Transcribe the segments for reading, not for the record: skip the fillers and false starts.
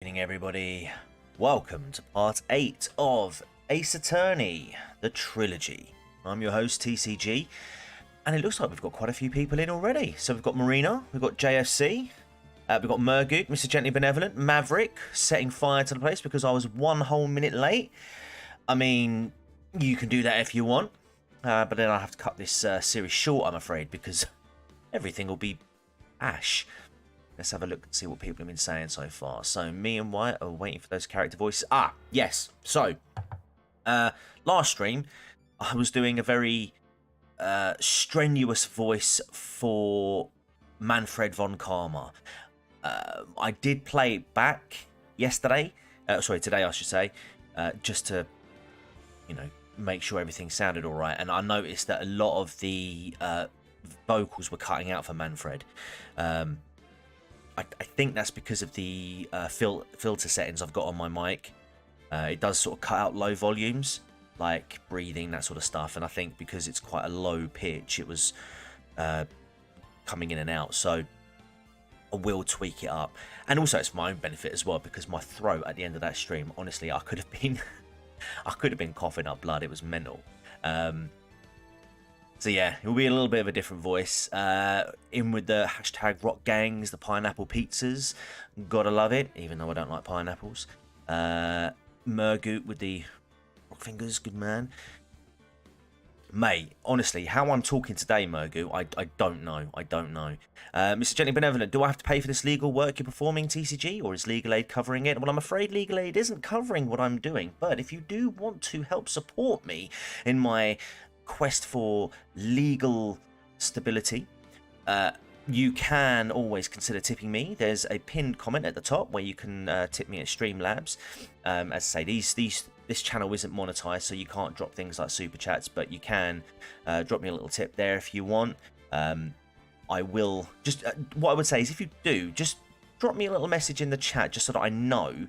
Evening, everybody. Welcome to part 8 of Ace Attorney, the trilogy. I'm your host, TCG, and it looks like we've got quite a few people in already. So we've got Marina, we've got JFC, we've got Murgook, Mr. Gently Benevolent, Maverick, setting fire to the place because I was 1 whole minute late. I mean, you can do that if you want, but then I have to cut this series short, I'm afraid, because everything will be ash. Let's have a look and see what people have been saying so far. So me and Wright are waiting for those character voices. Ah, yes. So, last stream, I was doing a very strenuous voice for Manfred von Karma. I did play it back yesterday. Today I should say, just to, make sure everything sounded all right. And I noticed that a lot of the vocals were cutting out for Manfred. I think that's because of the filter settings I've got on my mic. It does sort of cut out low volumes, like breathing, that sort of stuff. And I think because it's quite a low pitch, it was coming in and out. So I will tweak it up. And also it's for my own benefit as well, because my throat at the end of that stream, honestly, I could have been coughing up blood. It was mental. So yeah, it will be a little bit of a different voice. In with the hashtag rock gangs, the pineapple pizzas. Gotta love it, even though I don't like pineapples. Murgoot with the rock fingers, good man. Mate, honestly, how I'm talking today, Murgoot, I don't know. I don't know. Mr. Gently Benevolent, do I have to pay for this legal work you're performing, TCG, or is legal aid covering it? Well, I'm afraid legal aid isn't covering what I'm doing, but if you do want to help support me in my quest for legal stability, you can always consider tipping me. There's a pinned comment at the top where you can tip me at Streamlabs. As I say, this channel isn't monetized, so you can't drop things like super chats, but you can drop me a little tip there if you want. I will just what I would say is, if you do, just drop me a little message in the chat just so that I know,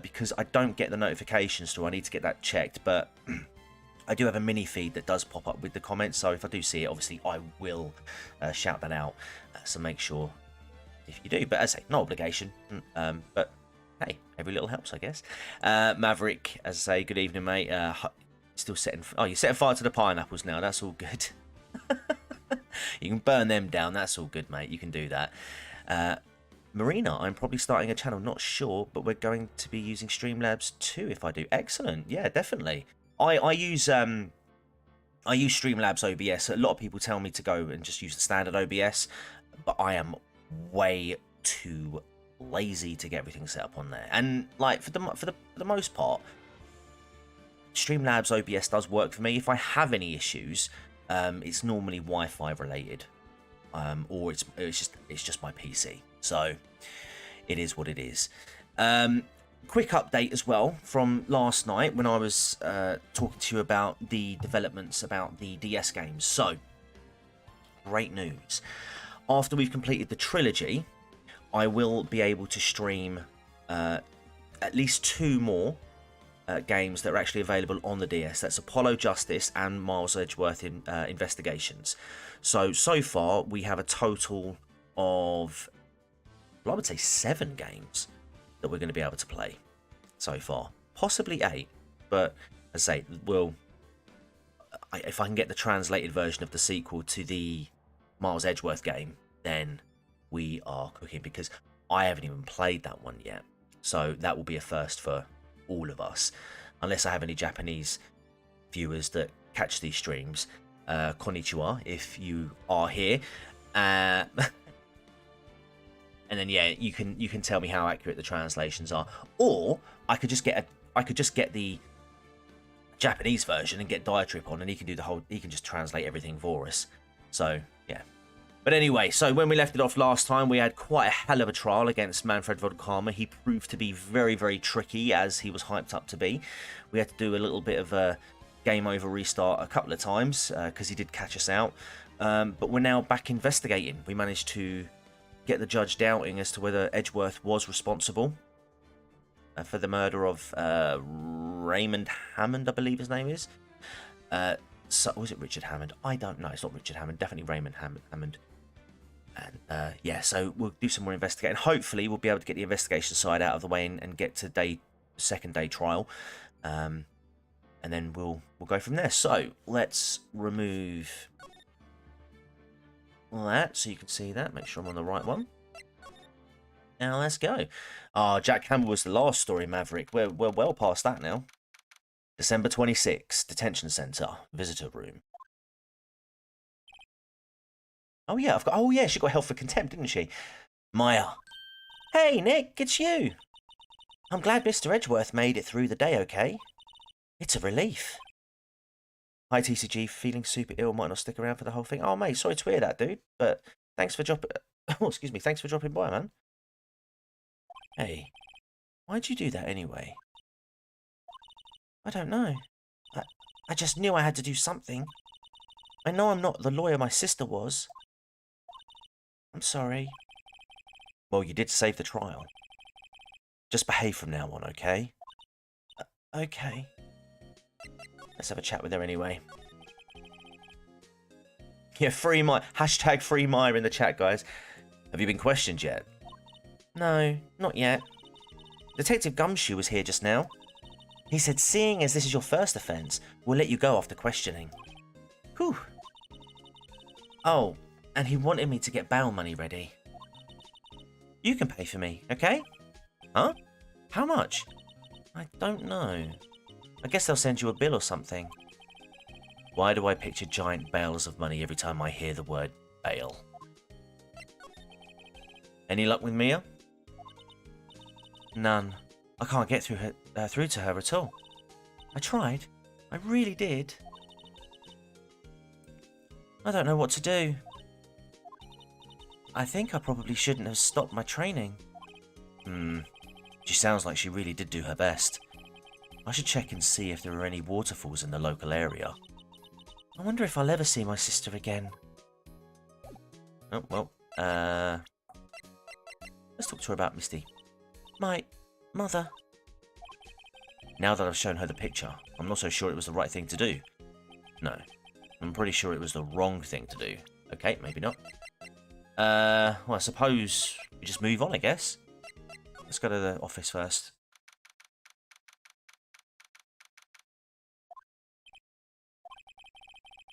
because I don't get the notifications through. I need to get that checked, but I do have a mini feed that does pop up with the comments, so if I do see it, obviously I will shout that out. So make sure if you do. But as I say, no obligation. But hey, every little helps, I guess. Maverick, as I say, good evening, mate. Still setting. Oh, you're setting fire to the pineapples now. That's all good. You can burn them down. That's all good, mate. You can do that. Marina, I'm probably starting a channel. Not sure, but we're going to be using Streamlabs too. If I do, excellent. Yeah, definitely. I use Streamlabs OBS. A lot of people tell me to go and just use the standard OBS, but I am way too lazy to get everything set up on there. And like for the most part, Streamlabs OBS does work for me. If I have any issues, it's normally Wi-Fi related, or it's just my PC. So it is what it is. Quick update as well from last night when I was talking to you about the developments about the DS games. So, great news. After we've completed the trilogy, I will be able to stream at least 2 more games that are actually available on the DS. That's Apollo Justice and Miles Edgeworth in Investigations. So far, we have a total of, well, I would say 7 games that we're going to be able to play so far. Possibly 8, but as I say, if I can get the translated version of the sequel to the Miles Edgeworth game, then we are cooking, because I haven't even played that one yet. So that will be a first for all of us, unless I have any Japanese viewers that catch these streams. Konnichiwa, if you are here. And then yeah, you can tell me how accurate the translations are, or I could just get the Japanese version and get Diatrip on, and he can just translate everything for us. So yeah. But anyway, so when we left it off last time, we had quite a hell of a trial against Manfred von Karma. He proved to be very, very tricky, as he was hyped up to be. We had to do a little bit of a game over restart a couple of times because he did catch us out. But we're now back investigating. We managed to get the judge doubting as to whether Edgeworth was responsible for the murder of Raymond Hammond, I believe his name is. So was it Richard Hammond? I don't know. It's not Richard Hammond. Definitely Raymond Hammond. And yeah, so we'll do some more investigating. Hopefully, we'll be able to get the investigation side out of the way and get to second day trial, and then we'll go from there. So let's remove that so you can see that. Make sure I'm on the right one. Now let's go. Ah, Jack Campbell was the last story, Maverick. We're well past that now. December 26th, detention center, visitor room. Oh yeah, oh yeah, she got held for contempt, didn't she? Maya. Hey Nick, it's you. I'm glad Mr. Edgeworth made it through the day okay. It's a relief. Hi TCG, feeling super ill, might not stick around for the whole thing. Oh mate, sorry to hear that, dude. But thanks for dropping. Oh, excuse me, thanks for dropping by, man. Hey, why'd you do that anyway? I don't know. I just knew I had to do something. I know I'm not the lawyer my sister was. I'm sorry. Well, you did save the trial. Just behave from now on, okay? Okay. Let's have a chat with her anyway. Yeah, free Maya. Hashtag free Maya in the chat, guys. Have you been questioned yet? No, not yet. Detective Gumshoe was here just now. He said, seeing as this is your first offence, we'll let you go after questioning. Whew. Oh, and he wanted me to get bail money ready. You can pay for me, okay? Huh? How much? I don't know. I guess they'll send you a bill or something. Why do I picture giant bales of money every time I hear the word bail? Any luck with Mia? None. I can't get through to her at all. I tried. I really did. I don't know what to do. I think I probably shouldn't have stopped my training. She sounds like she really did do her best. I should check and see if there are any waterfalls in the local area. I wonder if I'll ever see my sister again. Oh, well, let's talk to her about Misty. My mother. Now that I've shown her the picture, I'm not so sure it was the right thing to do. No, I'm pretty sure it was the wrong thing to do. Okay, maybe not. Well, I suppose we just move on, I guess. Let's go to the office first.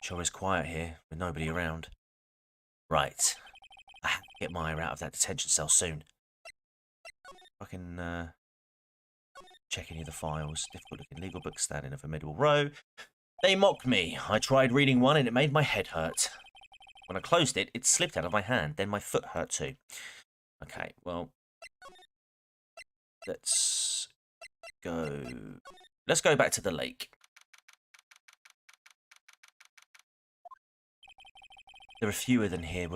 Sure is quiet here, with nobody around. Right. I have to get Maya out of that detention cell soon. I can, check any of the files. Difficult looking legal books standing in a formidable row. They mocked me. I tried reading one and it made my head hurt. When I closed it, it slipped out of my hand. Then my foot hurt too. Okay, well, let's go back to the lake. There are fewer than here,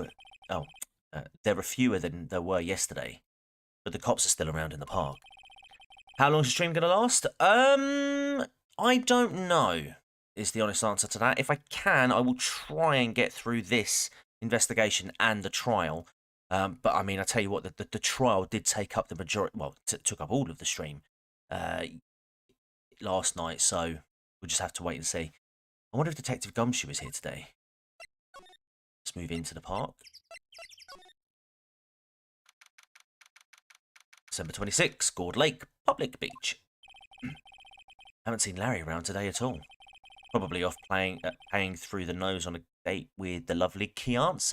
there are fewer than there were yesterday, but the cops are still around in the park. How long is the stream going to last? I don't know, is the honest answer to that. If I can, I will try and get through this investigation and the trial. But I mean, I tell you what, the trial did take up the majority, well, took up all of the stream last night, so we'll just have to wait and see. I wonder if Detective Gumshoe is here today. Let's move into the park. December 26th, Gord Lake, public beach. Haven't seen Larry around today at all. Probably off paying through the nose on a date with the lovely Kiance.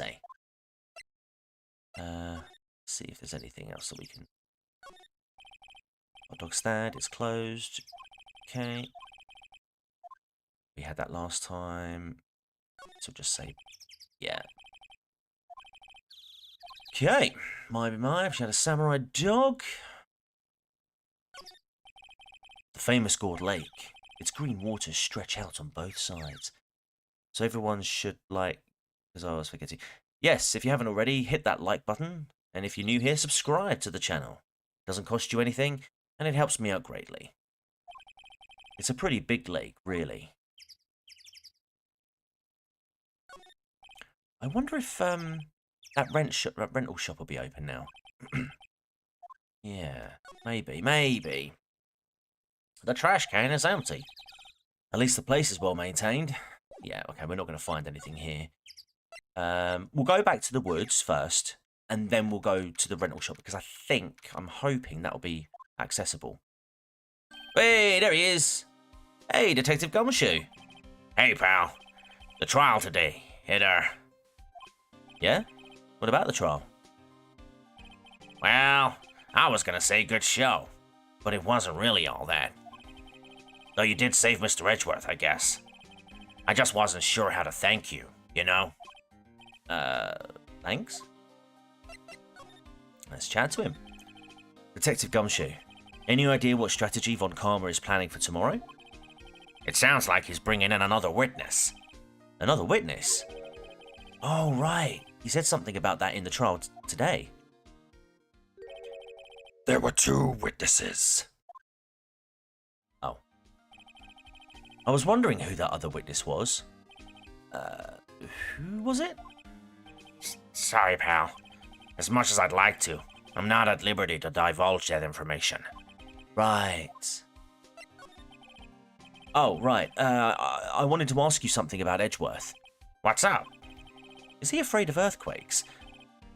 See if there's anything else that we can... Hot dog stand, it's closed. Okay. We had that last time. So just say, yeah. Okay. My, she had a samurai dog. The famous Gord Lake. Its green waters stretch out on both sides. So everyone should like... Because I was forgetting. Yes, if you haven't already, hit that like button. And if you're new here, subscribe to the channel. It doesn't cost you anything, and it helps me out greatly. It's a pretty big lake, really. I wonder if that rental shop will be open now. Yeah, maybe. The trash can is empty. At least the place is well maintained. Yeah, okay, we're not going to find anything here. We'll go back to the woods first, and then we'll go to the rental shop, because I'm hoping that'll be accessible. Hey, there he is. Hey, Detective Gumshoe. Hey, pal. The trial today. Yeah? What about the trial? Well, I was gonna say good show, but it wasn't really all that. Though you did save Mr. Edgeworth, I guess. I just wasn't sure how to thank you, you know? Thanks? Let's chat to him. Detective Gumshoe, any idea what strategy Von Karma is planning for tomorrow? It sounds like he's bringing in another witness. Another witness? Oh, right. He said something about that in the trial today. There were 2 witnesses. Oh. I was wondering who that other witness was. Who was it? Sorry, pal. As much as I'd like to, I'm not at liberty to divulge that information. Right. Oh, right. I wanted to ask you something about Edgeworth. What's up? Is he afraid of earthquakes?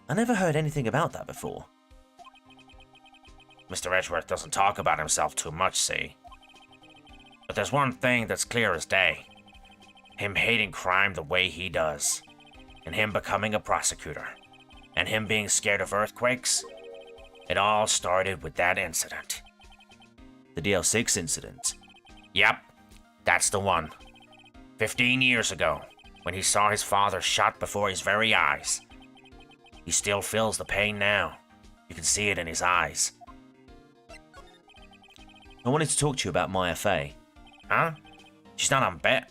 I never heard anything about that before. Mr. Edgeworth doesn't talk about himself too much, see? But there's one thing that's clear as day. Him hating crime the way he does. And him becoming a prosecutor. And him being scared of earthquakes. It all started with that incident. The DL6 incident? Yep, that's the one. 15 years ago, when he saw his father shot before his very eyes. He still feels the pain now. You can see it in his eyes. I wanted to talk to you about Maya Fey. Huh? She's not on bail.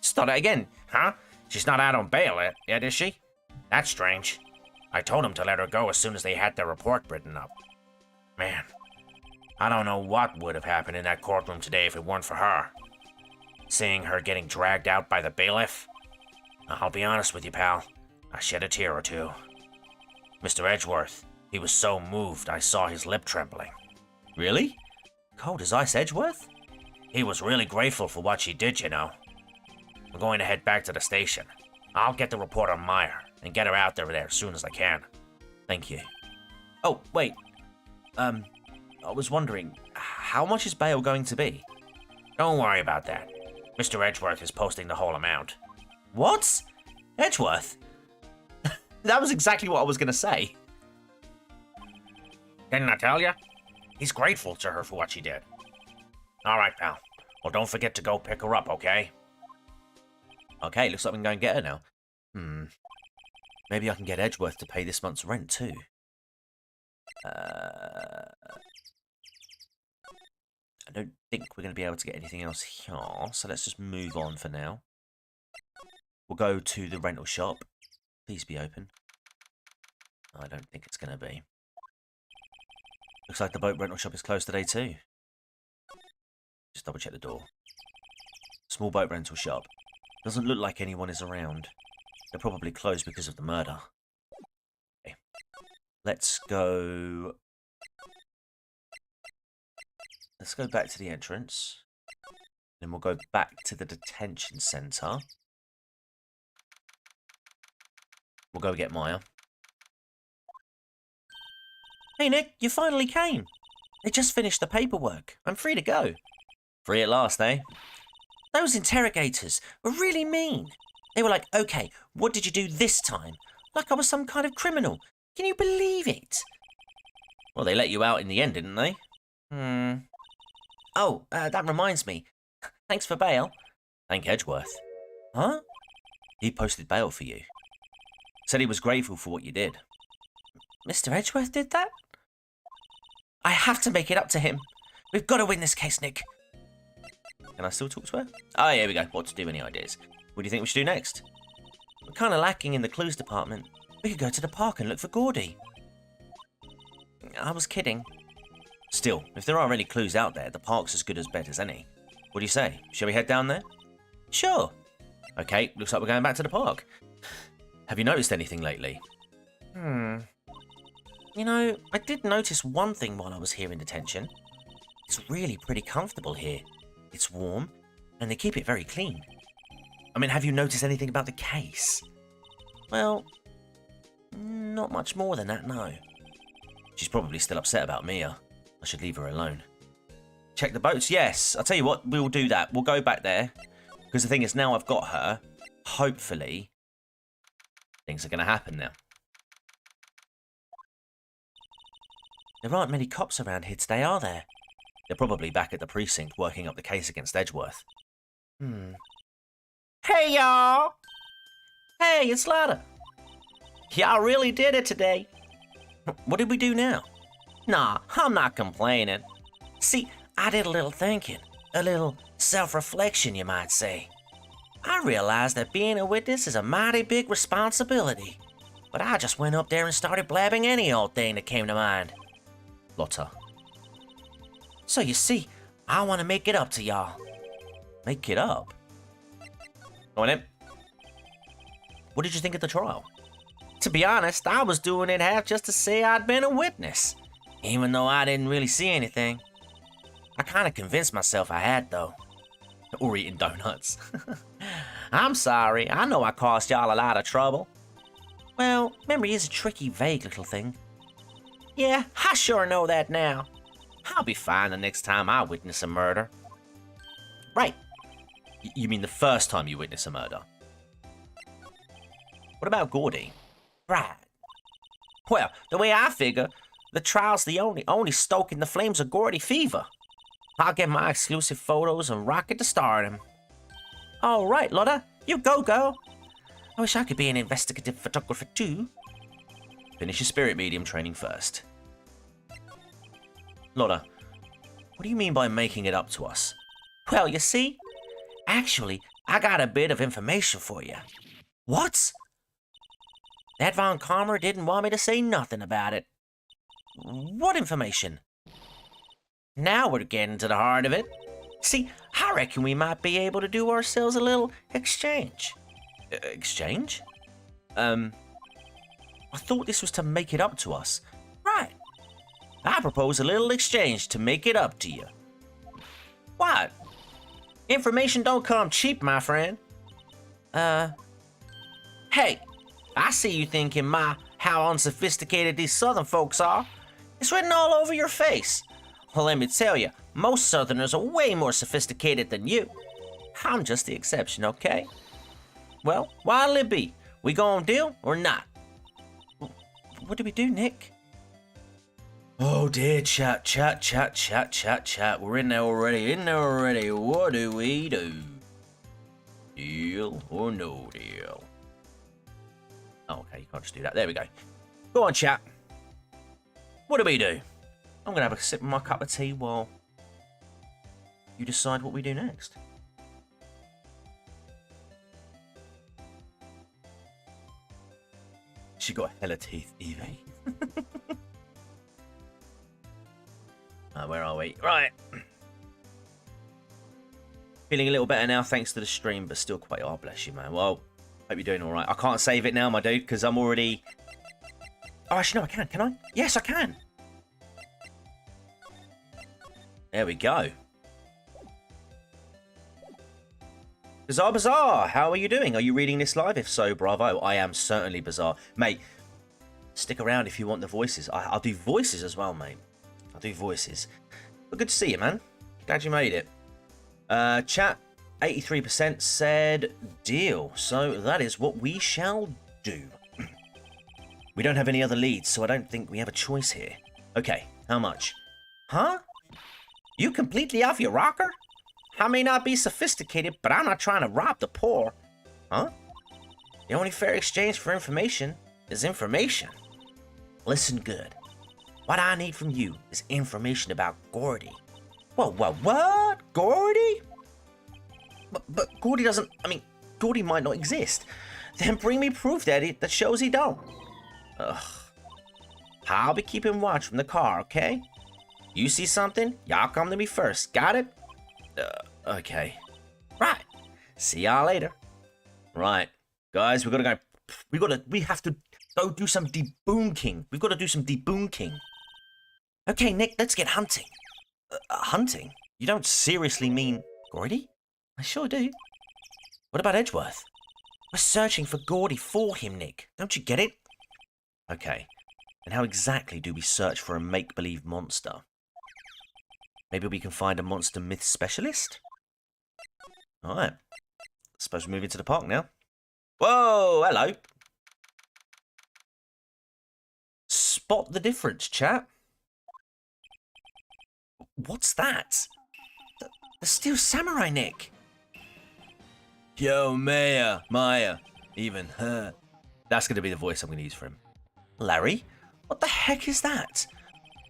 Start that again. Huh? She's not out on bail yet, is she? That's strange. I told him to let her go as soon as they had their report written up. Man, I don't know what would have happened in that courtroom today if it weren't for her. Seeing her getting dragged out by the bailiff. I'll be honest with you, pal. I shed a tear or two. Mr. Edgeworth, he was so moved I saw his lip trembling. Really? Cold as ice Edgeworth? He was really grateful for what she did, you know. I'm going to head back to the station. I'll get the report on Meyer and get her out there as soon as I can. Thank you. Oh, wait. I was wondering, how much is bail going to be? Don't worry about that. Mr. Edgeworth is posting the whole amount. What? Edgeworth? That was exactly what I was going to say. Didn't I tell you? He's grateful to her for what she did. All right, pal. Well, don't forget to go pick her up, okay? Okay, looks like we can go and get her now. Maybe I can get Edgeworth to pay this month's rent too. I don't think we're going to be able to get anything else here, so let's just move on for now. We'll go to the rental shop. Please be open. I don't think it's going to be. Looks like the boat rental shop is closed today too. Just double check the door. Small boat rental shop. Doesn't look like anyone is around. They're probably closed because of the murder. Okay. Let's go back to the entrance. Then we'll go back to the detention centre. We'll go get Maya. Hey Nick, you finally came. They just finished the paperwork. I'm free to go. Free at last, eh? Those interrogators were really mean. They were like, okay, what did you do this time? Like I was some kind of criminal. Can you believe it? Well, they let you out in the end, didn't they? Oh, that reminds me. Thanks for bail. Thank Edgeworth. Huh? He posted bail for you. Said he was grateful for what you did. Mr. Edgeworth did that? I have to make it up to him. We've got to win this case, Nick. Can I still talk to her? Oh, here we go. What to do, any ideas? What do you think we should do next? We're kind of lacking in the clues department. We could go to the park and look for Gordy. I was kidding. Still, if there are any clues out there, the park's as good as bed as any. What do you say? Shall we head down there? Sure. Okay, looks like we're going back to the park. Have you noticed anything lately? You know, I did notice one thing while I was here in detention. It's really pretty comfortable here. It's warm, and they keep it very clean. I mean, have you noticed anything about the case? Well, not much more than that, no. She's probably still upset about Mia. I should leave her alone. Check the boats? Yes. I'll tell you what, we'll do that. We'll go back there. Because the thing is, now I've got her, hopefully, things are going to happen now. There aren't many cops around here today, are there? They're probably back at the precinct working up the case against Edgeworth. Hey, y'all! Hey, it's Lotta. Y'all really did it today. What did we do now? Nah, I'm not complaining. See, I did a little thinking. A little self-reflection, you might say. I realized that being a witness is a mighty big responsibility. But I just went up there and started blabbing any old thing that came to mind. Lotta. So you see, I want to make it up to y'all. Make it up? Go on in. What did you think of the trial? To be honest, I was doing it half just to say I'd been a witness. Even though I didn't really see anything. I kind of convinced myself I had, though. Or eating donuts. I'm sorry. I know I caused y'all a lot of trouble. Well, memory is a tricky, vague little thing. Yeah, I sure know that now. I'll be fine the next time I witness a murder. Right. You mean the first time you witness a murder? What about Gordy? Right. Well, the way I figure, the trial's the only stoking the flames of Gordy fever. I'll get my exclusive photos and rocket to stardom. All right, Lotta, you go, girl. I wish I could be an investigative photographer too. Finish your spirit medium training first. Lotta, what do you mean by making it up to us? Well, you see, actually, I got a bit of information for you. What? That von Karma didn't want me to say nothing about it. What information? Now we're getting to the heart of it. See, I reckon we might be able to do ourselves a little exchange. Exchange? I thought this was to make it up to us. Right. I propose a little exchange to make it up to you. What? Information don't come cheap, my friend. Hey, I see you thinking, how unsophisticated these southern folks are. It's written all over your face. Well, let me tell you, most southerners are way more sophisticated than you. I'm just the exception, okay? Well, what'll it be? We gonna deal or not? What do we do, Nick? Oh dear, chat. We're in there already. What do we do? Deal or no deal? Oh, okay, you can't just do that. There we go. Go on, chat. What do we do? I'm gonna have a sip of my cup of tea while you decide what we do next. She got hella teeth, Evie. Where are we? Right. Feeling a little better now thanks to the stream, but still quite... Oh, bless you, man. Well, hope you're doing alright. I can't save it now, my dude, because I'm already... Oh, actually, no, I can. Can I? Yes, I can. There we go. Bizarre. How are you doing? Are you reading this live? If so, bravo. I am certainly bizarre. Mate, stick around if you want the voices. I'll do voices as well, mate. I'll do voices. But good to see you, man. Glad you made it. Chat, 83% said deal. So that is what we shall do. We don't have any other leads, so I don't think we have a choice here. Okay, how much? Huh? You completely off your rocker? I may not be sophisticated, but I'm not trying to rob the poor. Huh? The only fair exchange for information is information. Listen good. What I need from you is information about Gordy. Whoa, what? Gordy? But Gordy doesn't... I mean, Gordy might not exist. Then bring me proof that shows he don't. Ugh. I'll be keeping watch from the car, okay? You see something? Y'all come to me first. Got it? Okay. Right. See y'all later. Right. Guys, we gotta go... We have to go do some debunking. We've got to do some debunking. Okay, Nick, let's get hunting. Hunting? You don't seriously mean Gordy? I sure do. What about Edgeworth? We're searching for Gordy for him, Nick. Don't you get it? Okay. And how exactly do we search for a make-believe monster? Maybe we can find a monster myth specialist? Alright. Suppose we're moving to the park now. Whoa, hello. Spot the difference, chat. What's that? The Steel Samurai, Nick. Yo, Maya, even her. That's going to be the voice I'm going to use for him. Larry? What the heck is that?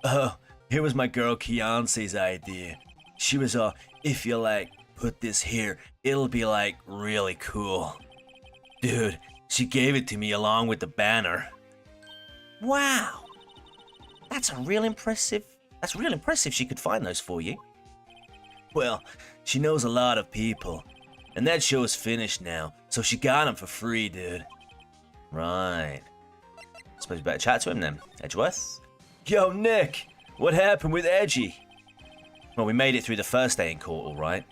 Oh, it was my girl Kiance's idea. She was all, if you like, put this here, it'll be like really cool. Dude, she gave it to me along with the banner. Wow. That's real impressive she could find those for you. Well, she knows a lot of people. And that show is finished now, so she got them for free, dude. Right. Suppose we better chat to him then. Edgeworth? Yo, Nick! What happened with Edgy? Well, we made it through the first day in court, alright.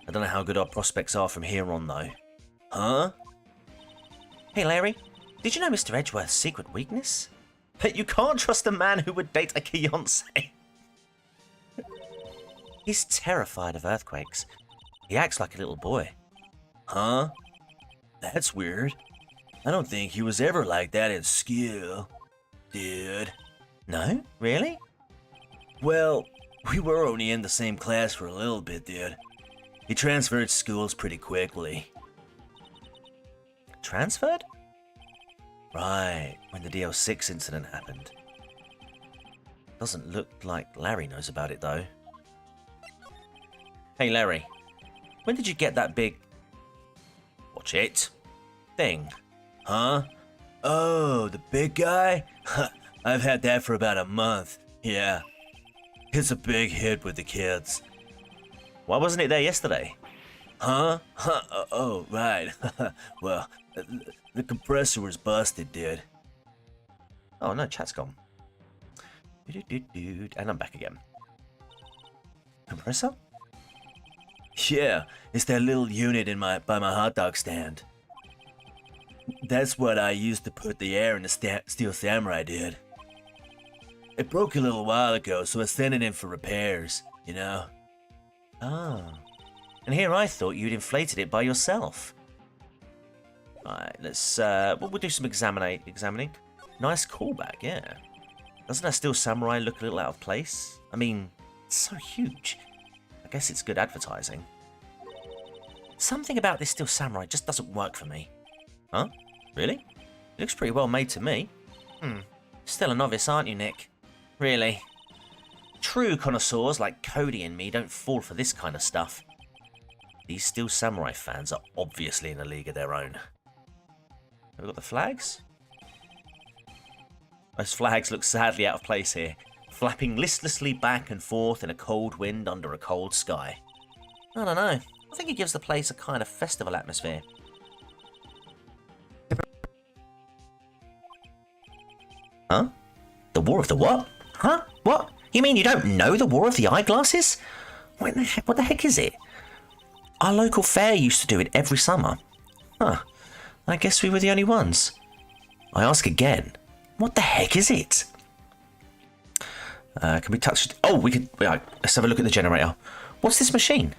I don't know how good our prospects are from here on, though. Huh? Hey, Larry. Did you know Mr. Edgeworth's secret weakness? That you can't trust a man who would date a Kiance. He's terrified of earthquakes. He acts like a little boy. Huh? That's weird. I don't think he was ever like that in school. Dude. No? Really? Well, we were only in the same class for a little bit, dude. He transferred schools pretty quickly. Transferred? Right, when the DL6 incident happened. Doesn't look like Larry knows about it, though. Hey, Larry. When did you get that big... Watch it. Thing? Huh? Oh, the big guy? I've had that for about a month. Yeah. It's a big hit with the kids. Why wasn't it there yesterday? Huh? Oh, right. Well, the compressor was busted, dude. Oh, no, chat's gone. And I'm back again. Compressor? Yeah, it's that little unit by my hot dog stand. That's what I used to put the air in the Steel Samurai, dude. It broke a little while ago, so I sent it in for repairs, you know? Oh. And here I thought you'd inflated it by yourself. Alright, let's, we'll do some examining. Nice callback, yeah. Doesn't that Steel Samurai look a little out of place? I mean, it's so huge. I guess it's good advertising. Something about this Steel Samurai just doesn't work for me. Huh? Really? It looks pretty well made to me. Still a novice, aren't you, Nick? Really? True connoisseurs like Cody and me don't fall for this kind of stuff. These Steel Samurai fans are obviously in a league of their own. Have we got the flags? Those flags look sadly out of place here, flapping listlessly back and forth in a cold wind under a cold sky. I don't know. I think it gives the place a kind of festival atmosphere. Huh? The War of the what? Huh? What? You mean you don't know the War of the Eyeglasses? What the heck is it? Our local fair used to do it every summer. Huh. I guess we were the only ones. I ask again. What the heck is it? Can we touch... Oh, we could... let's have a look at the generator. What's this machine?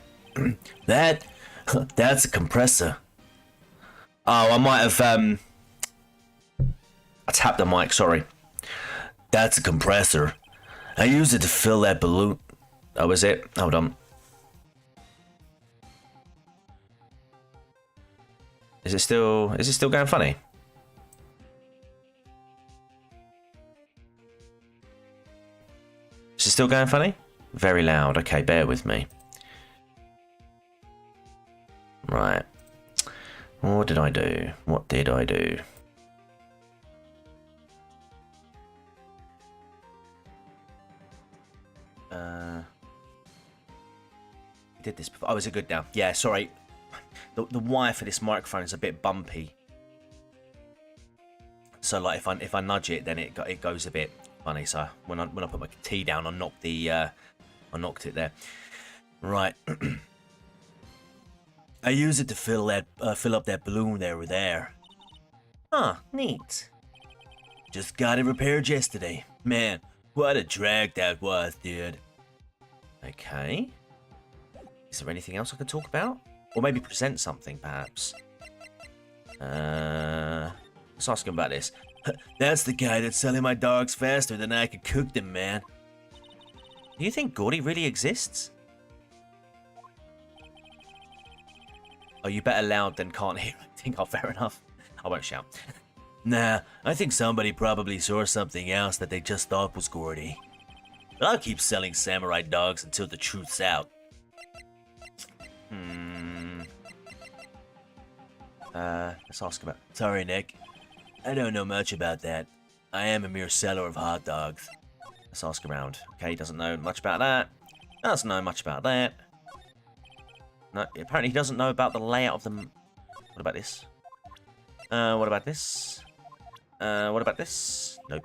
That's a compressor. Oh, I might have... I tapped the mic, sorry. That's a compressor. I use it to fill that balloon. Oh, is it? Hold on. Is it still going funny? Is it still going funny? Very loud. Okay, bear with me. Right. What did I do? What did I do? I did this before. Oh, is it good now? Yeah, sorry. The wire for this microphone is a bit bumpy. So like if I nudge it, then it goes a bit funny. So when I put my tea down, I knocked it there. Right. I use it to fill up that balloon there with air. Huh, neat. Just got it repaired yesterday. Man, what a drag that was, dude. Okay. Is there anything else I could talk about? Or maybe present something, perhaps? Let's ask him about this. That's the guy that's selling my dogs faster than I could cook them, man. Do you think Gordy really exists? Oh, you better loud than can't hear anything. Oh, fair enough. I won't shout. Nah, I think somebody probably saw something else that they just thought was Gordy. But I'll keep selling samurai dogs until the truth's out. Let's ask about... Sorry, Nick. I don't know much about that. I am a mere seller of hot dogs. Let's ask around. Okay, he doesn't know much about that. Doesn't know much about that. No, apparently he doesn't know about the layout of the... What about this? What about this? What about this? Nope.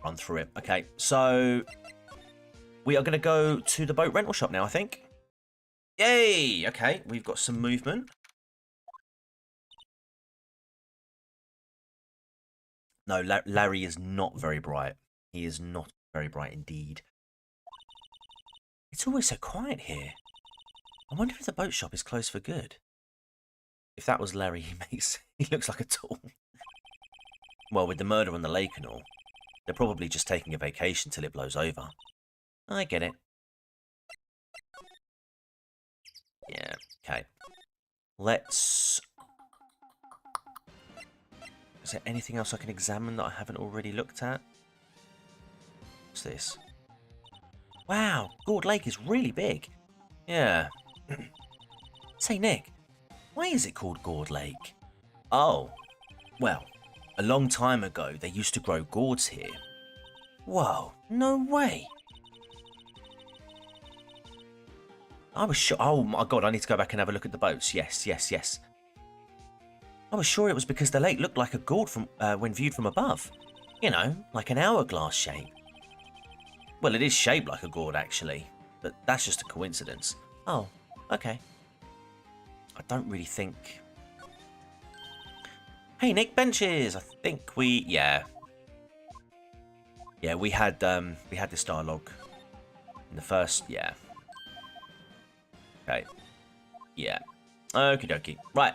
Run through it. Okay, so... We are going to go to the boat rental shop now, I think. Yay! Okay, we've got some movement. No, Larry is not very bright. He is not very bright indeed. It's always so quiet here. I wonder if the boat shop is closed for good. If that was Larry, he looks like a tool. Well, with the murder on the lake and all, they're probably just taking a vacation till it blows over. I get it. Yeah, okay. Let's... Is there anything else I can examine that I haven't already looked at? What's this? Wow, Gourd Lake is really big. Yeah. Say, Nick, why is it called Gourd Lake? Oh, well, a long time ago they used to grow gourds here. Whoa, no way. I was sure... Oh my god, I need to go back and have a look at the boats. Yes, yes, yes. I was sure it was because the lake looked like a gourd from when viewed from above. You know, like an hourglass shape. Well, it is shaped like a gourd, actually. But that's just a coincidence. Oh, okay. I don't really think... Hey, Nick, benches! I think we... Yeah. Yeah, we had this dialogue in the first... Yeah. Okay. Yeah. Okie dokie. Right.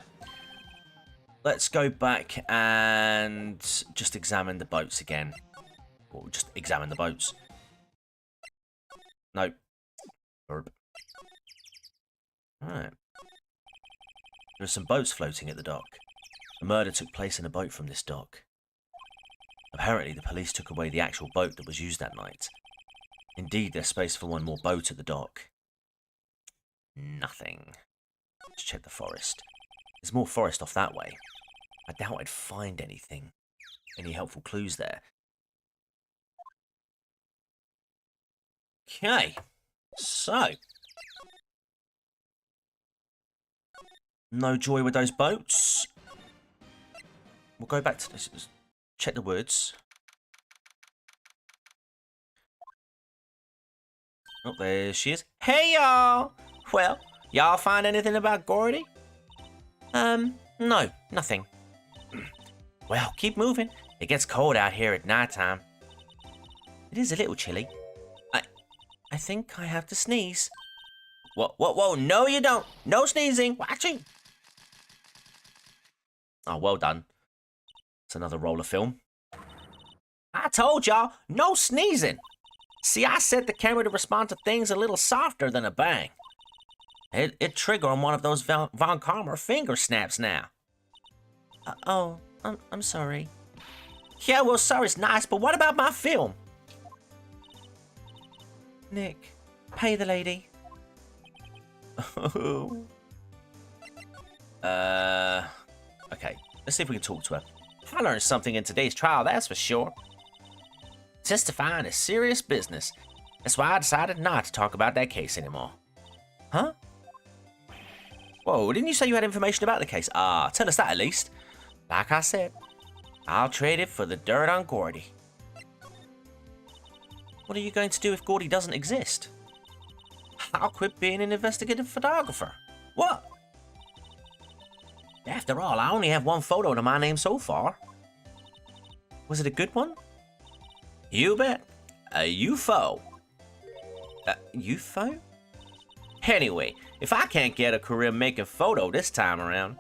Let's go back and just examine the boats again. Or just examine the boats. No. Verb. Alright. There are some boats floating at the dock. A murder took place in a boat from this dock. Apparently, the police took away the actual boat that was used that night. Indeed, there's space for one more boat at the dock. Nothing. Let's check the forest. There's more forest off that way. I doubt I'd find anything. Any helpful clues there? Okay. So. No joy with those boats. We'll go back to this. Check the woods. Oh, there she is. Hey, y'all! Well, y'all find anything about Gordy? No, nothing. Well, keep moving. It gets cold out here at nighttime. It is a little chilly. I think I have to sneeze. Whoa, no you don't. No sneezing. Watching. Oh, well done. It's another roll of film. I told y'all, no sneezing. See, I set the camera to respond to things a little softer than a bang. It trigger on one of those von Karma finger snaps now. Oh, I'm sorry. Yeah, well, sorry's nice, but what about my film? Nick, pay the lady. Okay, let's see if we can talk to her. I learned something in today's trial, that's for sure. Testifying is serious business. That's why I decided not to talk about that case anymore. Huh? Whoa, didn't you say you had information about the case? Tell us that at least. Like I said, I'll trade it for the dirt on Gordy. What are you going to do if Gordy doesn't exist? I'll quit being an investigative photographer. What? After all, I only have one photo to my name so far. Was it a good one? You bet. A UFO. A UFO? Anyway, if I can't get a career making photo this time around,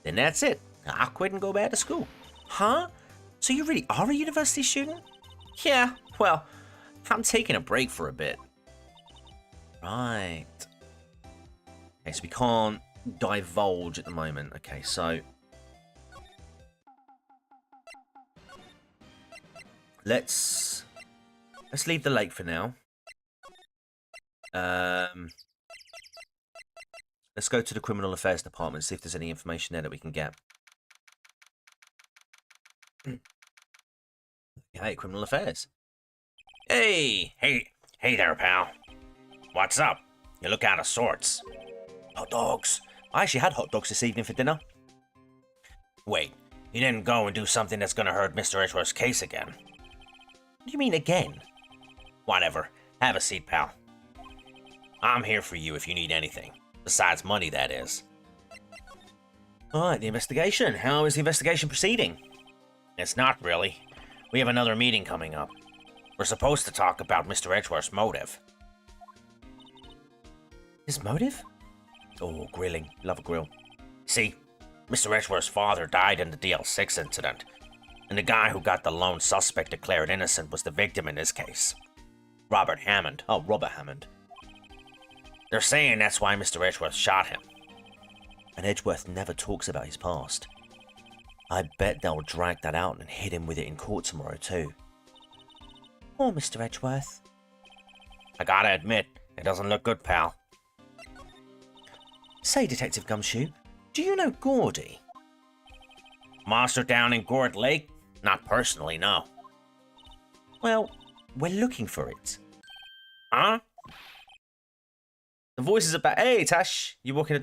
then that's it. I'll quit and go back to school. Huh? So you really are a university student? Yeah, well, I'm taking a break for a bit. Right. Okay, so we can't divulge at the moment. Okay, so let's leave the lake for now. Let's go to the criminal affairs department, see if there's any information there that we can get. Hey, criminal affairs. Hey there, pal. What's up? You look out of sorts. Hot dogs. I actually had hot dogs this evening for dinner. Wait, you didn't go and do something that's gonna hurt Mr. Edgeworth's case again? What do you mean again? Whatever. Have a seat, pal. I'm here for you if you need anything. Besides money, that is. Alright, the investigation. How is the investigation proceeding? It's not really. We have another meeting coming up. We're supposed to talk about Mr. Edgeworth's motive. His motive? Oh, grilling. Love a grill. See, Mr. Edgeworth's father died in the DL6 incident, and the guy who got the lone suspect declared innocent was the victim in this case. Robert Hammond. Oh, Robert Hammond. They're saying that's why Mr. Edgeworth shot him. And Edgeworth never talks about his past. I bet they'll drag that out and hit him with it in court tomorrow too. Poor Mr. Edgeworth. I gotta admit, it doesn't look good, pal. Say, Detective Gumshoe, do you know Gordy? Monster down in Gord Lake? Not personally, no. Well, we're looking for it. Huh? The voice is about, hey Tash, you're watching a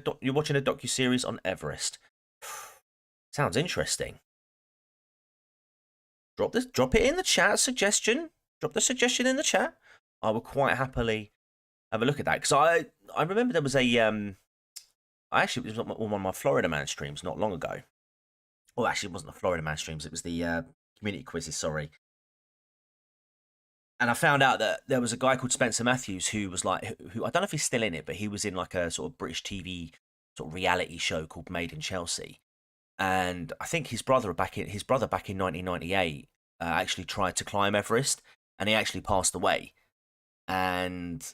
docu-series on Everest. Sounds interesting. Drop it in the chat, suggestion. Drop the suggestion in the chat. I would quite happily have a look at that. Because I remember there was a, actually, it was on one of my Florida Man streams not long ago. Oh, actually, it wasn't the Florida Man streams. It was the community quizzes, sorry. And I found out that there was a guy called Spencer Matthews who was like, who I don't know if he's still in it, but he was in like a sort of British TV sort of reality show called Made in Chelsea. And I think his brother back in 1998 actually tried to climb Everest, and he actually passed away. And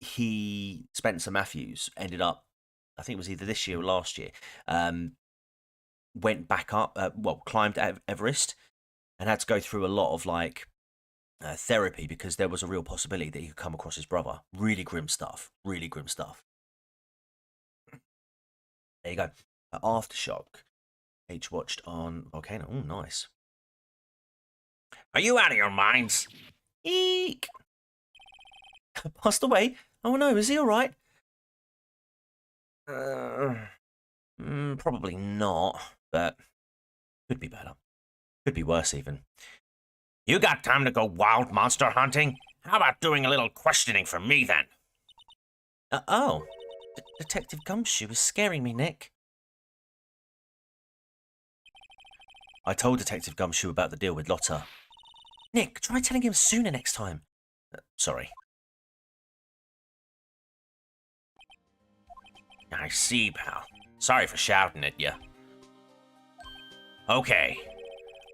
Spencer Matthews, ended up, I think it was either this year or last year, went back up, climbed Everest, and had to go through a lot of like therapy because there was a real possibility that he could come across his brother. Really grim stuff. Really grim stuff. There you go. Aftershock. H watched on Volcano. Oh, nice. Are you out of your minds? Eek. Passed away. Oh no, is he all right? Probably not, but could be better. Could be worse even. You got time to go wild monster hunting? How about doing a little questioning for me then? Detective Gumshoe is scaring me, Nick. I told Detective Gumshoe about the deal with Lotta. Nick, try telling him sooner next time. Sorry. I see, pal. Sorry for shouting at you. Okay.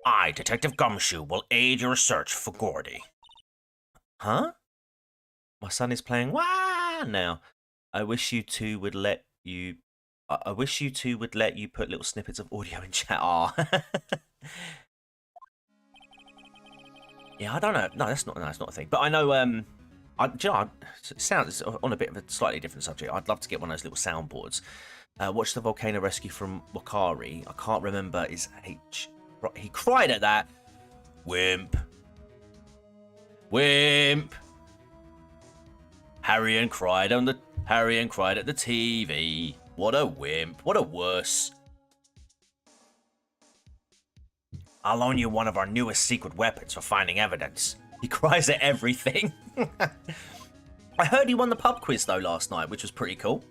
I, Detective Gumshoe, will aid your search for Gordy. Huh? My son is playing Wah now. I wish you two would let you put little snippets of audio in chat. Yeah, I don't know. No, that's not a thing. But I know. It sounds on a bit of a slightly different subject. I'd love to get one of those little soundboards. Watch the volcano rescue from Wakari. I can't remember his H. He cried at that. Wimp. Wimp. Harry cried at the TV. What a wimp. What a wuss. I'll loan you one of our newest secret weapons for finding evidence. He cries at everything. I heard he won the pub quiz, though, last night, which was pretty cool.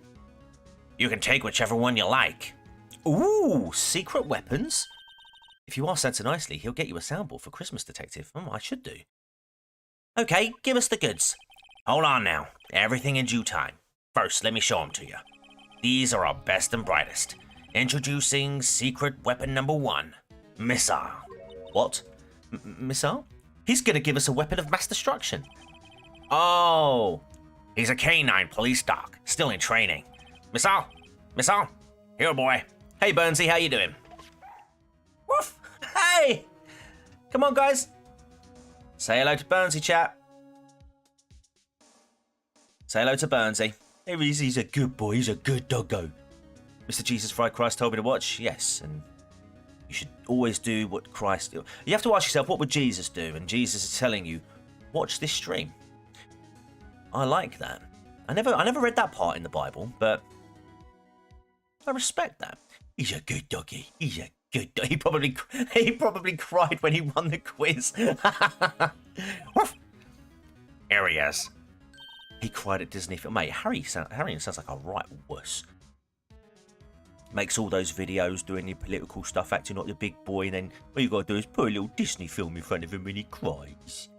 You can take whichever one you like. Ooh, secret weapons? If you ask Santa nicely, he'll get you a soundboard for Christmas, Detective. I should do. Okay, give us the goods. Hold on now. Everything in due time. First, let me show them to you. These are our best and brightest. Introducing secret weapon number 1, missile. What? Missile? He's gonna give us a weapon of mass destruction. Oh. He's a canine police dog, still in training. Missile, here, boy. Hey, Burnsy, how you doing? Woof! Hey! Come on, guys. Say hello to Burnsy, chat. Say hello to Burnsy. He's a good boy. He's a good doggo. Mr. Jesus Fried Christ told me to watch. Yes, and you should always do what Christ... You have to ask yourself, what would Jesus do? And Jesus is telling you, watch this stream. I like that. I never read that part in the Bible, but I respect that. He's a good doggy. He's a good dog. He probably cried when he won the quiz. Here he is. He cried at Disney film. Mate, Harry sounds like a right wuss. Makes all those videos doing your political stuff, acting like the big boy, and then all you gotta do is put a little Disney film in front of him when he cries.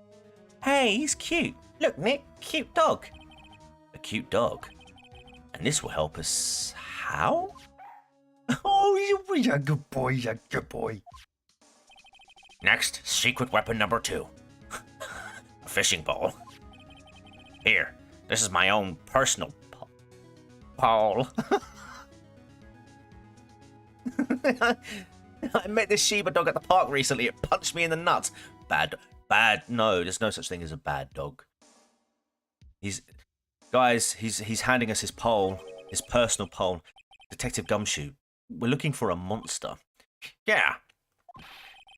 Hey, he's cute. Look, Nick, cute dog. A cute dog. And this will help us. How? Oh, he's a good boy. He's a good boy. Next, secret weapon number 2. A fishing pole. Here, this is my own personal pole. I met this Shiba dog at the park recently. It punched me in the nuts. Bad. No, there's no such thing as a bad dog. He's handing us his pole, his personal pole. Detective Gumshoe. We're looking for a monster. Yeah.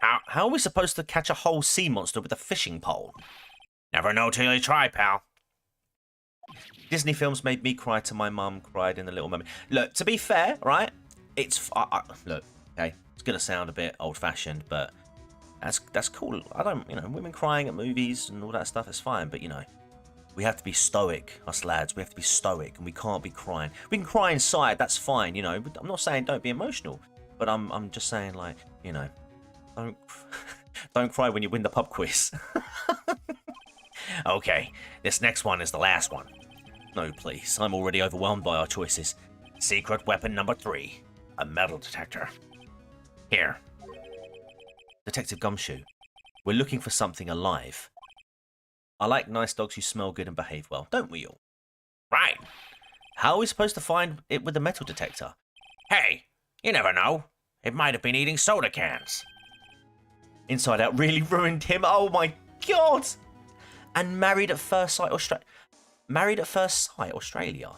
How are we supposed to catch a whole sea monster with a fishing pole? Never know till you try, pal. Disney films made me cry till my mum cried in The Little Mermaid. Look, to be fair, right? It's look, okay. It's gonna sound a bit old-fashioned, but that's cool. I don't, women crying at movies and all that stuff is fine, but we have to be stoic, us lads. We have to be stoic, and we can't be crying. We can cry inside. That's fine, I'm not saying don't be emotional, but I'm just saying, like, don't cry when you win the pub quiz. Okay, this next one is the last one. No, please. I'm already overwhelmed by our choices. Secret weapon number 3, a metal detector. Here. Detective Gumshoe, we're looking for something alive. I like nice dogs who smell good and behave well, don't we all? Right. How are we supposed to find it with the metal detector? Hey, you never know. It might have been eating soda cans. Inside Out really ruined him. Oh my god! And Married at First Sight Australia. Married at First Sight Australia.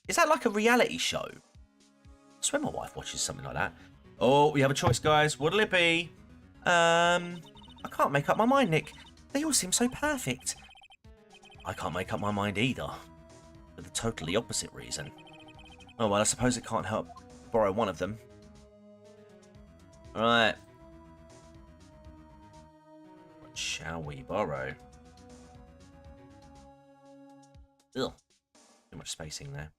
Is that like a reality show? I swear my wife watches something like that. Oh, we have a choice, guys. What'll it be? I can't make up my mind, Nick. They all seem so perfect. I can't make up my mind either. For the totally opposite reason. Oh, well, I suppose it can't help borrow one of them. Alright. What shall we borrow? Ugh. Too much spacing there.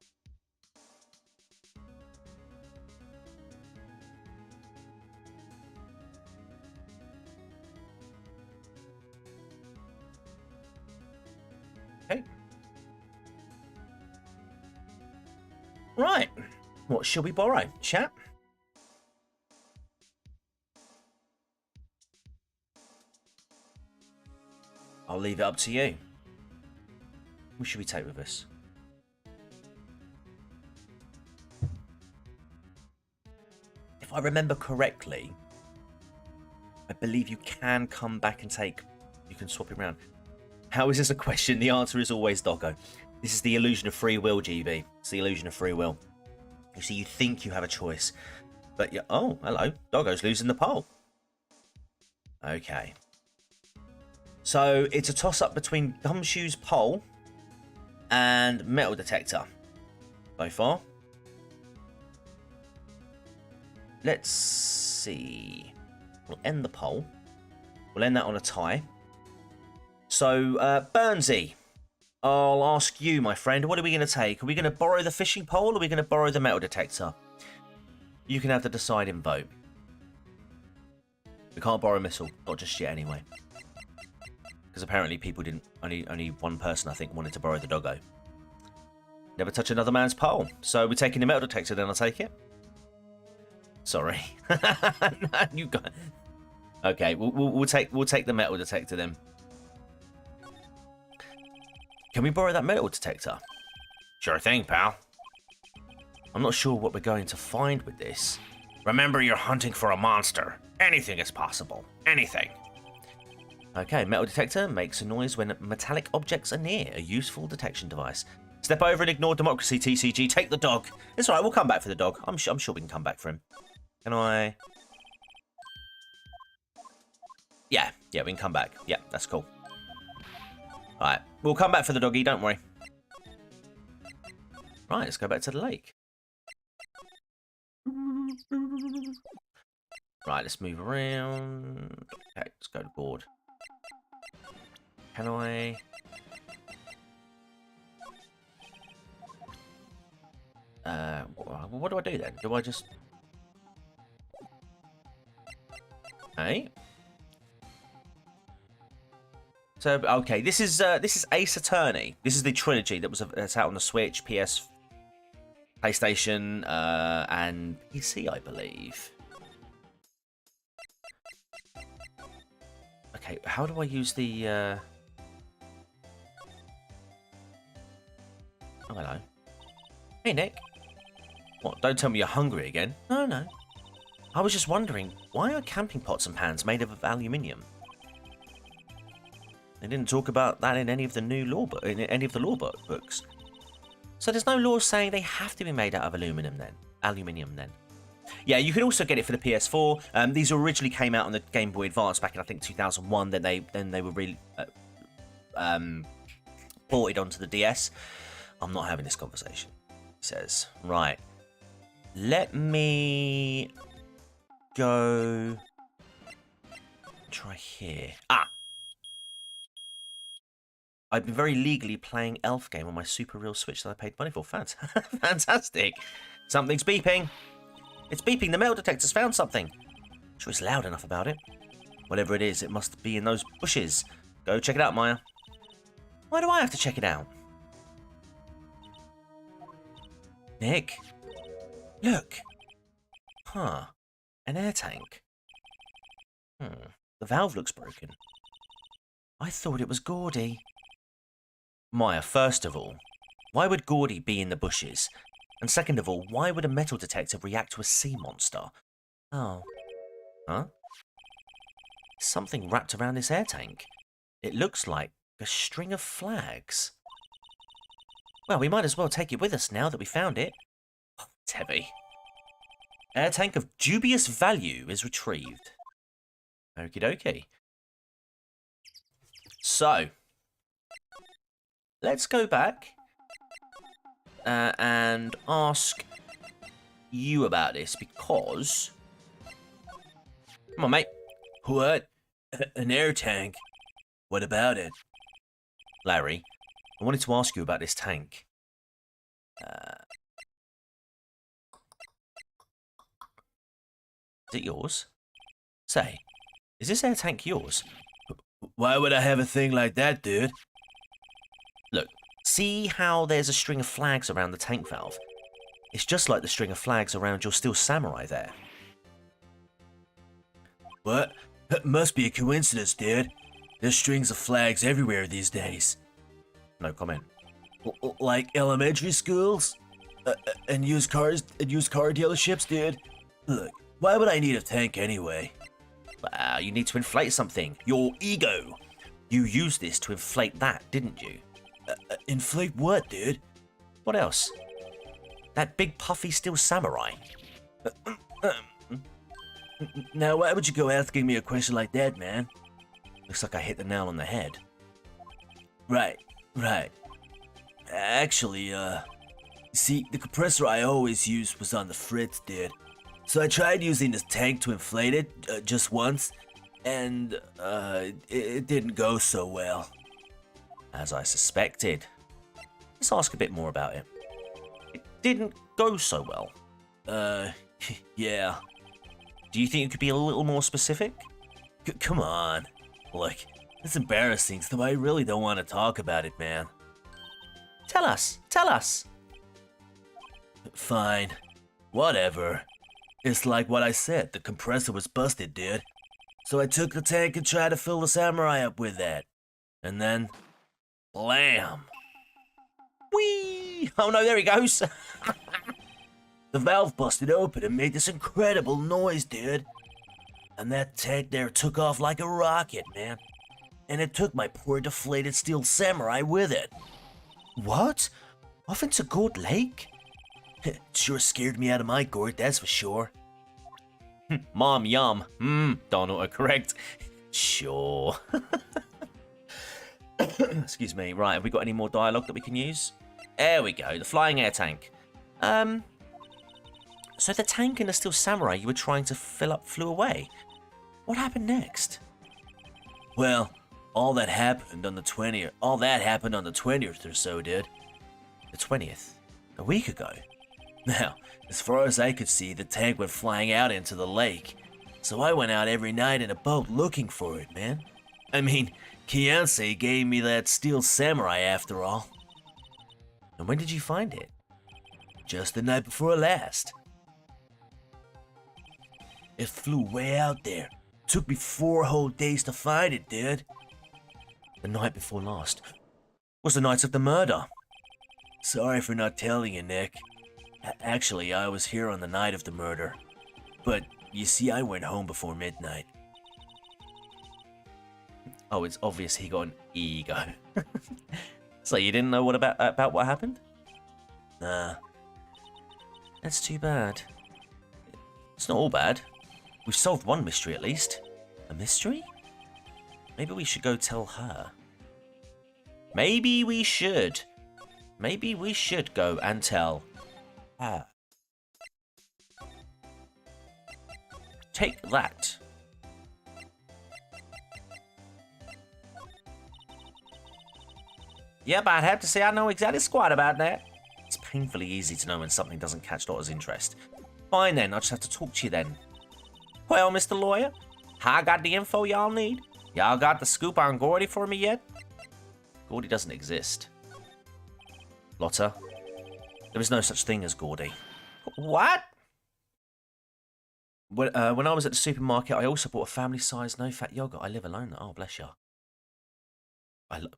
Okay. Right. What shall we borrow, chat? I'll leave it up to you. Who should we take with us? If I remember correctly, I believe you can come back and take... You can swap it around. How is this a question? The answer is always Doggo. This is the illusion of free will, GB. It's the illusion of free will. You see, you think you have a choice, but you... Oh, hello. Doggo's losing the poll. Okay. So, it's a toss-up between Gumshoe's poll and metal detector. So far. Let's see. We'll end the poll. We'll end that on a tie. So, Burnsy, I'll ask you, my friend, what are we going to take? Are we going to borrow the fishing pole or are we going to borrow the metal detector? You can have the deciding vote. We can't borrow a missile, not just yet anyway. Because apparently people didn't, only one person I think wanted to borrow the doggo. Never touch another man's pole. So we're taking the metal detector then, I'll take it. Sorry. No, you got. Okay, we'll take the metal detector then. Can we borrow that metal detector? Sure thing, pal. I'm not sure what we're going to find with this. Remember, you're hunting for a monster. Anything is possible. Anything. Okay, metal detector makes a noise when metallic objects are near. A useful detection device. Step over and ignore democracy, TCG. Take the dog. It's alright, we'll come back for the dog. I'm sure we can come back for him. Can I? Yeah, we can come back. Yeah, that's cool. Alright, we'll come back for the doggy, don't worry. Right, let's go back to the lake. Right, let's move around. Okay, let's go to board. Can I? What do I do then? Do I just? Hey. So okay, this is Ace Attorney. This is the trilogy that's out on the Switch, PS, PlayStation, and PC, I believe. Okay, how do I use the? Oh, hello. Hey, Nick. What? Don't tell me you're hungry again. No. I was just wondering, why are camping pots and pans made of aluminium? They didn't talk about that in any of the new law books. So there's no law saying they have to be made out of aluminium then. Yeah, you can also get it for the PS4. These originally came out on the Game Boy Advance back in I think 2001. Then they were really ported onto the DS. I'm not having this conversation. He says, right. Let me go try here. I've been very legally playing Elf game on my Super Real Switch that I paid money for. Fantastic. Something's beeping. It's beeping. The metal detector's found something. Sure it's loud enough about it. Whatever it is, it must be in those bushes. Go check it out, Maya. Why do I have to check it out? Nick. Look. Huh. An air tank. The valve looks broken. I thought it was Gordy. Maya, first of all, why would Gordy be in the bushes? And second of all, why would a metal detector react to a sea monster? Oh. Huh? Something wrapped around this air tank. It looks like a string of flags. Well, we might as well take it with us now that we found it. Oh, it's heavy. Air tank of dubious value is retrieved. Okie dokie. So, let's go back and ask you about this because... Come on, mate. What? An air tank? What about it? Larry, I wanted to ask you about this tank. Is it yours? Say, is this air tank yours? Why would I have a thing like that, dude? Look, see how there's a string of flags around the tank valve? It's just like the string of flags around your Steel Samurai there. What? That must be a coincidence, dude. There's strings of flags everywhere these days. No comment. Like elementary schools? And used car dealerships, dude? Look, why would I need a tank anyway? Well, you need to inflate something. Your ego. You used this to inflate that, didn't you? Inflate what, dude? What else? That big puffy Steel Samurai. Now, why would you go asking me a question like that, man? Looks like I hit the nail on the head. Right. Actually, see, the compressor I always used was on the fritz, dude. So I tried using this tank to inflate it just once, and it didn't go so well. As I suspected. Let's ask a bit more about it. It didn't go so well. Yeah. Do you think you could be a little more specific? Come on. Look, it's embarrassing, so I really don't want to talk about it, man. Tell us. Fine. Whatever. It's like what I said, the compressor was busted, dude. So I took the tank and tried to fill the samurai up with that. And then, blam! Whee! Oh no, there he goes! The valve busted open and made this incredible noise, dude. And that tank there took off like a rocket, man. And it took my poor deflated steel samurai with it. What? Off into Gourd Lake? It sure scared me out of my gourd, that's for sure. Mom, yum. Don't autocorrect. Sure. Excuse me. Right, have we got any more dialogue that we can use? There we go, the flying air tank. So the tank and the steel samurai you were trying to fill up flew away. What happened next? Well, all that happened on the 20th or so, dude. The 20th? A week ago? Now, as far as I could see, the tank went flying out into the lake. So I went out every night in a boat looking for it, man. I mean, Kianse gave me that steel samurai after all. And when did you find it? Just the night before last. It flew way out there. Took me 4 whole days to find it, dude. The night before last was the night of the murder. Sorry for not telling you, Nick. Actually, I was here on the night of the murder. But, you see, I went home before midnight. Oh, it's obvious he got an ego. So you didn't know what about what happened? Nah. That's too bad. It's not all bad. We've solved one mystery at least. A mystery? Maybe we should go tell her. Maybe we should. Maybe we should go and tell her. Take that. Yep, I'd have to say I know exactly squat about that. It's painfully easy to know when something doesn't catch Lotta's interest. Fine then, I'll just have to talk to you then. Well, Mr. Lawyer, I got the info y'all need. Y'all got the scoop on Gordy for me yet? Gordy doesn't exist. Lotta, there is no such thing as Gordy. What? When I was at the supermarket, I also bought a family-sized no-fat yogurt. I live alone. Oh, bless you.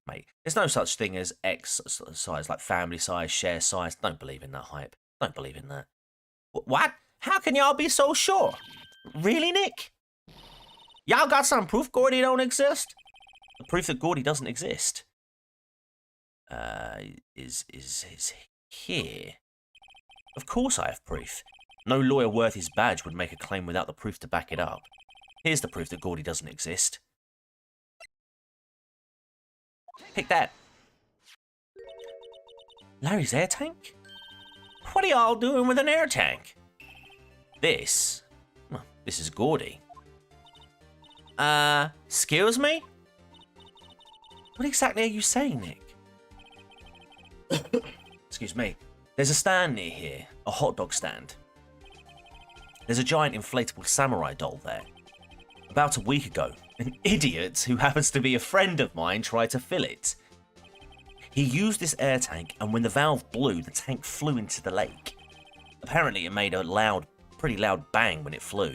Mate, there's no such thing as X size, like family size, share size. Don't believe in that hype. Don't believe in that. What? How can y'all be so sure? Really, Nick? Y'all got some proof Gordy don't exist? The proof that Gordy doesn't exist is here. Of course I have proof. No lawyer worth his badge would make a claim without the proof to back it up. Here's the proof that Gordy doesn't exist. Pick that. Larry's air tank? What are y'all doing with an air tank? This? Well, this is Gordy. Excuse me? What exactly are you saying, Nick? Excuse me. There's a stand near here, a hot dog stand. There's a giant inflatable samurai doll there. About a week ago, an idiot who happens to be a friend of mine tried to fill it. He used this air tank, and when the valve blew, the tank flew into the lake. Apparently, it made a pretty loud bang when it flew.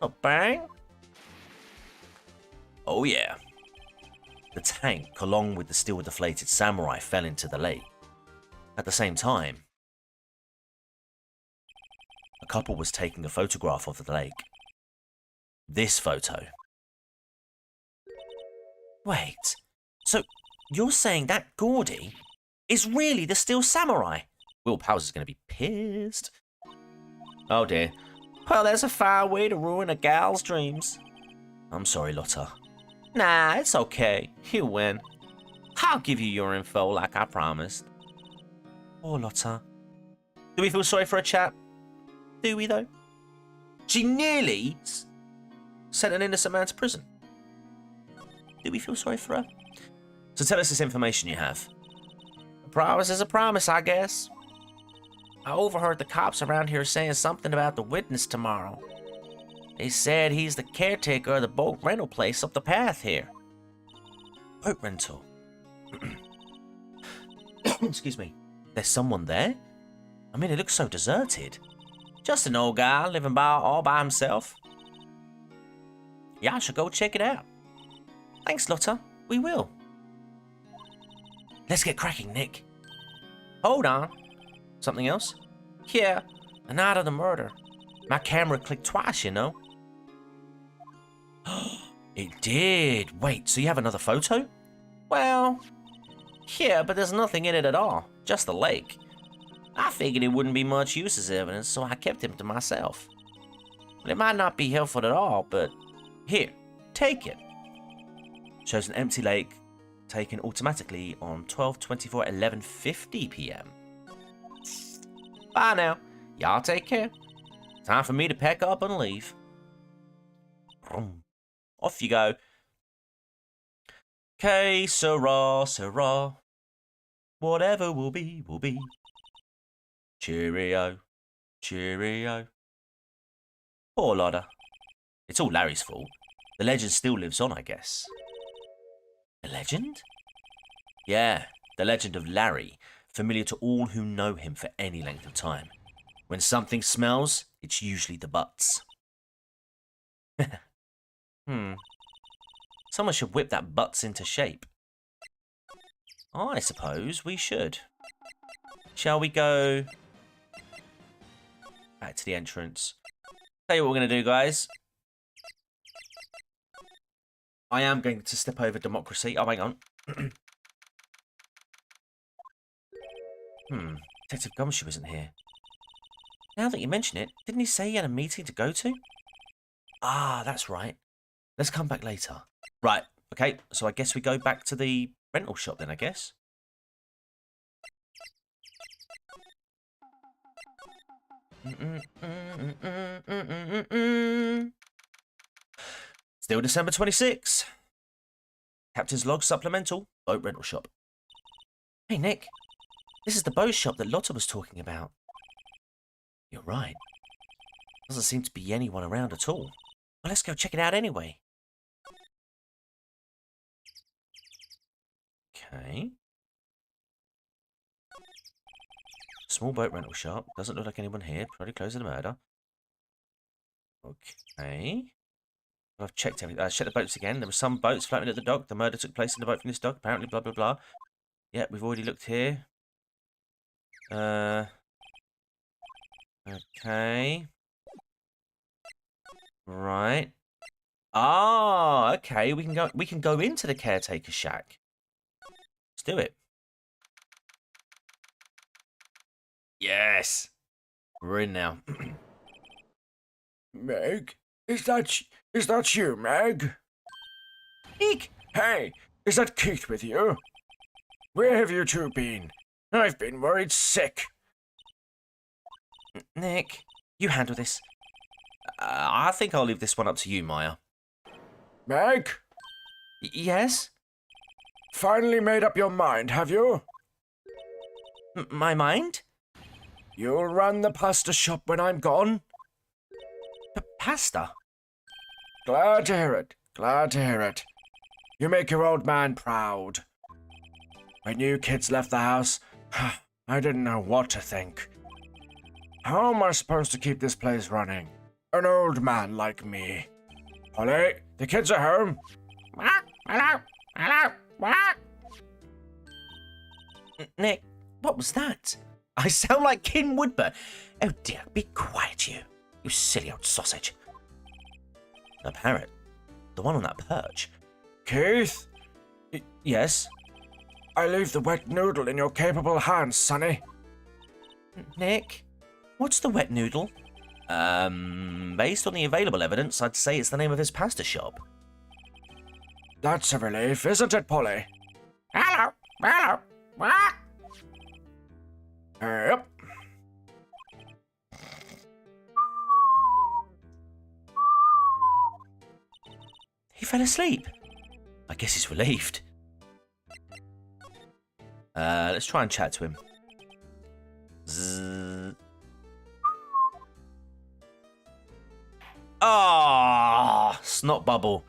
A bang? Oh yeah. The tank, along with the steel deflated samurai, fell into the lake. At the same time, a couple was taking a photograph of the lake. This photo. Wait, so you're saying that Gordy is really the steel samurai? Will Powers is going to be pissed. Oh dear. Well, there's a far way to ruin a gal's dreams. I'm sorry, Lotta. Nah, it's okay. You win. I'll give you your info like I promised. Oh, Lotta. Do we feel sorry for a chap? Do we, though? She nearly sent an innocent man to prison. Do we feel sorry for her? So tell us this information you have. A promise is a promise, I guess. I overheard the cops around here saying something about the witness tomorrow. They said he's the caretaker of the boat rental place up the path here. Boat rental? Excuse me. There's someone there? I mean, it looks so deserted. Just an old guy living all by himself. Y'all should go check it out. Thanks, Lotta. We will. Let's get cracking, Nick. Hold on. Something else? Yeah, the night of the murder. My camera clicked twice, you know. It did. Wait, so you have another photo? Well, yeah, but there's nothing in it at all. Just the lake. I figured it wouldn't be much use as evidence, so I kept him to myself. Well, it might not be helpful at all, but here, take it. Shows an empty lake taken automatically on 12/24/11:50 p.m. Bye now. Y'all take care. Time for me to pack up and leave. Off you go. Que sera, sera. Whatever will be, will be. Cheerio. Cheerio. Poor Lotta. It's all Larry's fault. The legend still lives on, I guess. The legend? Yeah, the legend of Larry, familiar to all who know him for any length of time. When something smells, it's usually the butts. Someone should whip that butts into shape. I suppose we should. Shall we go back to the entrance? Tell you what we're going to do, guys. I am going to step over democracy. Oh, hang on. Detective Gumshoe isn't here. Now that you mention it, didn't he say he had a meeting to go to? Ah, that's right. Let's come back later. Right, okay, so I guess we go back to the rental shop then, I guess. Still December 26. Captain's log supplemental, boat rental shop. Hey, Nick. This is the boat shop that Lotta was talking about. You're right. Doesn't seem to be anyone around at all. Well, let's go check it out anyway. Okay. Small boat rental shop. Doesn't look like anyone here. Probably close to the murder. Okay. I've checked everything. I checked the boats again. There were some boats floating at the dock. The murder took place in the boat from this dock. Apparently, blah, blah, blah. Yeah, we've already looked here. Okay. Right. Ah, okay. We can go into the caretaker shack. Let's do it. Yes. We're in now. Meg? Is that you, Meg? Eek! Hey, is that Keith with you? Where have you two been? I've been worried sick. Nick, you handle this. I think I'll leave this one up to you, Maya. Meg? Yes? Finally made up your mind, have you? My mind? You'll run the pasta shop when I'm gone? Pasta? Glad to hear it. Glad to hear it. You make your old man proud. When you kids left the house, I didn't know what to think. How am I supposed to keep this place running? An old man like me. Polly, the kids are home. Hello? Hello? What? Nick, what was that? I sound like King Woodburn. Oh dear, be quiet, you silly old sausage. The parrot. The one on that perch. Keith? Yes? I leave the wet noodle in your capable hands, sonny. Nick, what's the wet noodle? Based on the available evidence, I'd say it's the name of his pasta shop. That's a relief, isn't it, Polly? Hello? Hello? What? Yep. He fell asleep. I guess he's relieved. Let's try and chat to him. Zzz. Ah, snot bubble.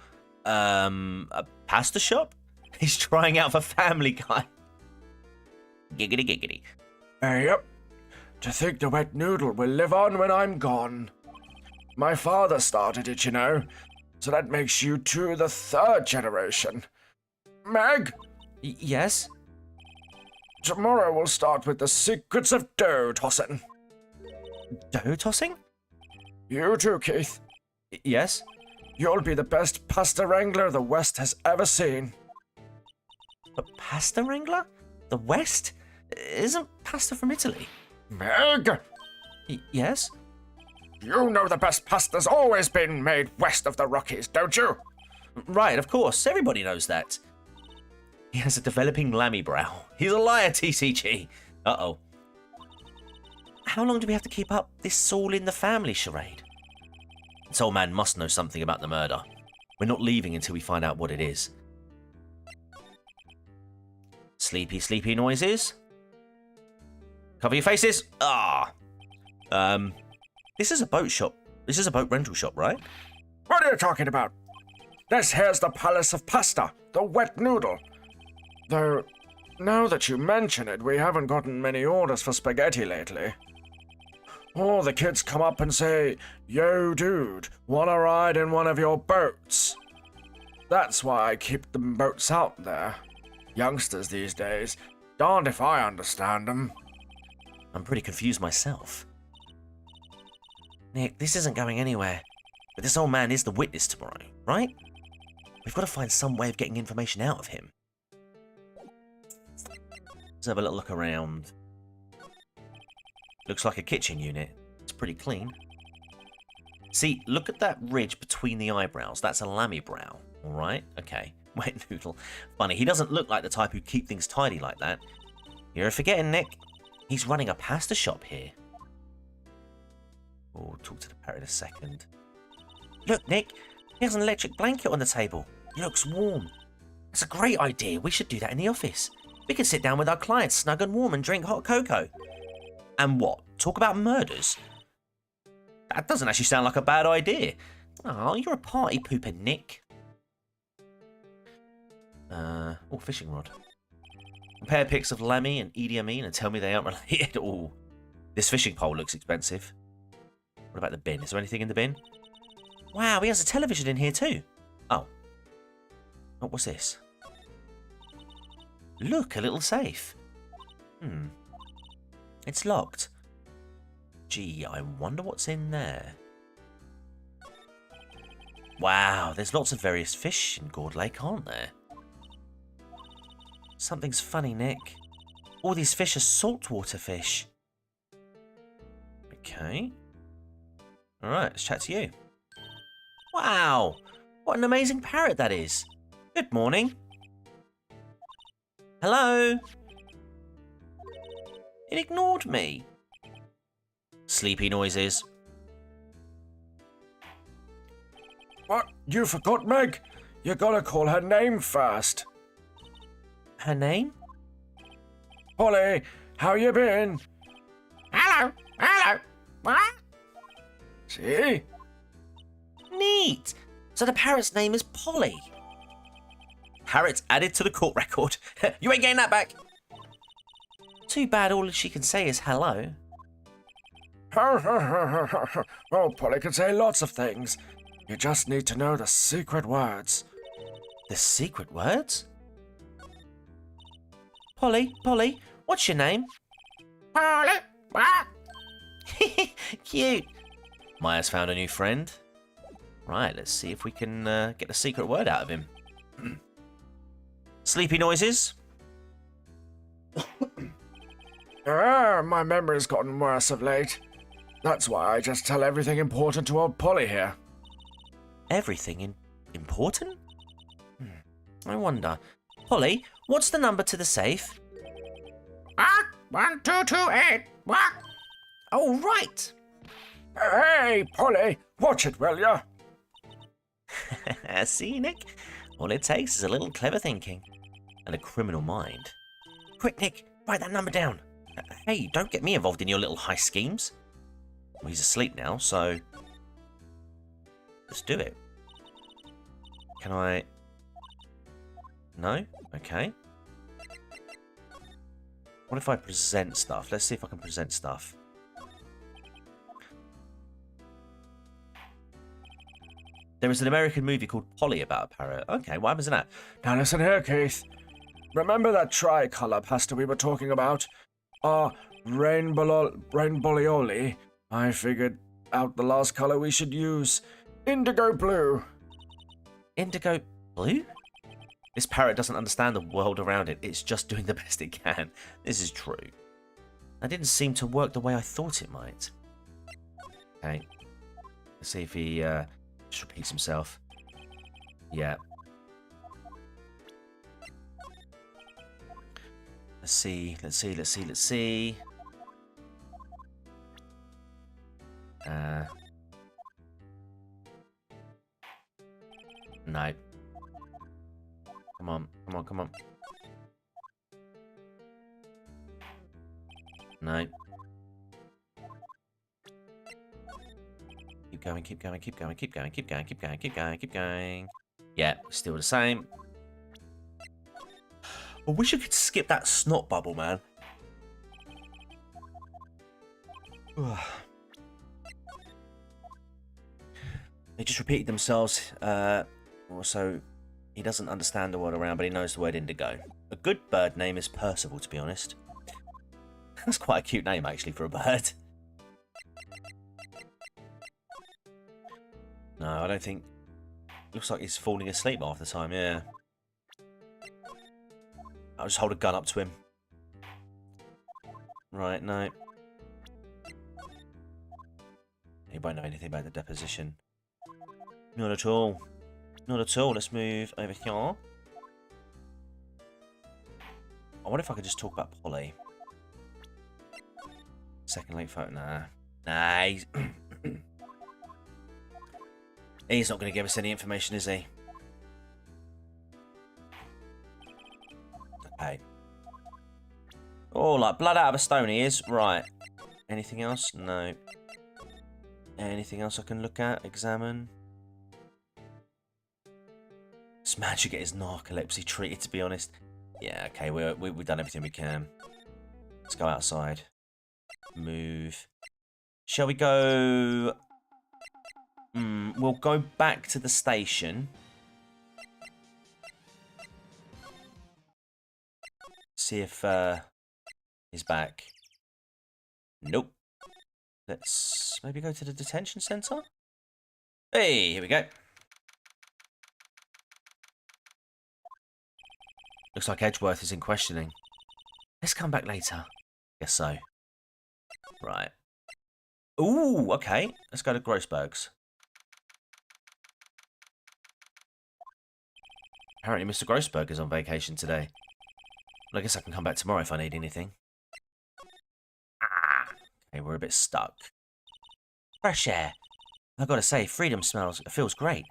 A pasta shop? He's trying out for Family Guy. Giggity giggity. Yep. To think the wet noodle will live on when I'm gone. My father started it, you know, so that makes you two the third generation. Meg, Yes? tomorrow we'll start with the secrets of dough tossing. Dough tossing? You too, Keith. Yes? You'll be the best pasta wrangler the West has ever seen. A pasta wrangler? The West? Isn't pasta from Italy? Meg, Yes? you know the best pasta's always been made west of the Rockies, don't you? Right, of course. Everybody knows that. He has a developing lammy brow. He's a liar, TCG. Uh-oh. How long do we have to keep up this all in the family charade? This old man must know something about the murder. We're not leaving until we find out what it is. Sleepy, sleepy noises. Cover your faces. Ah. This is a boat shop. This is a boat rental shop, right? What are you talking about? This here's the Palace of Pasta, the wet noodle. Though, now that you mention it, we haven't gotten many orders for spaghetti lately. All the kids come up and say, "Yo, dude, wanna ride in one of your boats?" That's why I keep them boats out there. Youngsters these days, darned if I understand them. I'm pretty confused myself. Nick, this isn't going anywhere. But this old man is the witness tomorrow, right? We've got to find some way of getting information out of him. Let's have a little look around. Looks like a kitchen unit. It's pretty clean. See, look at that ridge between the eyebrows. That's a lammy brow, alright? Okay. Wet noodle. Funny, he doesn't look like the type who'd keep things tidy like that. You're forgetting, Nick. He's running a pasta shop here. Oh, talk to the parrot a second. Look, Nick. He has an electric blanket on the table. It looks warm. That's a great idea. We should do that in the office. We can sit down with our clients, snug and warm, and drink hot cocoa. And what? Talk about murders? That doesn't actually sound like a bad idea. Oh, you're a party pooper, Nick. Oh, fishing rod. Compare pics of Lammy and Idi Amin and tell me they aren't related. Oh, this fishing pole looks expensive. What about the bin? Is there anything in the bin? Wow, he has a television in here too. Oh. Oh, what's this? Look, a little safe. It's locked. Gee, I wonder what's in there. Wow, there's lots of various fish in Gourd Lake, aren't there? Something's funny, Nick. All these fish are saltwater fish. Okay. Alright, let's chat to you. Wow! What an amazing parrot that is. Good morning. Hello? It ignored me. Sleepy noises. What? You forgot, Meg? You gotta call her name first. Her name? Polly, how you been? Hello, hello. What? See? Neat. So the parrot's name is Polly. Parrot's added to the court record. You ain't getting that back. Too bad all she can say is hello. Oh, Polly can say lots of things. You just need to know the secret words. The secret words? Polly, Polly, what's your name? Polly. What? Cute. Maya's found a new friend. Right, let's see if we can get the secret word out of him. Sleepy noises. My memory's gotten worse of late. That's why I just tell everything important to old Polly here. Everything important? I wonder. Polly, what's the number to the safe? 1228. What? Oh, right. Hey, Polly, watch it, will ya? See, Nick? All it takes is a little clever thinking and a criminal mind. Quick, Nick, write that number down. Hey, don't get me involved in your little heist schemes. Well, he's asleep now, so let's do it. Can I? No? Okay. What if I present stuff? Let's see if I can present stuff. There is an American movie called Polly about a parrot. Okay, what happens in that? Now listen here, Keith. Remember that tricolour pasta we were talking about? Rainbowlioli. I figured out the last colour we should use. Indigo blue. Indigo blue? This parrot doesn't understand the world around it. It's just doing the best it can. This is true. That didn't seem to work the way I thought it might. Okay. Let's see if he just repeats himself. Yeah. Let's see. No. Come on. No. Keep going. Yeah, still the same. I wish I could skip that snot bubble, man. They just repeated themselves. Also, he doesn't understand the world around, but he knows the word indigo. A good bird name is Percival, to be honest. That's quite a cute name, actually, for a bird. No, I don't think... Looks like he's falling asleep half the time, yeah. I'll just hold a gun up to him. Right, no. He won't know anything about the deposition. Not at all. Not at all. Let's move over here. I wonder if I could just talk about Polly. Second late photo. Nah, he's... He's not going to give us any information, is he? Okay. Oh, like blood out of a stone he is. Right. Anything else? No. Anything else I can look at? Examine? This man should get his narcolepsy treated, to be honest. Yeah, okay, we've done everything we can. Let's go outside. Move. Shall we go... we'll go back to the station. See if he's back. Nope. Let's maybe go to the detention centre. Hey, here we go. Looks like Edgeworth is in questioning. Let's come back later. Guess so. Right. Ooh, okay. Let's go to Grossberg's. Apparently Mr. Grossberg is on vacation today. Well, I guess I can come back tomorrow if I need anything. Okay, we're a bit stuck. Fresh air. I've got to say, freedom feels great.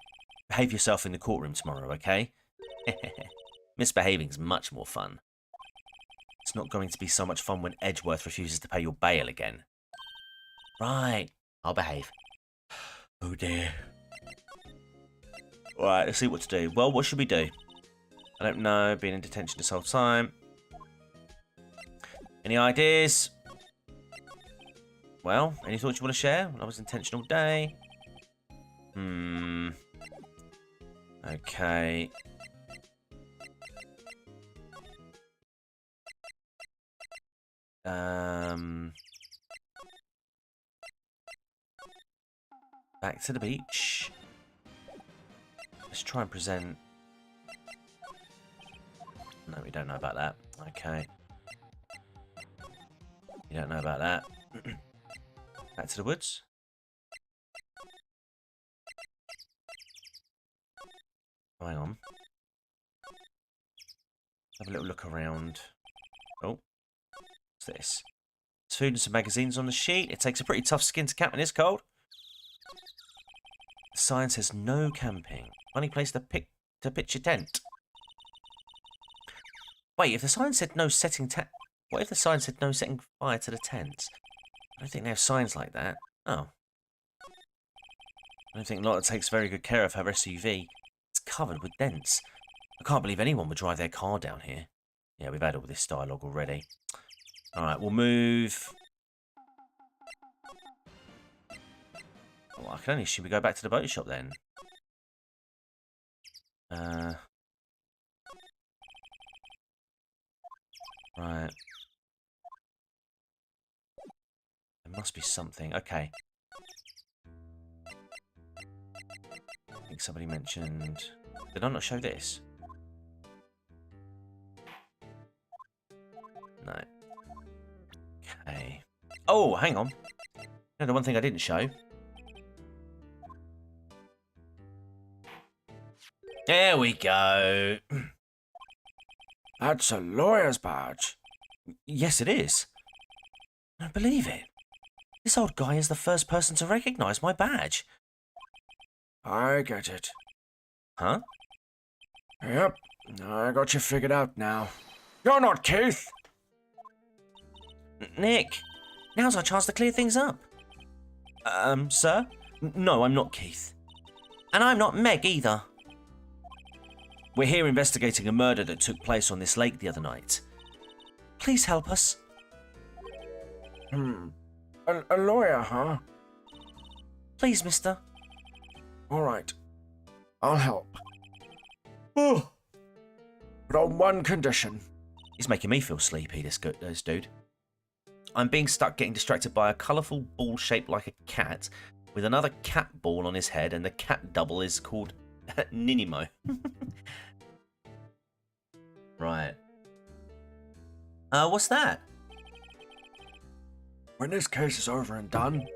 Behave yourself in the courtroom tomorrow, okay? Misbehaving's much more fun. It's not going to be so much fun when Edgeworth refuses to pay your bail again. Right, I'll behave. Oh dear. Alright, let's see what to do. Well, what should we do? I don't know, been in detention this whole time. Any ideas? Well, any thoughts you want to share? I was in detention all day. Okay. Back to the beach. Let's try and present... No, we don't know about that. Okay. You don't know about that. Back to the woods. Hang on. Have a little look around. Oh. What's this? There's food and some magazines on the sheet. It takes a pretty tough skin to cap when it's cold. The sign says no camping. Funny place to pitch your tent. Wait, if the sign said no setting what if the sign said no setting fire to the tents? I don't think they have signs like that. Oh. I don't think Lotta takes very good care of her SUV. It's covered with dents. I can't believe anyone would drive their car down here. Yeah, we've had all this dialogue already. Alright, we'll move. Oh, I can only assume we go back to the boat shop then. Right. There must be something. Okay. I think somebody mentioned... Did I not show this? No. Okay. Oh, hang on. No, the one thing I didn't show. There we go. That's a lawyer's badge. Yes, it is. I don't believe it. This old guy is the first person to recognize my badge. I get it. Huh? Yep, I got you figured out now. You're not Keith! Nick, now's our chance to clear things up. Sir? No, I'm not Keith. And I'm not Meg either. We're here investigating a murder that took place on this lake the other night. Please help us. A lawyer, huh? Please, mister. All right. I'll help. Oh. But on one condition. He's making me feel sleepy, this dude. I'm being stuck getting distracted by a colourful ball shaped like a cat with another cat ball on his head, and the cat double is called Ninimo. Right. What's that? When this case is over and done,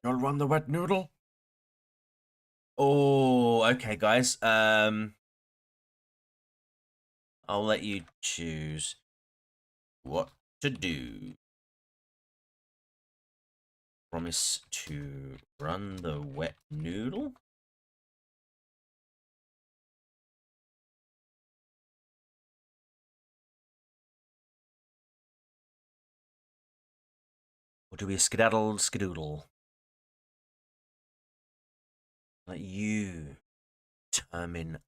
you'll run the wet noodle? Oh, okay, guys. I'll let you choose what to do. Promise to run the wet noodle? Or do we skedaddle skedoodle? Let you determine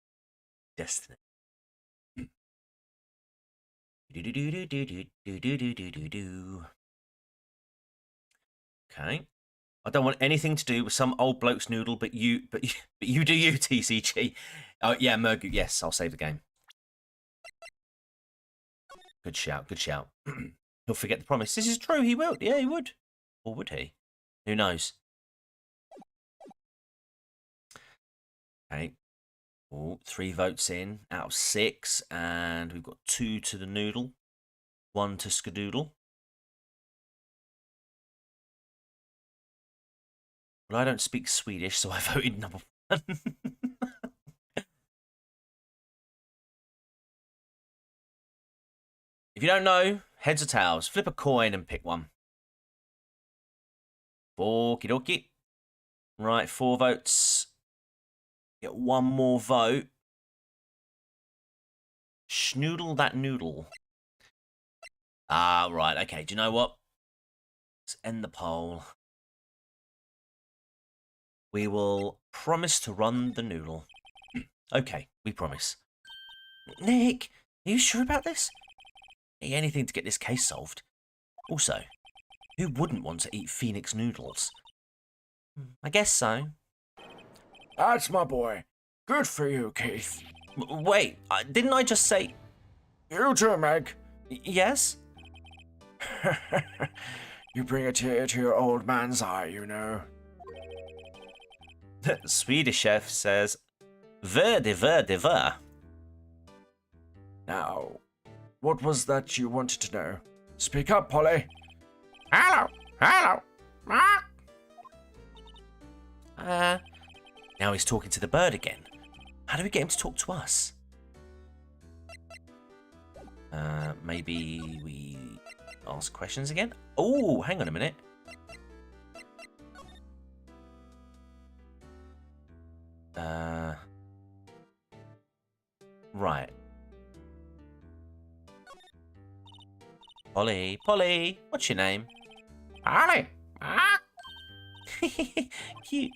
destiny. Okay. I don't want anything to do with some old bloke's noodle, but you do you, TCG. Oh yeah, Mergoot, yes, I'll save the game. Good shout, good shout. He'll forget the promise. This is true, he will. Yeah, he would. Or would he? Who knows? Okay. Oh, 3 votes in out of 6, and we've got 2 to the noodle, 1 to Skadoodle. Well, I don't speak Swedish, so I voted number 1. If you don't know, heads or tails, flip a coin and pick one. Okie dokie. Right, 4 votes. Get 1 more vote. Schnoodle that noodle. Ah, right, okay. Do you know what? Let's end the poll. We will promise to run the noodle. Okay, we promise. Nick, are you sure about this? Anything to get this case solved. Also, who wouldn't want to eat Phoenix noodles? I guess so. That's my boy. Good for you, Keith. Wait, didn't I just say... You too, Meg. Yes? You bring a tear to your old man's eye, you know. The Swedish chef says, ver de ver de ver. Now, what was that you wanted to know? Speak up, Polly. Hello, hello. Now he's talking to the bird again. How do we get him to talk to us? Maybe we ask questions again? Oh, hang on a minute. Right. Polly, Polly, what's your name? Polly! Ah! Cute.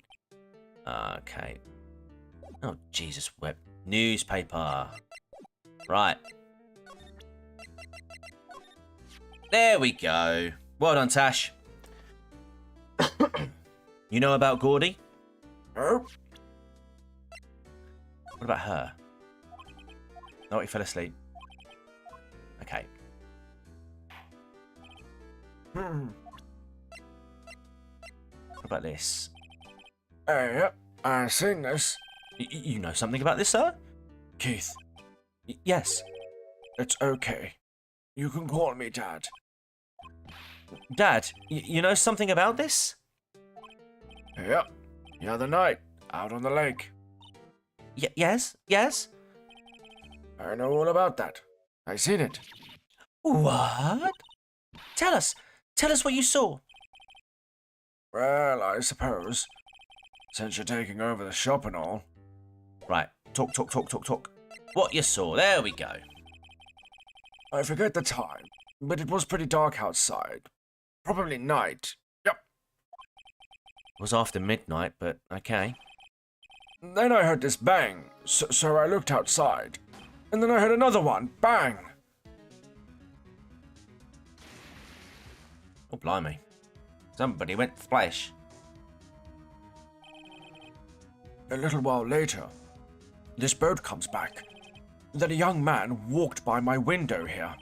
Okay. Oh, Jesus, web. Newspaper. Right. There we go. Well done, Tash. You know about Gordy? Oh, What about her? Oh, he fell asleep. Okay. hmm. What about this? Yep, I've seen this. You know something about this, sir? Keith, Yes. it's okay. You can call me Dad. Dad, you know something about this? Yep, the other night, out on the lake. Yes? Yes? I know all about that. I seen it. What? Tell us. Tell us what you saw. Well, I suppose, since you're taking over the shop and all. Right. Talk. What you saw. There we go. I forget the time, but it was pretty dark outside. Probably night. Yep. It was after midnight, but okay. Then I heard this bang, so I looked outside. And then I heard another one, bang. Oh, blimey. Somebody went splash. A little while later, this boat comes back. Then a young man walked by my window here.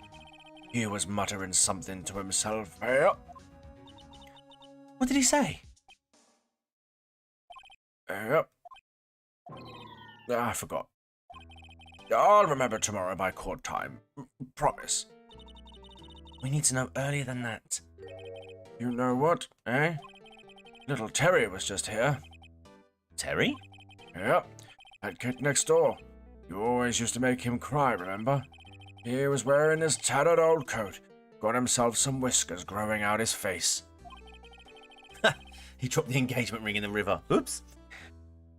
He was muttering something to himself. Yep. What did he say? Yep. I forgot. I'll remember tomorrow by court time. Promise. We need to know earlier than that. You know what, eh? Little Terry was just here. Terry? Yep, that kid next door. You always used to make him cry, remember? He was wearing his tattered old coat. Got himself some whiskers growing out his face. He dropped the engagement ring in the river. Oops.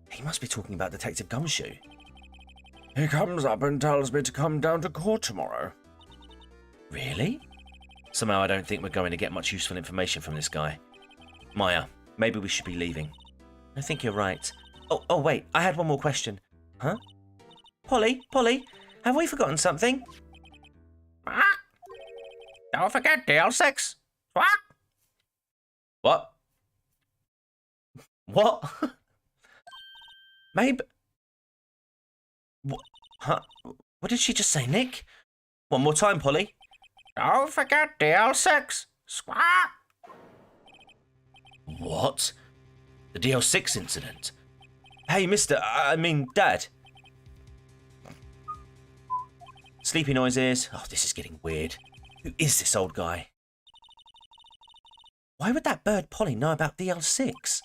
He must be talking about Detective Gumshoe. He comes up and tells me to come down to court tomorrow. Really? Somehow I don't think we're going to get much useful information from this guy. Maya, maybe we should be leaving. I think you're right. Oh, wait, I had one more question. Huh? Polly, have we forgotten something? Ah! Don't forget DL6. What? What? What? Maybe... What? Huh? What did she just say, Nick? One more time, Polly. Don't forget DL6. Squawk! What? The DL6 incident? Hey, Dad. Sleepy noises. Oh, this is getting weird. Who is this old guy? Why would that bird Polly know about DL6?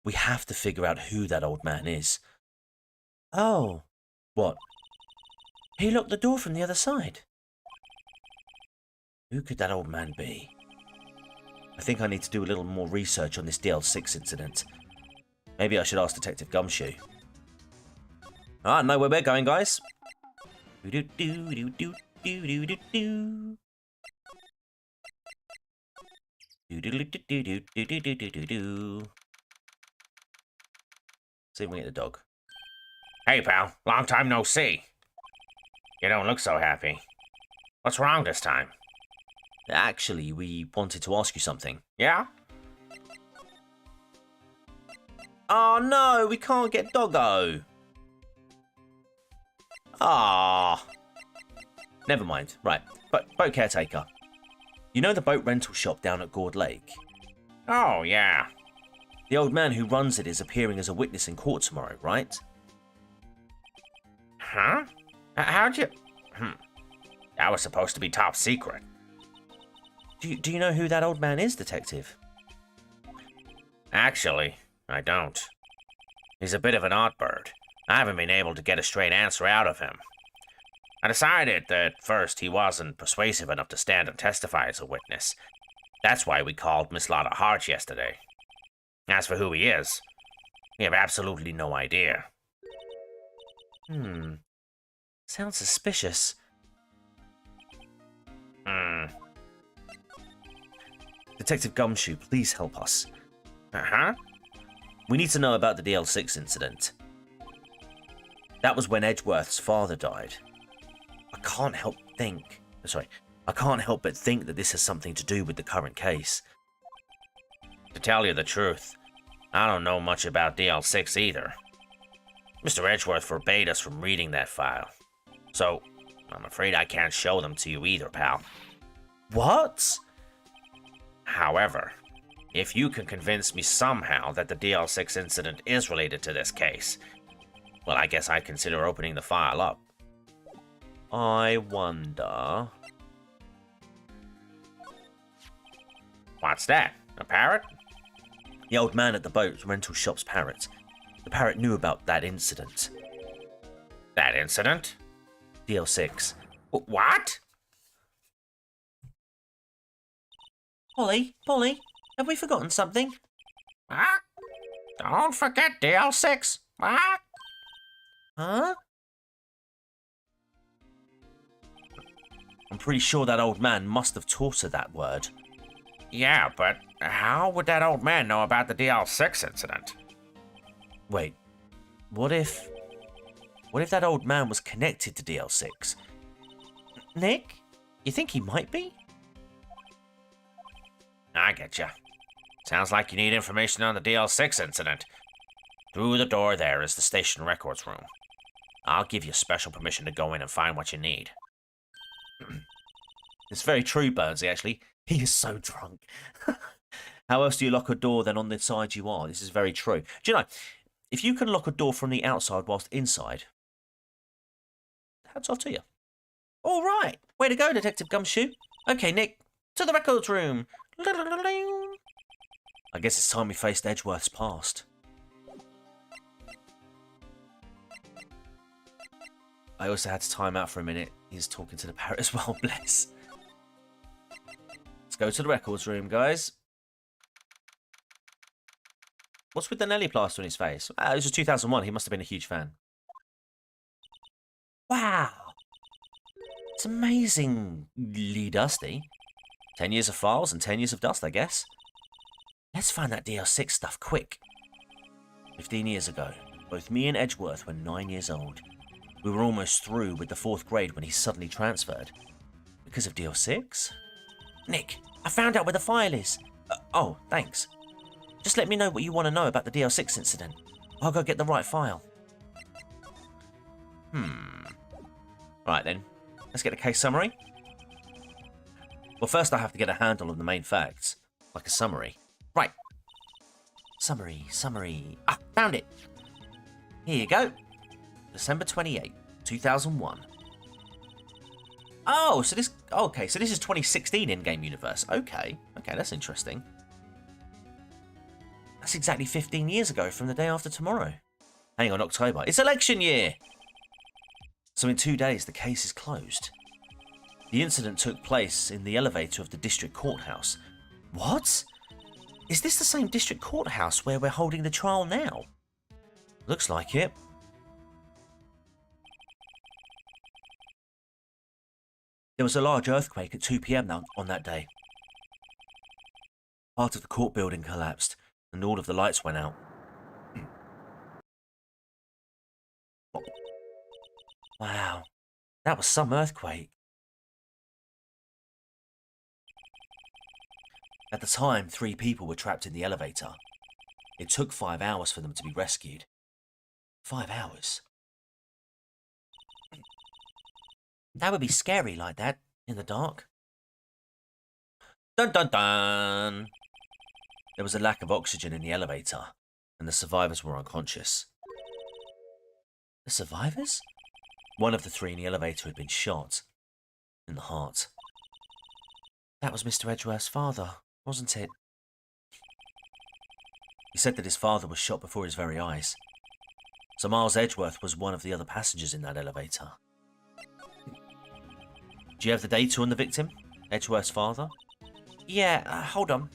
We have to figure out who that old man is. Oh. What? He locked the door from the other side. Who could that old man be? I think I need to do a little more research on this DL6 incident. Maybe I should ask Detective Gumshoe. I know where we're going, guys. See if we get the dog. Hey, pal. Long time no see. You don't look so happy. What's wrong this time? Actually, we wanted to ask you something. Yeah? Oh no, we can't get Doggo. Ah. Never mind. Right, boat caretaker. You know the boat rental shop down at Gord Lake? Oh, yeah. The old man who runs it is appearing as a witness in court tomorrow, right? Huh? How'd you... That was supposed to be top secret. Do you know who that old man is, Detective? Actually, I don't. He's a bit of an odd bird. I haven't been able to get a straight answer out of him. I decided that first he wasn't persuasive enough to stand and testify as a witness. That's why we called Miss Lotta Harch yesterday. As for who he is, we have absolutely no idea. Sounds suspicious. Detective Gumshoe, please help us. Uh-huh. We need to know about the DL6 incident. That was when Edgeworth's father died. I can't help but think that this has something to do with the current case. To tell you the truth, I don't know much about DL6 either. Mr. Edgeworth forbade us from reading that file. So, I'm afraid I can't show them to you either, pal. What? However, if you can convince me somehow that the DL6 incident is related to this case, well, I guess I'd consider opening the file up. I wonder... What's that? A parrot? The old man at the boat rental shop's parrot. The parrot knew about that incident. That incident? DL6. What? Polly, have we forgotten something? What? Don't forget DL6. What? Huh? I'm pretty sure that old man must have taught her that word. Yeah, but how would that old man know about the DL6 incident? Wait, what if that old man was connected to DL6? Nick, you think he might be? I getcha. Sounds like you need information on the DL6 incident. Through the door there is the station records room. I'll give you special permission to go in and find what you need. It's very true, Burnsy, actually. He is so drunk. How else do you lock a door than on the side you are? This is very true. Do you know, if you can lock a door from the outside whilst inside, hats off to you. All right. Way to go, Detective Gumshoe. Okay, Nick, to the records room. I guess it's time we faced Edgeworth's past. I also had to time out for a minute. He's talking to the parrot as well, bless. Let's go to the records room, guys. What's with the Nelly plaster on his face? This was 2001. He must have been a huge fan. Wow. It's amazingly dusty. 10 years of files and 10 years of dust, I guess. Let's find that DL6 stuff quick. 15 years ago, both me and Edgeworth were 9 years old. We were almost through with the 4th grade when he suddenly transferred. Because of DL6? Nick, I found out where the file is. Oh, thanks. Just let me know what you want to know about the DL6 incident. I'll go get the right file. Right then, let's get a case summary. Well, first I have to get a handle on the main facts, like a summary. Right. Summary. Ah, found it. Here you go. December 28, 2001. Oh, so this... Okay, so this is 2016 in-game universe. Okay, that's interesting. That's exactly 15 years ago from the day after tomorrow. Hang on, October. It's election year! So in 2 days, the case is closed. The incident took place in the elevator of the district courthouse. What? Is this the same district courthouse where we're holding the trial now? Looks like it. There was a large earthquake at 2 PM on that day. Part of the court building collapsed, and all of the lights went out. Wow, that was some earthquake. At the time, 3 people were trapped in the elevator. It took 5 hours for them to be rescued. 5 hours? That would be scary like that, in the dark. Dun dun dun! There was a lack of oxygen in the elevator, and the survivors were unconscious. The survivors? One of the 3 in the elevator had been shot. In the heart. That was Mr. Edgeworth's father, wasn't it? He said that his father was shot before his very eyes. So Miles Edgeworth was one of the other passengers in that elevator. Do you have the data on the victim? Edgeworth's father? Yeah, hold on.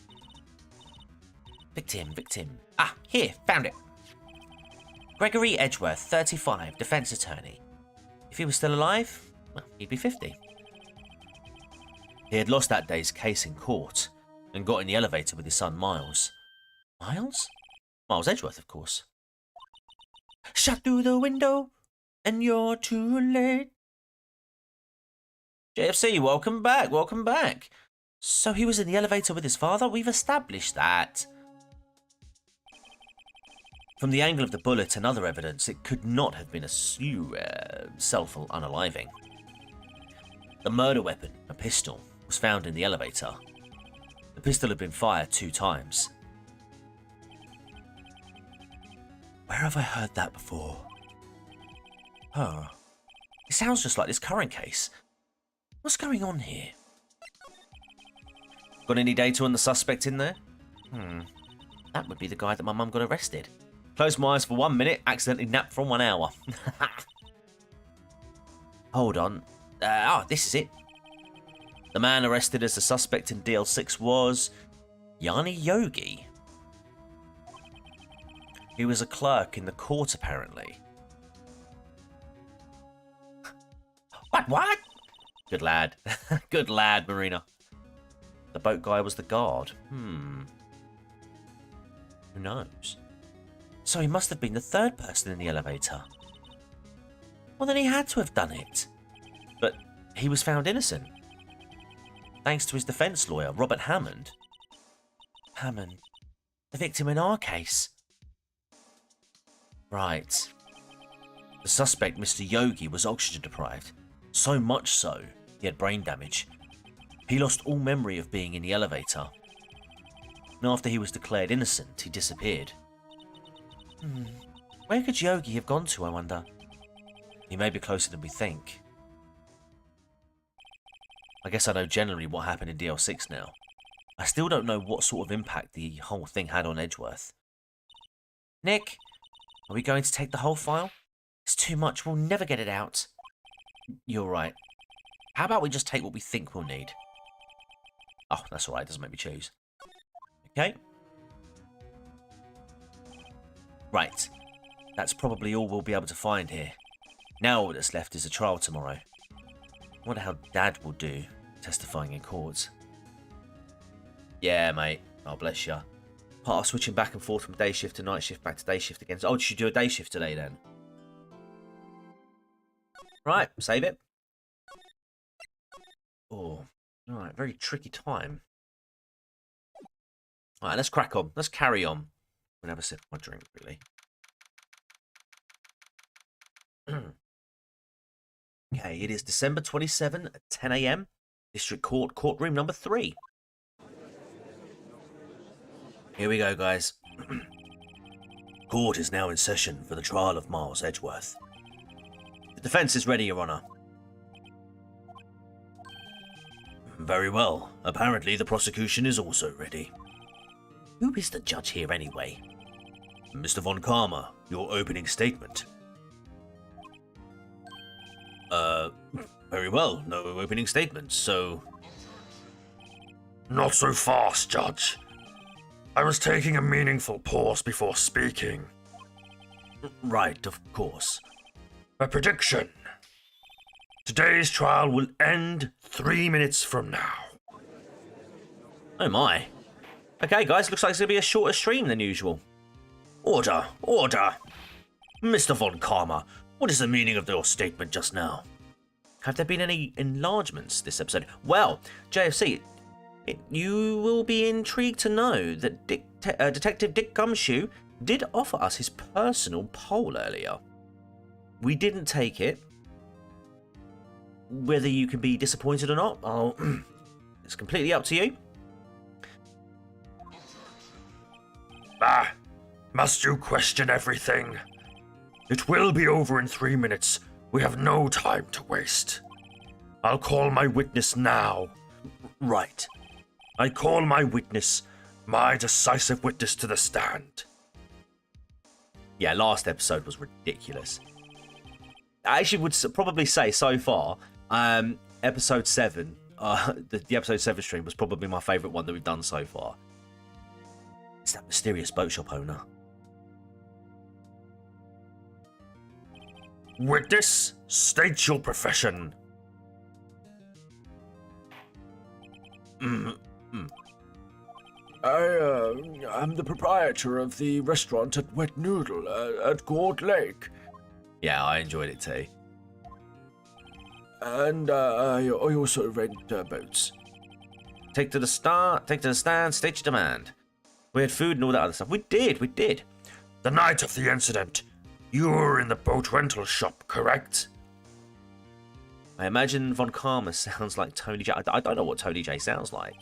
Victim. Ah, here, found it. Gregory Edgeworth, 35, defense attorney. If he was still alive, well, he'd be 50. He had lost that day's case in court, and got in the elevator with his son Miles. Miles? Miles Edgeworth, of course. Shot through the window, and you're too late. JFC, welcome back, welcome back. So he was in the elevator with his father? We've established that. From the angle of the bullet and other evidence, it could not have been a self-unaliving. The murder weapon, a pistol, was found in the elevator. The pistol had been fired 2 times. Where have I heard that before? Oh, it sounds just like this current case. What's going on here? Got any data on the suspect in there? That would be the guy that my mum got arrested. Closed my eyes for 1 minute, accidentally napped for 1 hour. Hold on. This is it. The man arrested as the suspect in DL6 was Yanni Yogi. He was a clerk in the court, apparently. What? Good lad. Good lad, Marina. The boat guy was the guard. Who knows? So he must have been the 3rd person in the elevator. Well, then he had to have done it. But he was found innocent. Thanks to his defense lawyer, Robert Hammond. Hammond? The victim in our case? Right. The suspect, Mr. Yogi, was oxygen deprived. So much so, he had brain damage. He lost all memory of being in the elevator. And after he was declared innocent, he disappeared. Where could Yogi have gone to, I wonder? He may be closer than we think. I guess I know generally what happened in DL6 now. I still don't know what sort of impact the whole thing had on Edgeworth. Nick, are we going to take the whole file? It's too much, we'll never get it out. You're right. How about we just take what we think we'll need? Oh, that's alright, doesn't make me choose. Okay. Right. That's probably all we'll be able to find here. Now all that's left is a trial tomorrow. I wonder how Dad will do testifying in court. Yeah, mate. Oh, bless you. Part of switching back and forth from day shift to night shift back to day shift again. Oh, did you do a day shift today then? Right, save it. Oh, alright, very tricky time. Alright, let's crack on. Let's carry on. I'm gonna have a sip of my drink, really. Okay, it is December 27 at 10 AM. District Court, courtroom number 3. Here we go, guys. Court is now in session for the trial of Miles Edgeworth. The defense is ready, Your Honor. Very well. Apparently the prosecution is also ready. Who is the judge here anyway? Mr. von Karma, your opening statement. Very well. No opening statements, so... Not so fast, Judge. I was taking a meaningful pause before speaking. Right, of course. A prediction. Today's trial will end 3 minutes from now. Oh my. Okay, guys, looks like it's going to be a shorter stream than usual. Order, order. Mr. von Karma, what is the meaning of your statement just now? Have there been any enlargements this episode? Well, JFC, you will be intrigued to know that Detective Dick Gumshoe did offer us his personal poll earlier. We didn't take it. Whether you can be disappointed or not, it's completely up to you. Must you question everything? It will be over in 3 minutes. We have no time to waste. I'll call my witness now. Right. I call my witness, my decisive witness to the stand. Yeah, last episode was ridiculous. I actually would probably say so far, episode 7, the episode 7 stream was probably my favourite one that we've done so far. It's that mysterious boat shop owner. Witness, state your profession. I'm the proprietor of the restaurant at Wet Noodle at Court Lake. Yeah, I enjoyed it too. And I also rent boats. Take to the stand, state your demand. We had food and all that other stuff. We did. The night of the incident, you were in the boat rental shop, correct? I imagine Von Karma sounds like Tony J. I don't know what Tony J sounds like.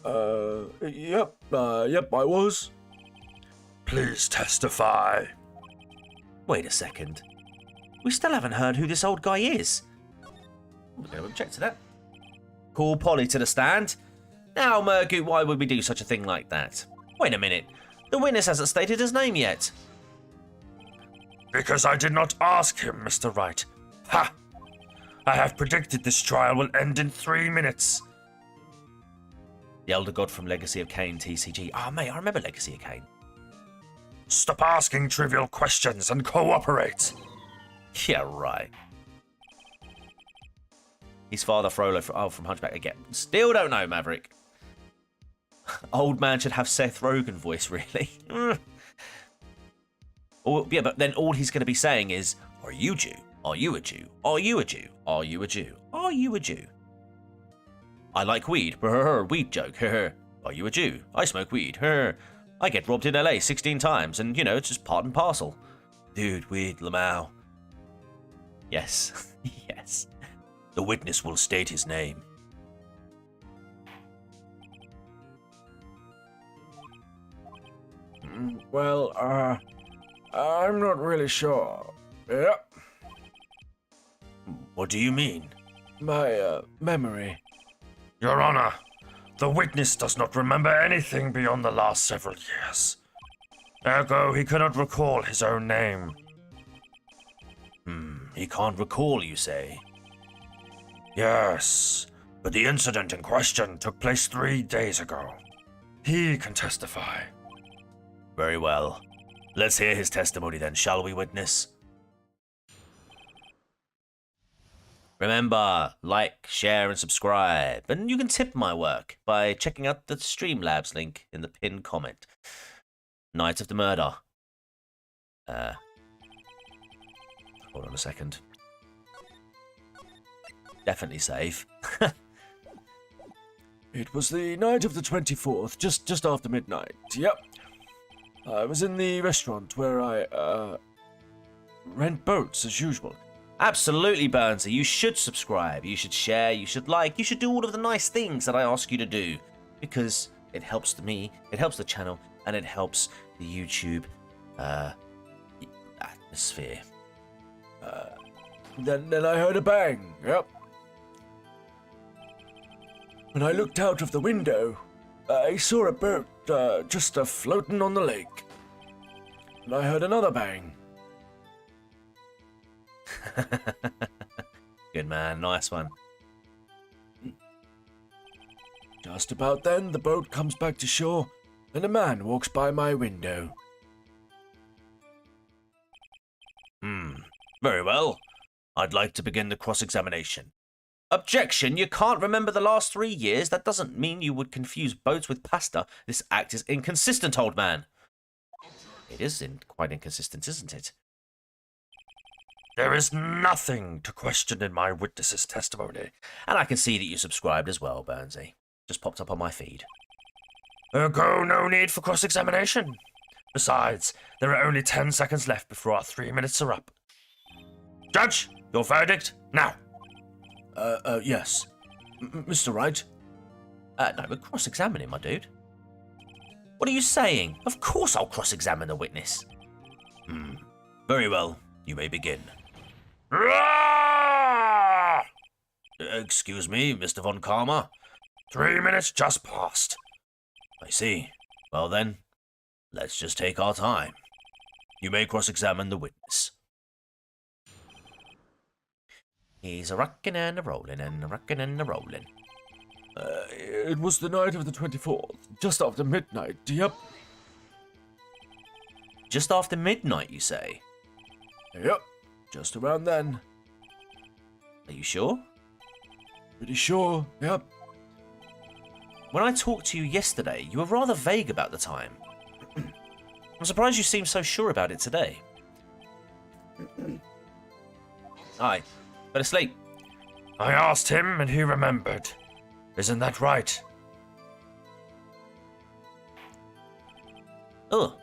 Yep, I was. Please testify. Wait a second. We still haven't heard who this old guy is. We're going to object to that. Call Polly to the stand. Now, Murgoot, why would we do such a thing like that? Wait a minute. The witness hasn't stated his name yet. Because I did not ask him, Mr. Wright. Ha! I have predicted this trial will end in 3 minutes. The Elder God from Legacy of Kain TCG. Ah, mate, I remember Legacy of Kain. Stop asking trivial questions and cooperate. Yeah, right. His father, Frollo, from Hunchback again. Still don't know, Maverick. Old man should have Seth Rogen voice, really. Yeah, but then all he's going to be saying is, are you Jew? Are you a Jew? Are you a Jew? Are you a Jew? Are you a Jew? I like weed. Weed joke. Are you a Jew? I smoke weed. I get robbed in LA 16 times, and, you know, it's just part and parcel. Dude, weed, Lamau. Yes. Yes. The witness will state his name. Well, I'm not really sure. Yep. What do you mean? My, memory. Your Honor, the witness does not remember anything beyond the last several years. Ergo, he cannot recall his own name. He can't recall, you say? Yes, but the incident in question took place 3 days ago. He can testify. Very well. Let's hear his testimony then, shall we, witness? Remember, like, share, and subscribe. And you can tip my work by checking out the Streamlabs link in the pinned comment. Night of the murder. Hold on a second. Definitely save. It was the night of the 24th, just after midnight. Yep. I was in the restaurant where I, rent boats as usual. Absolutely, Burnsy. You should subscribe. You should share. You should like. You should do all of the nice things that I ask you to do. Because it helps me, it helps the channel, and it helps the YouTube, atmosphere. Then I heard a bang. Yep. When I looked out of the window, I saw a boat just floating on the lake. And I heard another bang. Good man, nice one. Just about then, the boat comes back to shore, and a man walks by my window. Very well. I'd like to begin the cross-examination. Objection! You can't remember the last 3 years. That doesn't mean you would confuse boats with pasta. This act is inconsistent, old man. It is quite inconsistent, isn't it? There is nothing to question in my witness's testimony. And I can see that you subscribed as well, Burnsy. Just popped up on my feed. Ergo, no need for cross-examination. Besides, there are only 10 seconds left before our 3 minutes are up. Judge, your verdict, now. Yes. Mr. Wright? No, we're cross-examining, my dude. What are you saying? Of course I'll cross-examine the witness. Very well. You may begin. Excuse me, Mr. von Karma. 3 minutes just passed. I see. Well then, let's just take our time. You may cross-examine the witness. He's a rockin' and a rollin' and a rockin' and a rollin'. It was the night of the 24th, just after midnight, yep. Just after midnight, you say? Yep, just around then. Are you sure? Pretty sure, yep. when I talked to you yesterday, you were rather vague about the time. I'm surprised you seem so sure about it today. Aye, better sleep. I asked him and he remembered. Isn't that right? Oh.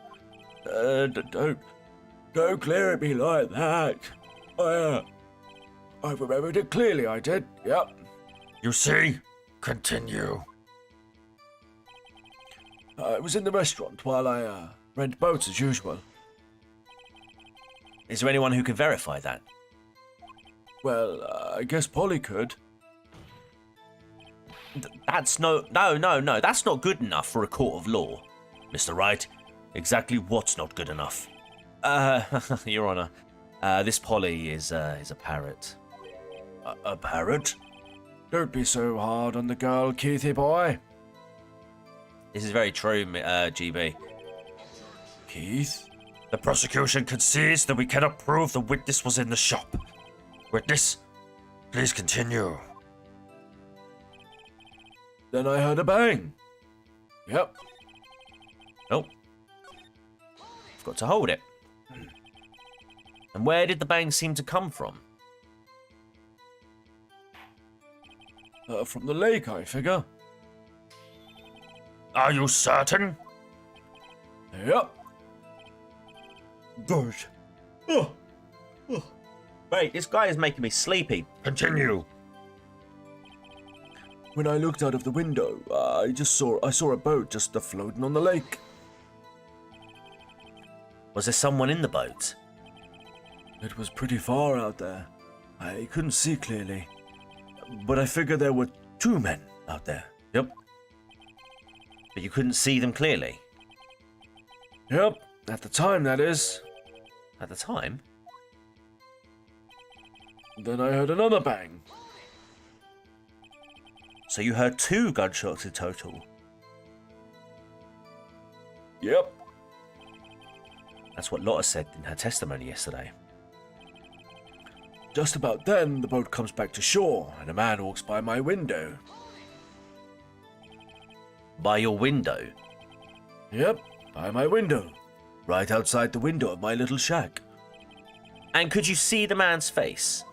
Don't glare at me like that. I remembered it clearly, I did. Yep. You see? Continue. I was in the restaurant while I rent boats as usual. Is there anyone who can verify that? Well, I guess Polly could. That's no, that's not good enough for a court of law. Mr. Wright, exactly what's not good enough? Your Honor, this Polly is a parrot. A parrot? Don't be so hard on the girl, Keithy boy. This is very true, GB. Keith? The prosecution concedes that we cannot prove the witness was in the shop. Witness, please continue. Then I heard a bang. Yep. Oh. I've got to hold it. And where did the bang seem to come from? From the lake, I figure. Are you certain? Yep. Good. Oh. Wait, this guy is making me sleepy. Continue. When I looked out of the window, I saw a boat just floating on the lake. Was there someone in the boat? It was pretty far out there. I couldn't see clearly. But I figured there were 2 men out there. Yep. But you couldn't see them clearly? Yep. At the time, that is. At the time? Then I heard another bang. So you heard 2 gunshots in total? Yep. That's what Lotta said in her testimony yesterday. Just about then, the boat comes back to shore, and a man walks by my window. By your window? Yep, by my window. Right outside the window of my little shack. And could you see the man's face?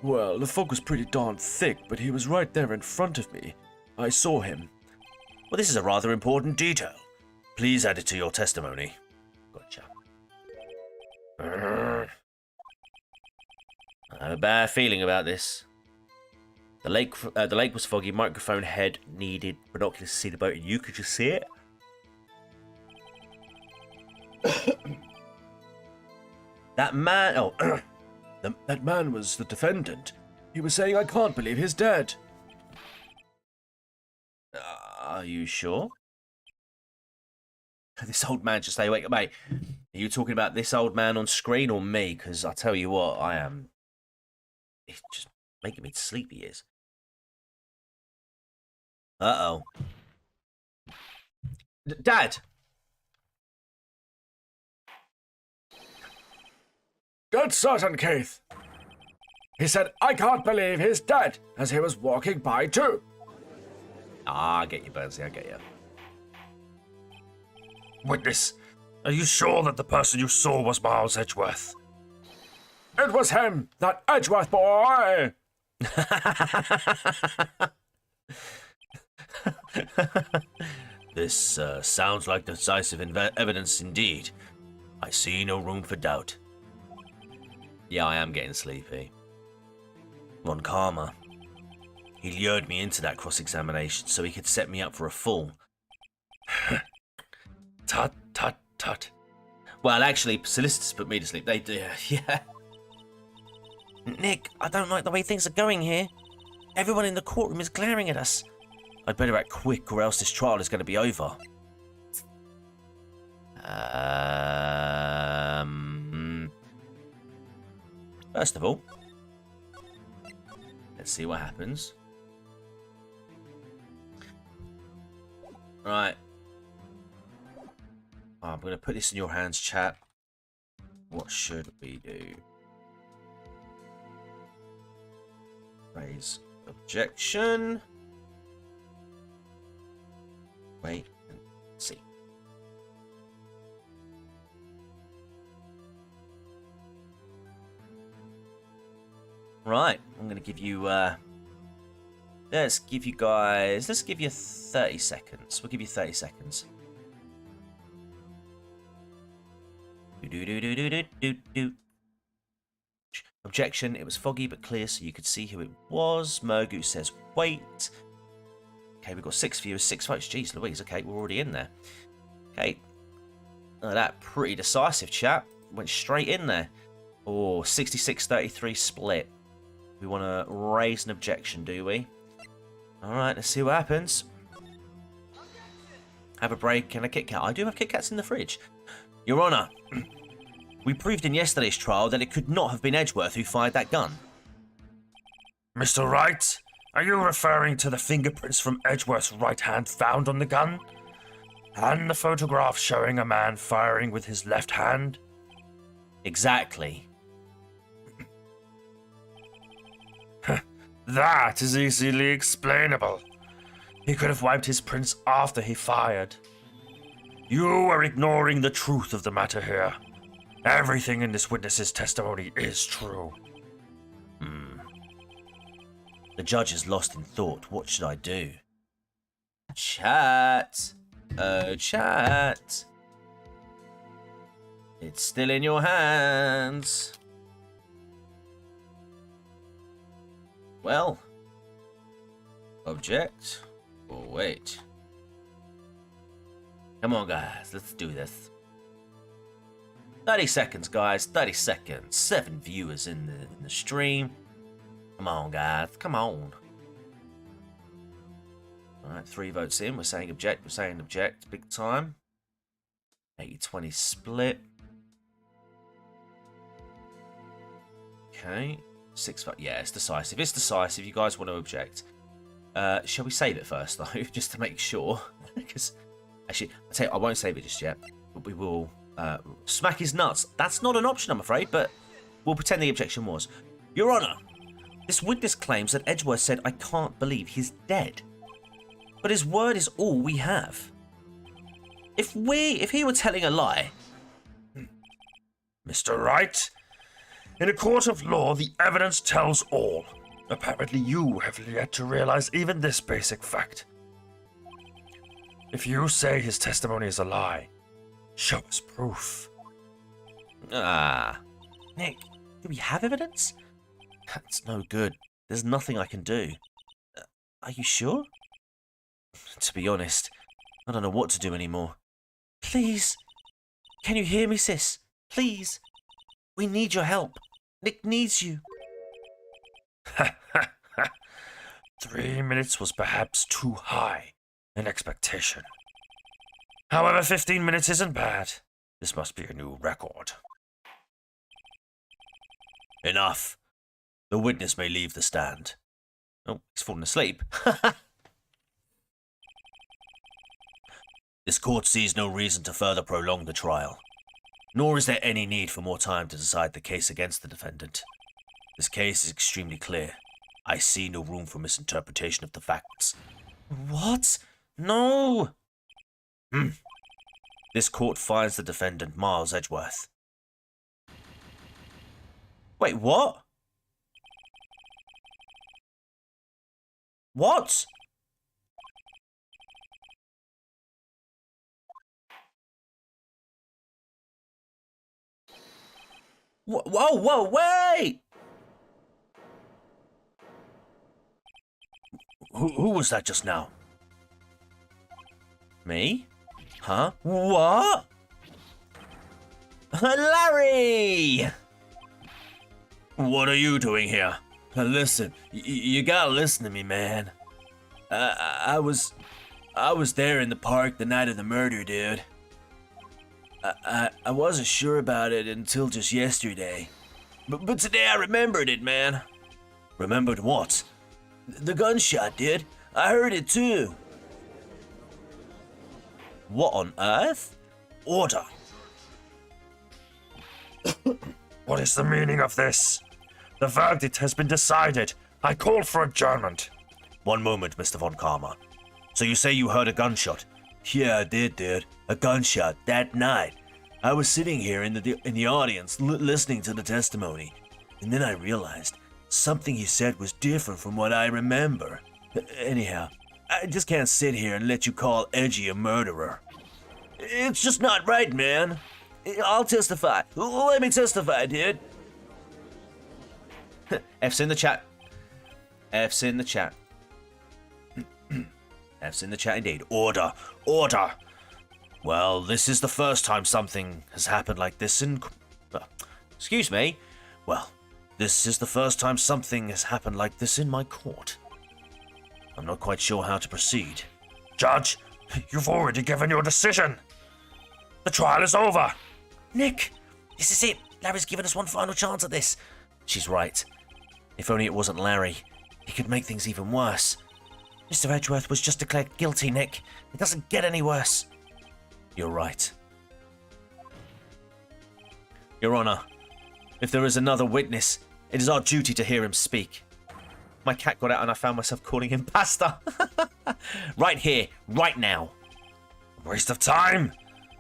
Well, the fog was pretty darn thick, but he was right there in front of me. I saw him. Well, this is a rather important detail. Please add it to your testimony. Gotcha. I have a bad feeling about this. The lake was foggy. Microphone head needed binoculars to see the boat, and you could just see it. That man. Oh, that man was the defendant. He was saying, "I can't believe he's dead." Are you sure? This old man just say, "Wait, mate. Are you talking about this old man on screen or me? Because I tell you what, I am. It's just making me sleepy. Is. Uh-oh. Dad! Dead certain, Keith. He said, "I can't believe he's dead," as he was walking by too. Ah, I get you, Bernsey, I get you. Witness, are you sure that the person you saw was Miles Edgeworth? It was him, that Edgeworth boy! This sounds like decisive evidence indeed. I see no room for doubt. Yeah, I am getting sleepy. Von Karma. He lured me into that cross-examination so he could set me up for a fall. Tut, tut, tut. Well, actually, solicitors put me to sleep. They do, yeah. Nick, I don't like the way things are going here. Everyone in the courtroom is glaring at us. I'd better act quick or else this trial is going to be over. First of all, let's see what happens. Right. I'm going to put this in your hands, chat. What should we do? Raise objection. Wait and see. Right, I'm going to give you, let's give you 30 seconds. We'll give you 30 seconds. Do. Objection, it was foggy but clear so you could see who it was. Murgu says wait. Okay, we've got 6 viewers, 6 votes. Jeez Louise, okay, we're already in there. Okay. That pretty decisive, chap. Went straight in there. Oh, 66-33 split. We want to raise an objection, do we? Alright, let's see what happens. Have a break and a Kit Kat. I do have Kit Kats in the fridge. Your Honour, we proved in yesterday's trial that it could not have been Edgeworth who fired that gun. Mr. Wright, are you referring to the fingerprints from Edgeworth's right hand found on the gun? And the photograph showing a man firing with his left hand? Exactly. That is easily explainable. He could have wiped his prints after he fired. You are ignoring the truth of the matter here. Everything in this witness's testimony is true. The judge is lost in thought. What should I do? Chat. Chat. It's still in your hands. Well. Object. Or wait. Come on, guys. Let's do this. 30 seconds, guys. 30 seconds. 7 viewers in the stream. Come on, guys. Come on. Alright, 3 votes in. We're saying object. We're saying object. Big time. 80-20 split. Okay. 6 votes. Yeah, it's decisive. It's decisive. You guys want to object. Shall we save it first, though? Just to make sure. Because, actually, I'll tell you, I won't save it just yet. But we will smack his nuts. That's not an option, I'm afraid, but we'll pretend the objection was. Your Honour, this witness claims that Edgeworth said, "I can't believe he's dead." But his word is all we have. If he were telling a lie... Mr. Wright, in a court of law, the evidence tells all. Apparently you have yet to realize even this basic fact. If you say his testimony is a lie, show us proof. Nick, do we have evidence? That's no good. There's nothing I can do. Are you sure? To be honest, I don't know what to do anymore. Please. Can you hear me, sis? Please. We need your help. Nick needs you. 3 minutes was perhaps too high an expectation. However, 15 minutes isn't bad. This must be a new record. Enough. The witness may leave the stand. Oh, he's fallen asleep. This court sees no reason to further prolong the trial, nor is there any need for more time to decide the case against the defendant. This case is extremely clear. I see no room for misinterpretation of the facts. What? No! This court finds the defendant Miles Edgeworth. Wait, what? What? Whoa, wait! Who was that just now? Me? Huh? What? Larry! What are you doing here? Listen, you gotta listen to me, man. I was there in the park the night of the murder, dude. I wasn't sure about it until just yesterday. But today I remembered it, man. Remembered what? The gunshot, dude. I heard it too. What on earth? Order. What is the meaning of this? The verdict has been decided. I call for adjournment. One moment, Mr. von Karma. So you say you heard a gunshot, Yeah, I did. A gunshot that night. I was sitting here in the audience listening to the testimony, and then I realized something he said was different from what I remember. Anyhow, I just can't sit here and let you call Edgy a murderer. It's just not right, man. I'll testify. Let me testify, dude. F's in the chat. F's in the chat. F's in the chat indeed. Order. Order. Well, this is the first time something has happened like this in... excuse me. Well, this is the first time something has happened like this in my court. I'm not quite sure how to proceed. Judge, you've already given your decision. The trial is over. Nick, this is it. Larry's given us one final chance at this. She's right. If only it wasn't Larry. He could make things even worse. Mr. Edgeworth was just declared guilty, Nick. It doesn't get any worse. You're right. Your Honor, if there is another witness, it is our duty to hear him speak. My cat got out and I found myself calling him Pasta. Right here, right now. Waste of time.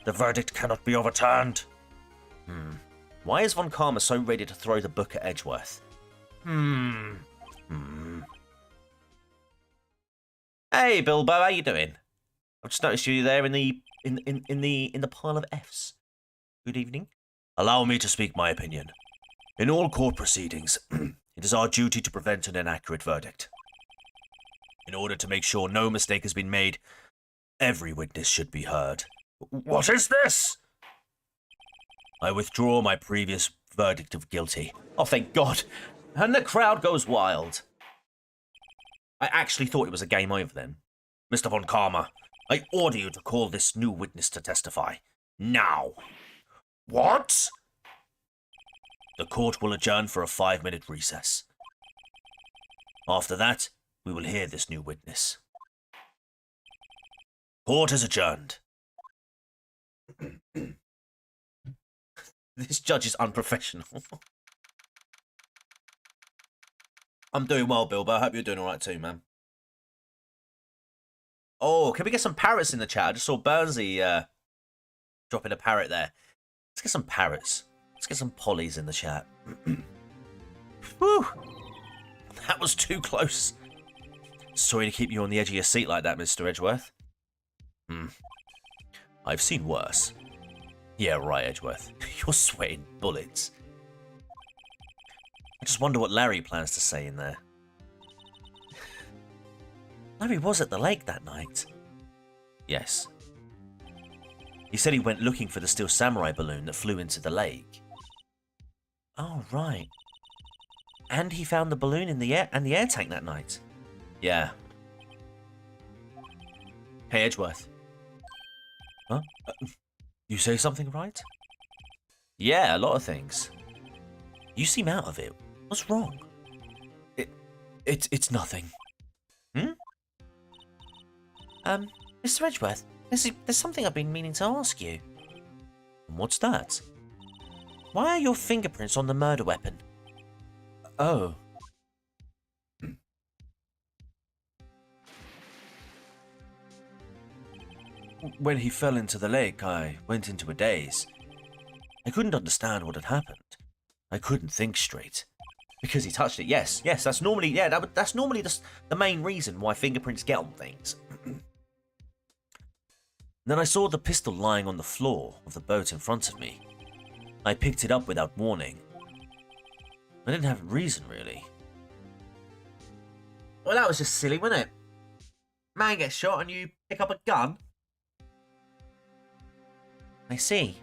The verdict cannot be overturned. Why is Von Karma so ready to throw the book at Edgeworth? Hey, Bilbo, how you doing? I've just noticed you there in the pile of Fs. Good evening. Allow me to speak my opinion. In all court proceedings, it is our duty to prevent an inaccurate verdict. In order to make sure no mistake has been made, every witness should be heard. What is this? I withdraw my previous verdict of guilty. Oh, thank God. And the crowd goes wild. I actually thought it was a game over then. Mr. Von Karma, I order you to call this new witness to testify. Now. What? The court will adjourn for a 5-minute recess. After that, we will hear this new witness. Court is adjourned. This judge is unprofessional. I'm doing well, Bilbo. I hope you're doing all right too, man. Oh, can we get some parrots in the chat? I just saw Burnsy dropping a parrot there. Let's get some parrots. Let's get some pollies in the chat. Whew. That was too close. Sorry to keep you on the edge of your seat like that, Mr. Edgeworth. I've seen worse. Yeah, right, Edgeworth. You're sweating bullets. I just wonder what Larry plans to say in there. Larry was at the lake that night. Yes. He said he went looking for the Steel Samurai balloon that flew into the lake. Oh, right. And he found the balloon in the air tank that night. Yeah. Hey, Edgeworth. Huh? You say something, right? Yeah, a lot of things. You seem out of it. What's wrong? It's nothing. Mr. Edgeworth, there's something I've been meaning to ask you. What's that? Why are your fingerprints on the murder weapon? Oh. When he fell into the lake, I went into a daze. I couldn't understand what had happened. I couldn't think straight. Because he touched it, yes. Yes, that's normally, that's normally the main reason why fingerprints get on things. Then I saw the pistol lying on the floor of the boat in front of me. I picked it up without warning. I didn't have a reason, really. Well, that was just silly, wasn't it? Man gets shot and you pick up a gun? I see.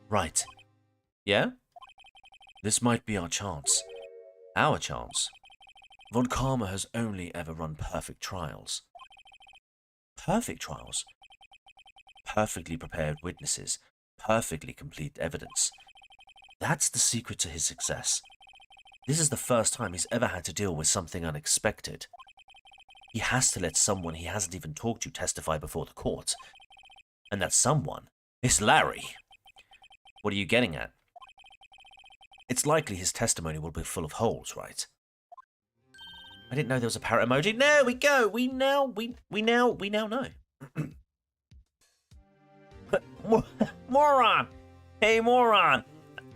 Right. Yeah? This might be our chance. Our chance? Von Karma has only ever run perfect trials. Perfect trials? Perfectly prepared witnesses, perfectly complete evidence. That's the secret to his success. This is the first time he's ever had to deal with something unexpected. He has to let someone he hasn't even talked to testify before the court. And that someone is Larry. What are you getting at? It's likely his testimony will be full of holes, right? I didn't know there was a parrot emoji. There we go. We now know. Moron! Hey, moron!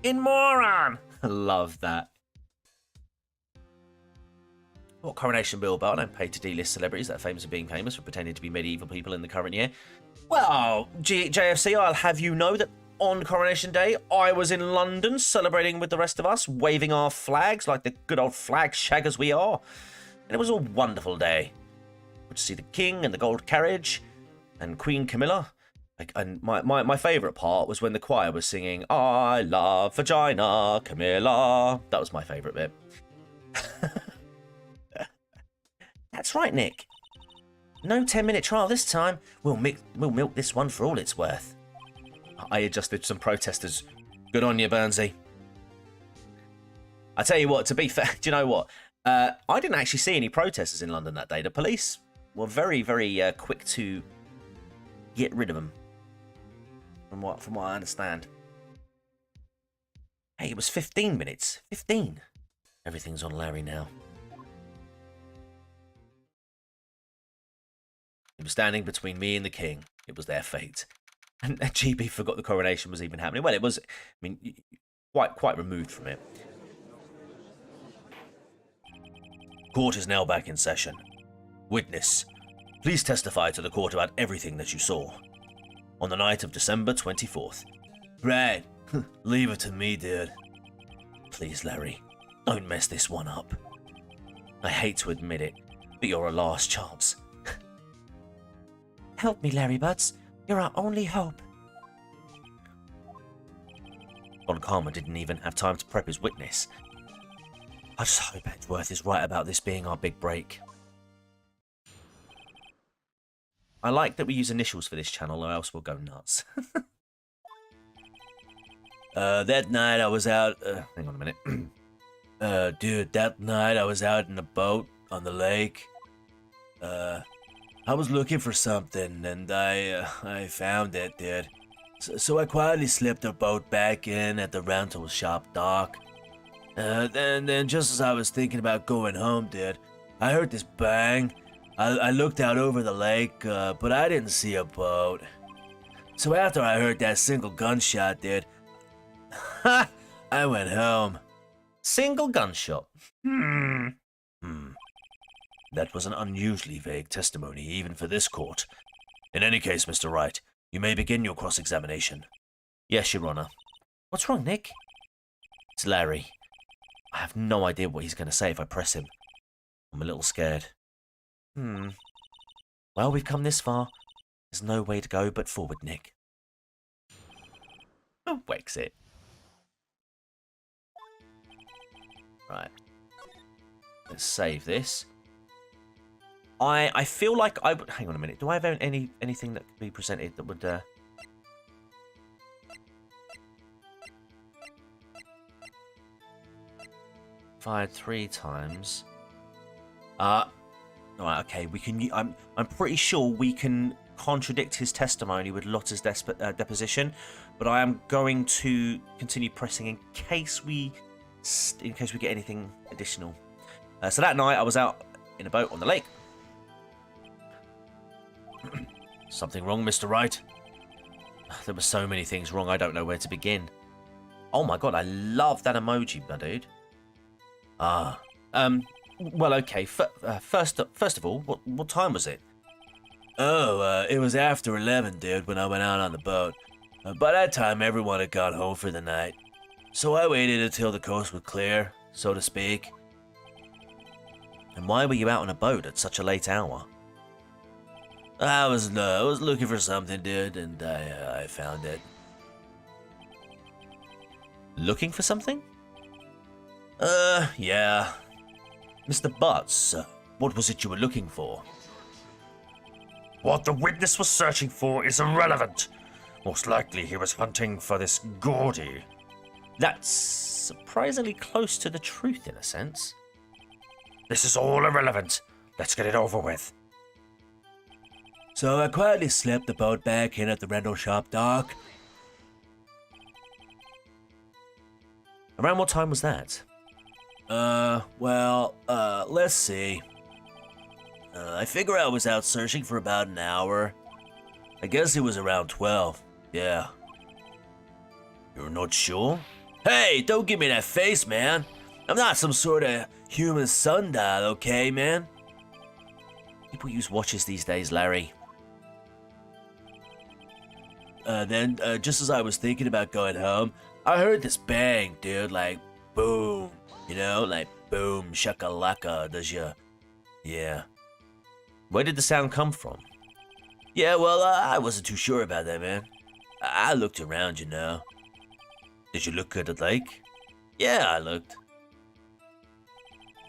In moron! I love that. What Coronation Bill about? I'm paid to D-list celebrities that are famous for being famous for pretending to be medieval people in the current year. Well, JFC, I'll have you know that on Coronation Day, I was in London celebrating with the rest of us, waving our flags like the good old flag shaggers we are. And it was a wonderful day. Got to see the King and the gold carriage and Queen Camilla. And my favourite part was when the choir was singing, I love vagina, Camilla. That was my favourite bit. That's right, Nick. No 10-minute trial this time. We'll milk this one for all it's worth. I adjusted some protesters. Good on you, Burnsy. I tell you what, to be fair, do you know what? I didn't actually see any protesters in London that day. The police were very, very quick to get rid of them. From what I understand. Hey, it was 15 minutes. 15. Everything's on Larry now. He was standing between me and the King. It was their fate. And GB forgot the coronation was even happening. Well, it was, I mean, quite removed from it. Court is now back in session. Witness, please testify to the court about everything that you saw on the night of December 24th. Right. Leave it to me, dude. Please, Larry, don't mess this one up. I hate to admit it, but you're a last chance. Help me, Larry Butts. You're our only hope. Von Karma didn't even have time to prep his witness. I just hope Edgeworth is right about this being our big break. I like that we use initials for this channel, or else we'll go nuts. That night I was out... hang on a minute. Dude, that night I was out in a boat on the lake. I was looking for something, and I found it, dude. So I quietly slipped the boat back in at the rental shop dock. Then just as I was thinking about going home, dude, I heard this bang. I looked out over the lake, but I didn't see a boat. So after I heard that single gunshot, dude, I went home. Single gunshot? That was an unusually vague testimony, even for this court. In any case, Mr. Wright, you may begin your cross-examination. Yes, Your Honor. What's wrong, Nick? It's Larry. I have no idea what he's going to say if I press him. I'm a little scared. Well, we've come this far. There's no way to go but forward, Nick. Oh, Wexit. Right. Let's save this. I feel like I would... Hang on a minute. Do I have anything that could be presented that would... Fired 3 times. Right, okay. We can... I'm pretty sure we can contradict his testimony with Lotta's deposition, but I am going to continue pressing in case we get anything additional. So that night I was out in a boat on the lake. Something wrong, Mr. Wright? There were so many things wrong, I don't know where to begin. Oh my god, I love that emoji, my dude. Well, okay. First of all, what time was it? Oh, it was after 11, dude, when I went out on the boat. By that time, everyone had gone home for the night. So I waited until the coast would clear, so to speak. And why were you out on a boat at such a late hour? I was looking for something, dude, and I found it. Looking for something? Yeah. Mr. Butts, what was it you were looking for? What the witness was searching for is irrelevant. Most likely he was hunting for this Gordy. That's surprisingly close to the truth in a sense. This is all irrelevant. Let's get it over with. So I quietly slipped the boat back in at the rental shop dock. Around what time was that? Let's see. I figure I was out searching for about an hour. I guess it was around 12. Yeah. You're not sure? Hey, don't give me that face, man. I'm not some sort of human sundial, okay, man? People use watches these days, Larry. Then, just as I was thinking about going home, I heard this bang, dude, like, boom. You know, like, boom, shakalaka, does ya? Yeah. Where did the sound come from? Yeah, well, I wasn't too sure about that, man. I looked around, you know. Did you look at the lake? Yeah, I looked.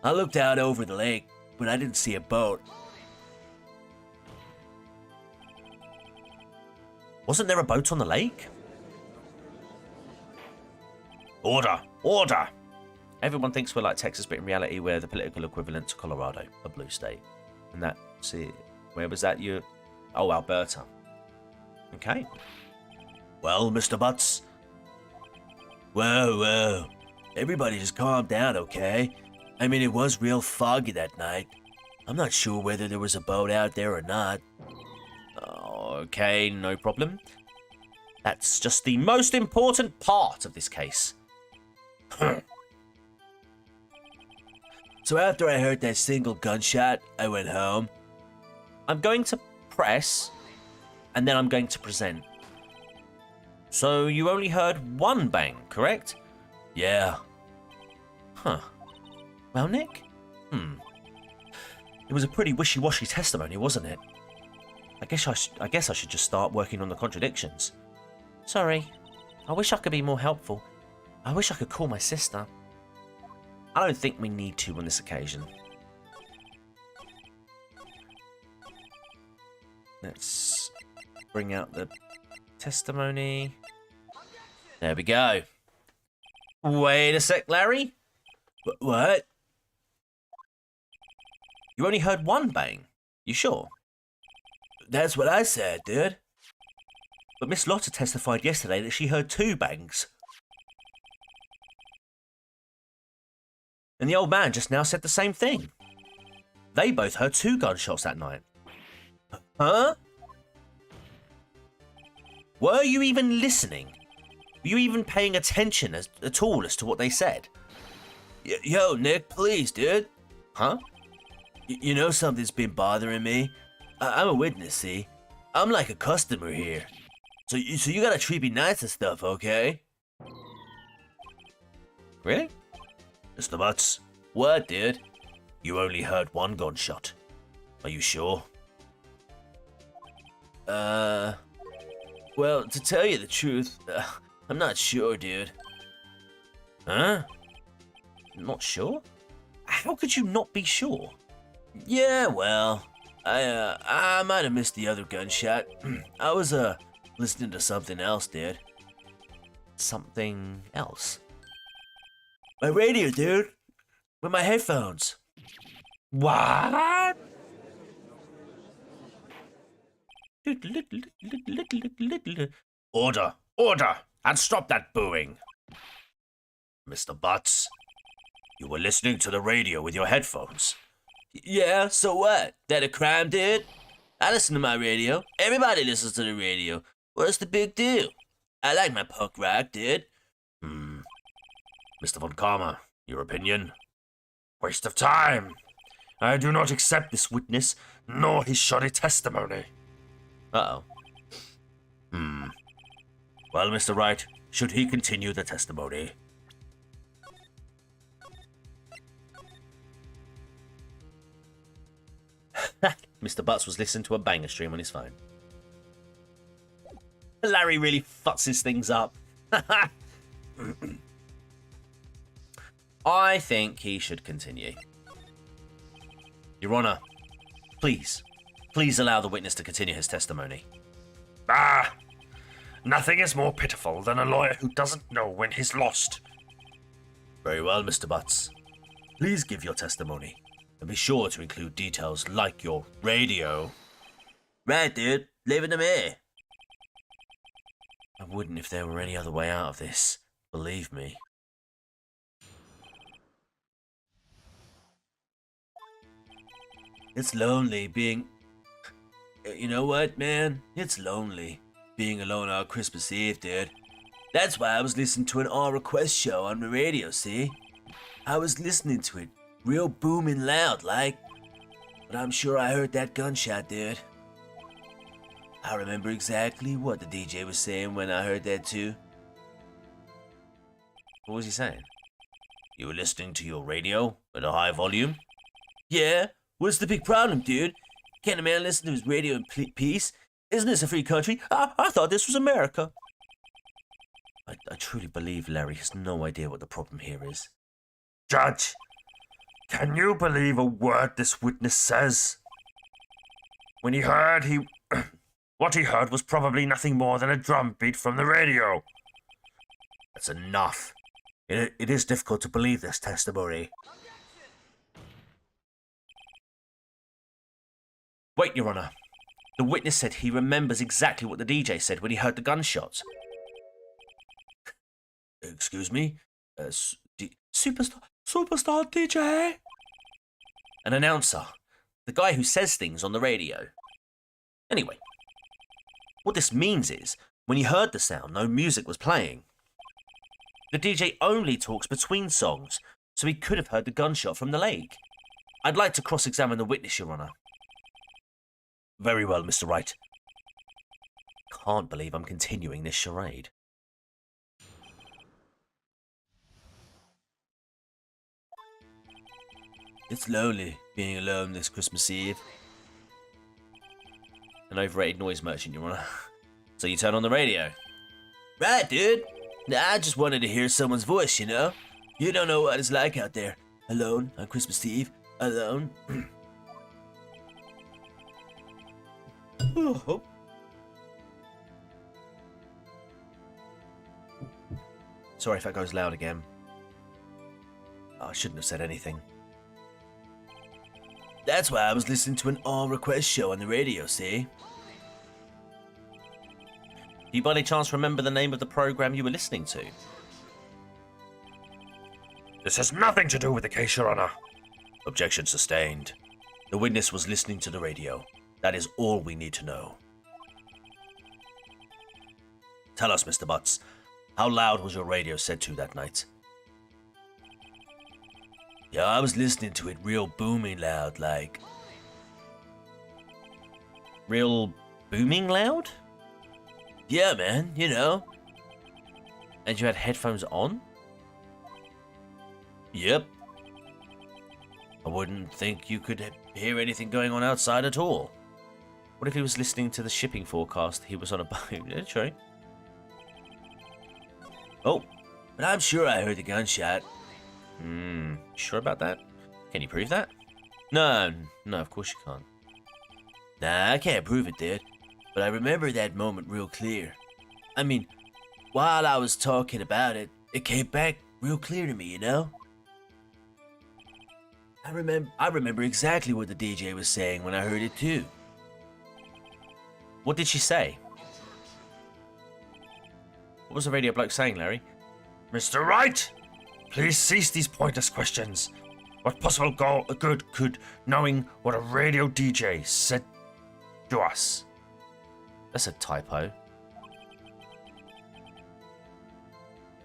I looked out over the lake, but I didn't see a boat. Wasn't there a boat on the lake? Order! Order! Everyone thinks we're like Texas, but in reality we're the political equivalent to Colorado, a blue state. And that's it. Where was that? Oh, Alberta. Okay. Well, Mr. Butts. Whoa. Everybody just calm down, okay? I mean, it was real foggy that night. I'm not sure whether there was a boat out there or not. Okay, no problem. That's just the most important part of this case. So after I heard that single gunshot, I went home. I'm going to press, and then I'm going to present. So you only heard one bang, correct? Yeah. Huh. Well, Nick? It was a pretty wishy-washy testimony, wasn't it? I guess I should just start working on the contradictions. Sorry. I wish I could be more helpful. I wish I could call my sister. I don't think we need to on this occasion. Let's bring out the testimony. There we go. Wait a sec, Larry. What? You only heard one bang. You sure? That's what I said, dude. But Miss Lotta testified yesterday that she heard two bangs. And the old man just now said the same thing. They both heard two gunshots that night. Huh? Were you even listening? Were you even paying attention at all as to what they said? Yo, Nick, please, dude. Huh? You know something's been bothering me? I'm a witness, see? I'm like a customer here. So you gotta treat me nice and stuff, okay? Really? Mr. Butts, what, dude? You only heard one gunshot. Are you sure? Well, to tell you the truth, I'm not sure, dude. Huh? Not sure? How could you not be sure? Yeah, well, I might have missed the other gunshot. I was, listening to something else, dude. Something else? My radio, dude. With my headphones. What? Order! Order! And stop that booing! Mr. Butts, you were listening to the radio with your headphones. Yeah, so what? That a crime, dude? I listen to my radio. Everybody listens to the radio. What's the big deal? I like my punk rock, dude. Mr. von Karma, your opinion? Waste of time. I do not accept this witness, nor his shoddy testimony. Uh-oh. Well, Mr. Wright, should he continue the testimony? Mr. Butts was listening to a banger stream on his phone. Larry really futzes things up. I think he should continue. Your Honor, please allow the witness to continue his testimony. Nothing is more pitiful than a lawyer who doesn't know when he's lost. Very well, Mr. Butts. Please give your testimony, and be sure to include details like your radio. Right, dude. Leave it to me. I wouldn't if there were any other way out of this. Believe me. It's lonely being... You know what, man? It's lonely. being alone on Christmas Eve, dude. That's why I was listening to an all request show on the radio, see? I was listening to it, real booming loud like. But I'm sure I heard that gunshot, dude. I remember exactly what the DJ was saying when I heard that too. What was he saying? You were listening to your radio at a high volume? Yeah, what's the big problem, dude? Can't a man listen to his radio in peace? Isn't this a free country? I thought this was America. I truly believe Larry has no idea what the problem here is. Judge, can you believe a word this witness says? When he heard what he heard was probably nothing more than a drum beat from the radio. That's enough. It is difficult to believe this testimony. Wait, Your Honor. The witness said he remembers exactly what the DJ said when he heard the gunshots. Excuse me? Superstar DJ? An announcer. The guy who says things on the radio. Anyway, what this means is, when he heard the sound, no music was playing. The DJ only talks between songs, so he could have heard the gunshot from the lake. I'd like to cross-examine the witness, Your Honor. Very well, Mr. Wright. Can't believe I'm continuing this charade. It's lonely being alone this Christmas Eve. An overrated noise merchant, Your Honor. So you turn on the radio? Right, dude. I just wanted to hear someone's voice, you know? You don't know what it's like out there. Alone on Christmas Eve. Alone. Oh. Sorry if that goes loud again. I shouldn't have said anything. That's why I was listening to an all-request show on the radio, see? Do you by any chance remember the name of the program you were listening to? This has nothing to do with the case, Your Honor. Objection sustained. The witness was listening to the radio. That is all we need to know. Tell us, Mr. Butts, how loud was your radio set to that night? Yeah, I was listening to it real booming loud, like. Real booming loud? Yeah, man, you know. And you had headphones on? Yep. I wouldn't think you could hear anything going on outside at all. What if he was listening to the shipping forecast? He was on a boat. Yeah, true. Oh, but I'm sure I heard the gunshot. Sure about that? Can you prove that? No, of course you can't. Nah, I can't prove it, dude. But I remember that moment real clear. I mean, while I was talking about it, it came back real clear to me, you know? I remember exactly what the DJ was saying when I heard it too. What did she say? What was the radio bloke saying, Larry? Mr. Wright, please cease these pointless questions. What possible good could knowing what a radio DJ said to us? That's a typo.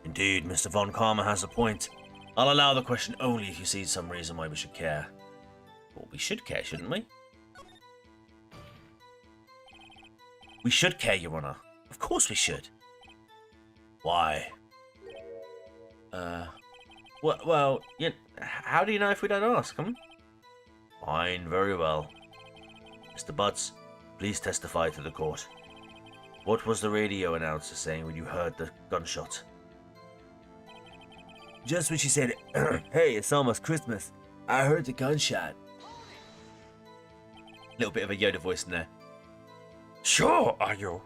Indeed, Mr. von Karma has a point. I'll allow the question only if you see some reason why we should care. Well, we should care, shouldn't we? We should care, Your Honor. Of course we should. Why? Well, yeah, how do you know if we don't ask, Fine, very well. Mr. Butts, please testify to the court. What was the radio announcer saying when you heard the gunshot? Just when she said, hey, it's almost Christmas, I heard the gunshot. Little bit of a Yoda voice in there. Sure, are you?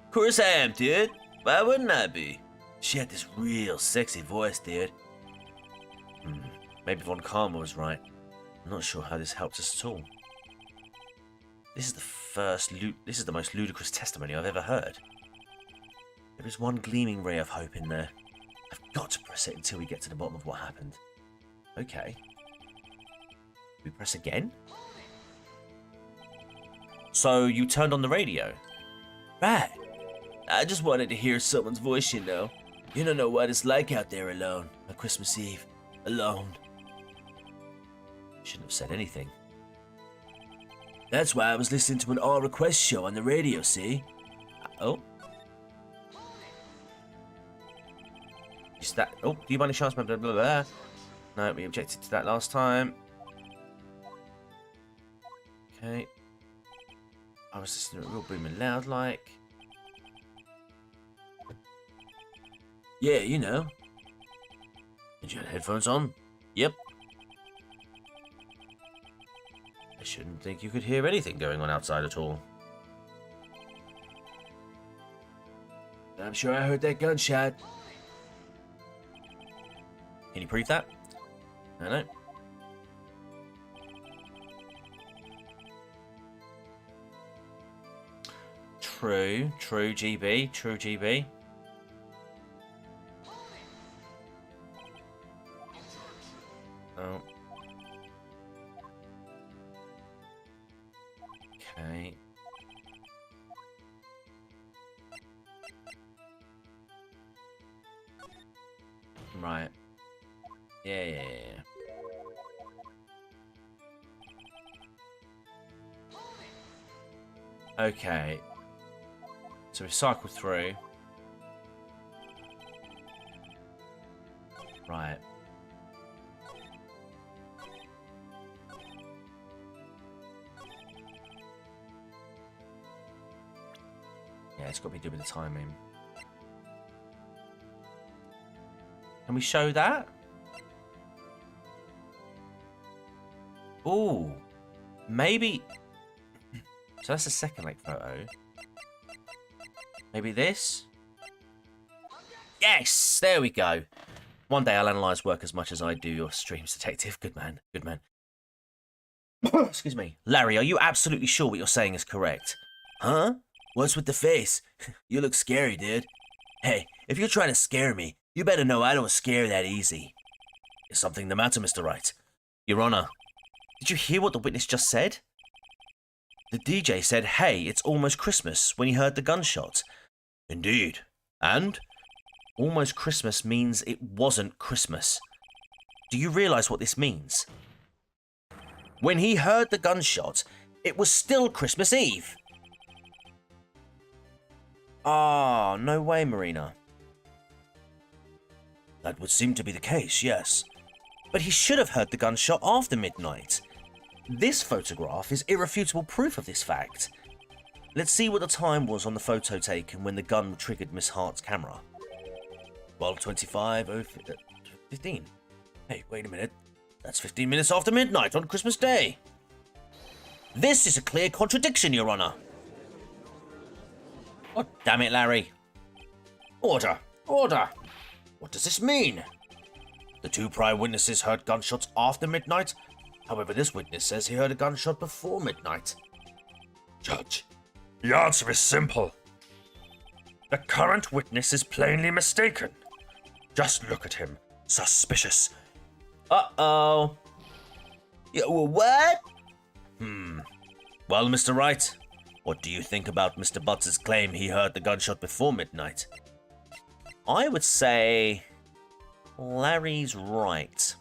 Of course I am, dude. Why wouldn't I be? She had this real sexy voice, dude. Maybe von Karma was right. I'm not sure how this helps us at all. This is the most ludicrous testimony I've ever heard. There is one gleaming ray of hope in there. I've got to press it until we get to the bottom of what happened. Okay. We press again? So you turned on the radio? Right. I just wanted to hear someone's voice, you know. You don't know what it's like out there alone on Christmas Eve. Alone. Shouldn't have said anything. That's why I was listening to an all-request show on the radio, see? Oh. Is that... Oh, do you by any chance... Blah, blah, blah, blah. No, we objected to that last time. Okay. I was listening to it real booming loud, like... Yeah, you know. Did you have headphones on? Yep. I shouldn't think you could hear anything going on outside at all. I'm sure I heard that gunshot. Can you prove that? I don't know. True, GB, true GB. Oh. Okay. Right. Yeah. Okay. So we cycle through. Right. Yeah, it's got to be doing with the timing. Can we show that? Ooh. Maybe... So that's the second lake photo. Maybe this? Yes! There we go. One day I'll analyse work as much as I do your streams, detective. Good man. Good man. Excuse me. Larry, are you absolutely sure what you're saying is correct? Huh? What's with the face? You look scary, dude. Hey, if you're trying to scare me, you better know I don't scare that easy. Is something the matter, Mr. Wright? Your Honor, did you hear what the witness just said? The DJ said, hey, it's almost Christmas, when he heard the gunshot. Indeed. And? Almost Christmas means it wasn't Christmas. Do you realise what this means? When he heard the gunshot, it was still Christmas Eve. Ah, no way, Marina. That would seem to be the case, yes. But he should have heard the gunshot after midnight. This photograph is irrefutable proof of this fact. Let's see what the time was on the photo taken when the gun triggered Miss Hart's camera. 12:25, 15. Hey, wait a minute. That's 15 minutes after midnight on Christmas Day. This is a clear contradiction, Your Honor. Oh, damn it, Larry. Order! Order! What does this mean? The two prior witnesses heard gunshots after midnight. However, this witness says he heard a gunshot before midnight. Judge, the answer is simple. The current witness is plainly mistaken. Just look at him. Suspicious. Uh-oh. Yeah, what? Well, Mr. Wright, what do you think about Mr. Butts' claim he heard the gunshot before midnight? I would say Larry's right.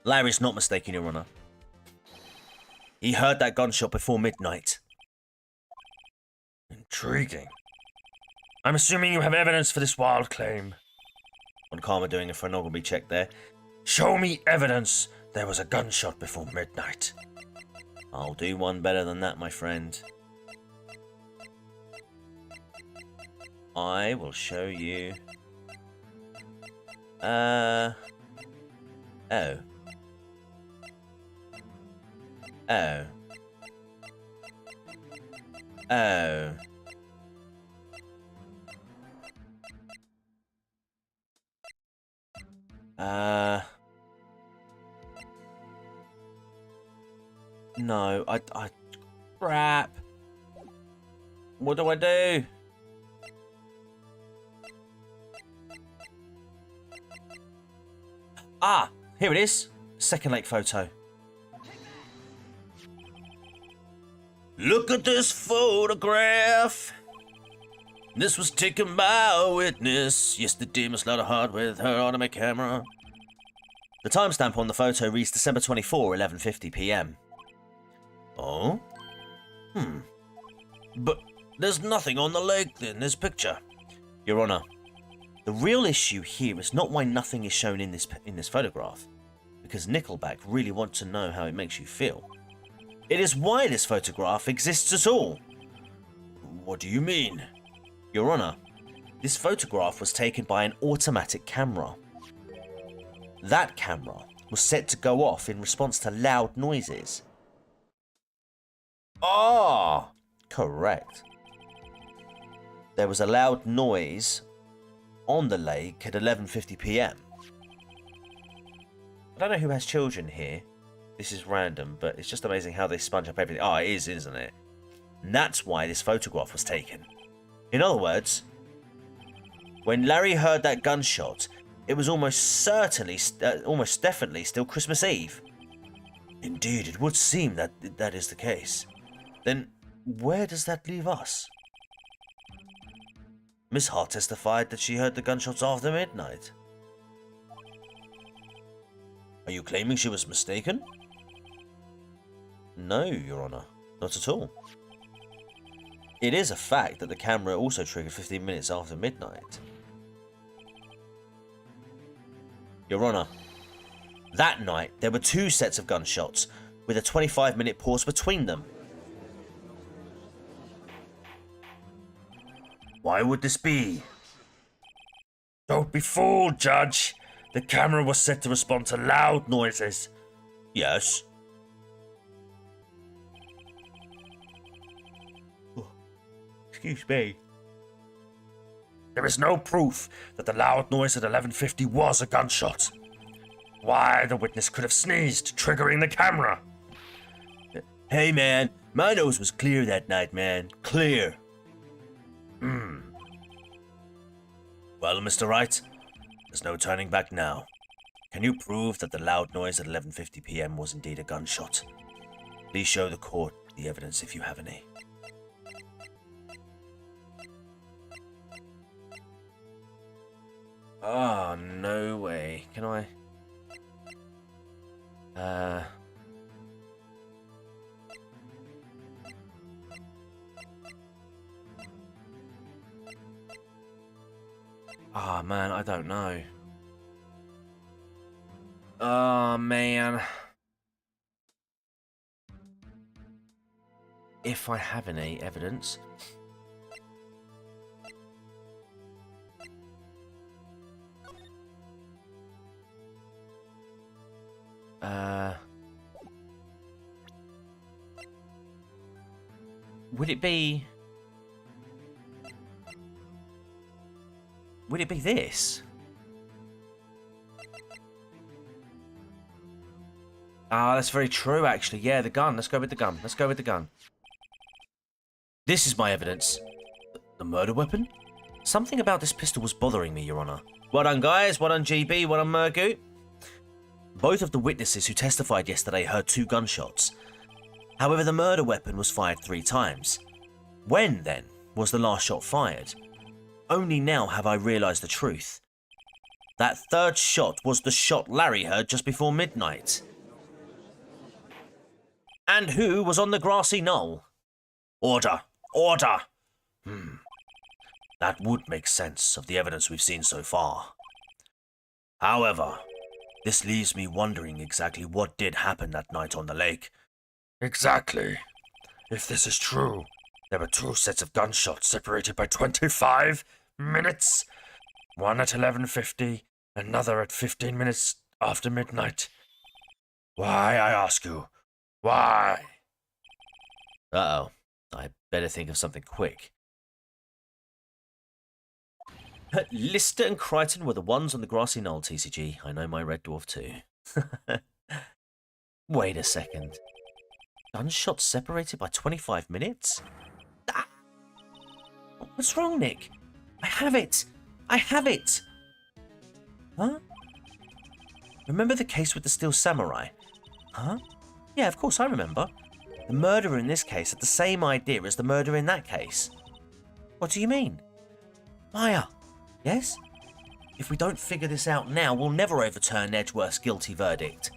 Larry's not mistaken, Your Honor. He heard that gunshot before midnight. Intriguing. I'm assuming you have evidence for this wild claim. Von Karma doing a phrenography check there. Show me evidence there was a gunshot before midnight. I'll do one better than that, my friend. I will show you... Oh. Oh. Oh. No, I crap. What do I do? Ah, here it is. Second lake photo. Look at this photograph. This was taken by a witness. Yesterday, Miss Hard with her automatic camera. The timestamp on the photo reads December 24, 11:50 p.m. Oh? But there's nothing on the lake in this picture. Your Honor, the real issue here is not why nothing is shown in this photograph, because Nickelback really want to know how it makes you feel. It is why this photograph exists at all. What do you mean? Your Honor, this photograph was taken by an automatic camera. That camera was set to go off in response to loud noises. Ah, correct. There was a loud noise on the lake at 11:50 p.m. I don't know who has children here. This is random, but it's just amazing how they sponge up everything. Oh, it is, isn't it? And that's why this photograph was taken. In other words, when Larry heard that gunshot, it was almost definitely still Christmas Eve. Indeed, it would seem that that is the case. Then, where does that leave us? Miss Hart testified that she heard the gunshots after midnight. Are you claiming she was mistaken? No, Your Honor, not at all. It is a fact that the camera also triggered 15 minutes after midnight. Your Honor, that night there were 2 sets of gunshots with a 25-minute pause between them. Why would this be? Don't be fooled, Judge. The camera was set to respond to loud noises. Yes. Oh, excuse me. There is no proof that the loud noise at 11:50 was a gunshot. Why, the witness could have sneezed, triggering the camera. Hey, man, my nose was clear that night, man. Clear. Well, Mr. Wright, there's no turning back now. Can you prove that the loud noise at 11:50 p.m. was indeed a gunshot? Please show the court the evidence if you have any. Oh, no way. Can I? Oh, man, I don't know. Oh, man. If I have any evidence. Would it be... Would it be this? Ah, that's very true, actually. Yeah, the gun. Let's go with the gun. Let's go with the gun. This is my evidence. The murder weapon? Something about this pistol was bothering me, Your Honor. Well done, guys. Well done, GB. Well done, Murgoot. Both of the witnesses who testified yesterday heard 2 gunshots. However, the murder weapon was fired 3 times. When, then, was the last shot fired? Only now have I realised the truth. That 3rd shot was the shot Larry heard just before midnight. And who was on the grassy knoll? Order! Order! That would make sense of the evidence we've seen so far. However, this leaves me wondering exactly what did happen that night on the lake. Exactly. If this is true, there were 2 sets of gunshots separated by 25 minutes. One at 11:50, another at 15 minutes after midnight. Why, I ask you? Why? Uh-oh. I better think of something quick. Lister and Crichton were the ones on the grassy knoll, TCG. I know my red dwarf too. Wait a second. Gunshots separated by 25 minutes? Ah! What's wrong, Nick? I have it! I have it! Huh? Remember the case with the Steel Samurai? Huh? Yeah, of course I remember. The murderer in this case had the same idea as the murderer in that case. What do you mean? Maya, yes? If we don't figure this out now, we'll never overturn Edgeworth's guilty verdict.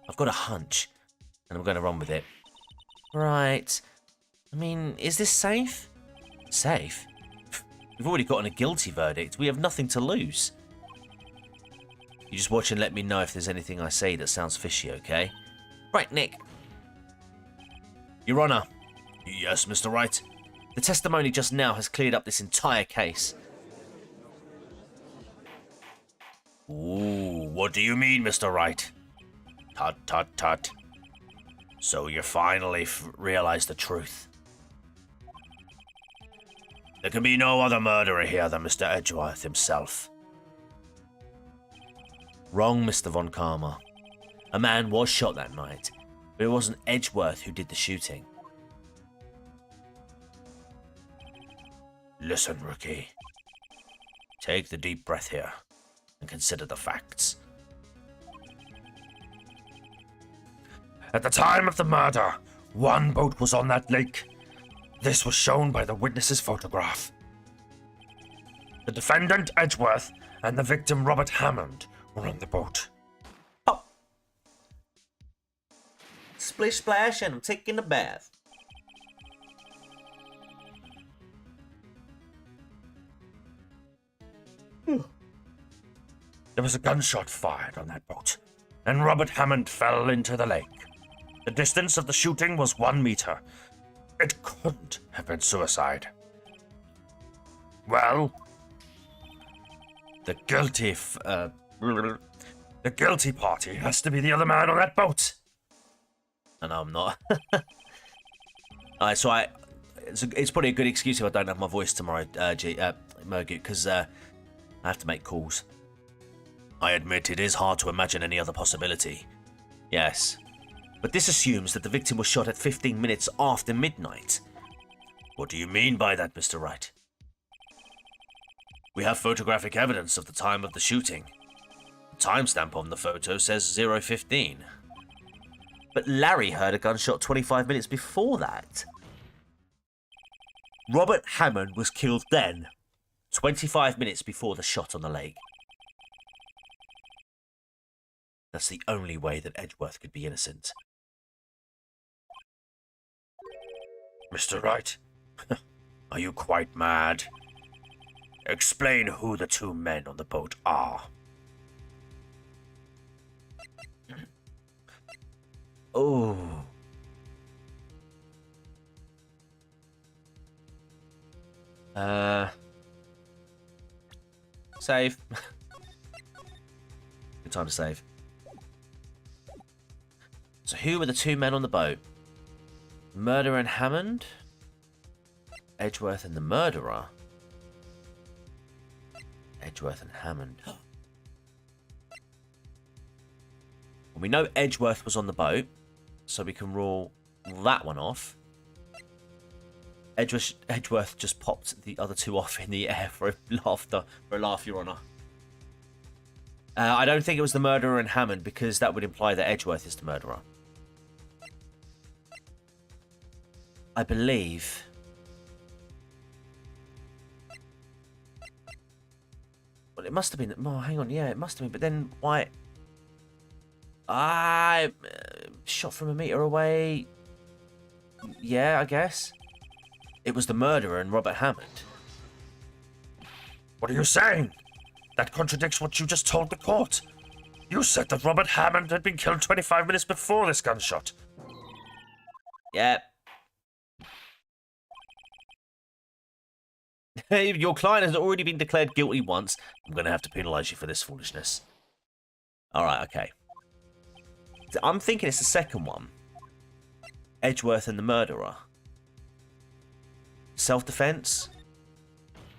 I've got a hunch, and I'm going to run with it. Right. I mean, is this safe? Safe? We've already gotten a guilty verdict. We have nothing to lose. You just watch and let me know if there's anything I say that sounds fishy, okay? Right, Nick. Your Honor. Yes, Mr. Wright. The testimony just now has cleared up this entire case. Ooh, what do you mean, Mr. Wright? Tut, tut, tut. So you finally realized the truth. There can be no other murderer here than Mr. Edgeworth himself. Wrong, Mr. von Karma. A man was shot that night, but it wasn't Edgeworth who did the shooting. Listen, rookie. Take the deep breath here and consider the facts. At the time of the murder, one boat was on that lake. This was shown by the witness's photograph. The defendant, Edgeworth, and the victim, Robert Hammond, were on the boat. Pop! Splish splash, and I'm taking a bath. There was a gunshot fired on that boat, and Robert Hammond fell into the lake. The distance of the shooting was 1 meter. It couldn't have been suicide. Well, the guilty party has to be the other man on that boat. And I'm not. Alright, so it's probably a good excuse if I don't have my voice tomorrow, Mogut, because I have to make calls. I admit it is hard to imagine any other possibility. Yes. But this assumes that the victim was shot at 15 minutes after midnight. What do you mean by that, Mr. Wright? We have photographic evidence of the time of the shooting. The timestamp on the photo says 0:15. But Larry heard a gunshot 25 minutes before that. Robert Hammond was killed then, 25 minutes before the shot on the lake. That's the only way that Edgeworth could be innocent. Mr. Wright, are you quite mad? Explain who the two men on the boat are. Oh. Save. Good time to save. So who were the two men on the boat? Murderer and Hammond? Edgeworth and the murderer? Edgeworth and Hammond. Well, we know Edgeworth was on the boat, so we can rule that one off. Edgeworth just popped the other two off in the air for a laugh, Your Honour. I don't think it was the murderer and Hammond, because that would imply that Edgeworth is the murderer. I believe... Well, it must have been... Oh, hang on, yeah, it must have been, but then why... Shot from a metre away... Yeah, I guess. It was the murderer and Robert Hammond. What are you saying? That contradicts what you just told the court. You said that Robert Hammond had been killed 25 minutes before this gunshot. Yep. Your client has already been declared guilty once. I'm going to have to penalise you for this foolishness. Alright, okay. I'm thinking it's the second one. Edgeworth and the murderer. Self-defence?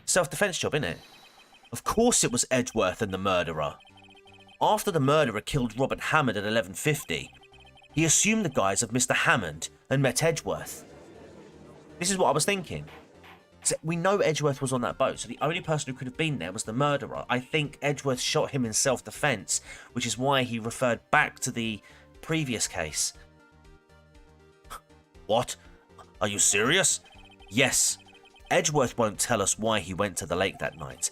Self-defence job, innit? Of course it was Edgeworth and the murderer. After the murderer killed Robert Hammond at 11:50, he assumed the guise of Mr. Hammond and met Edgeworth. This is what I was thinking. So we know Edgeworth was on that boat, so the only person who could have been there was the murderer. I think Edgeworth shot him in self-defence, which is why he referred back to the previous case. What? Are you serious? Yes. Edgeworth won't tell us why he went to the lake that night.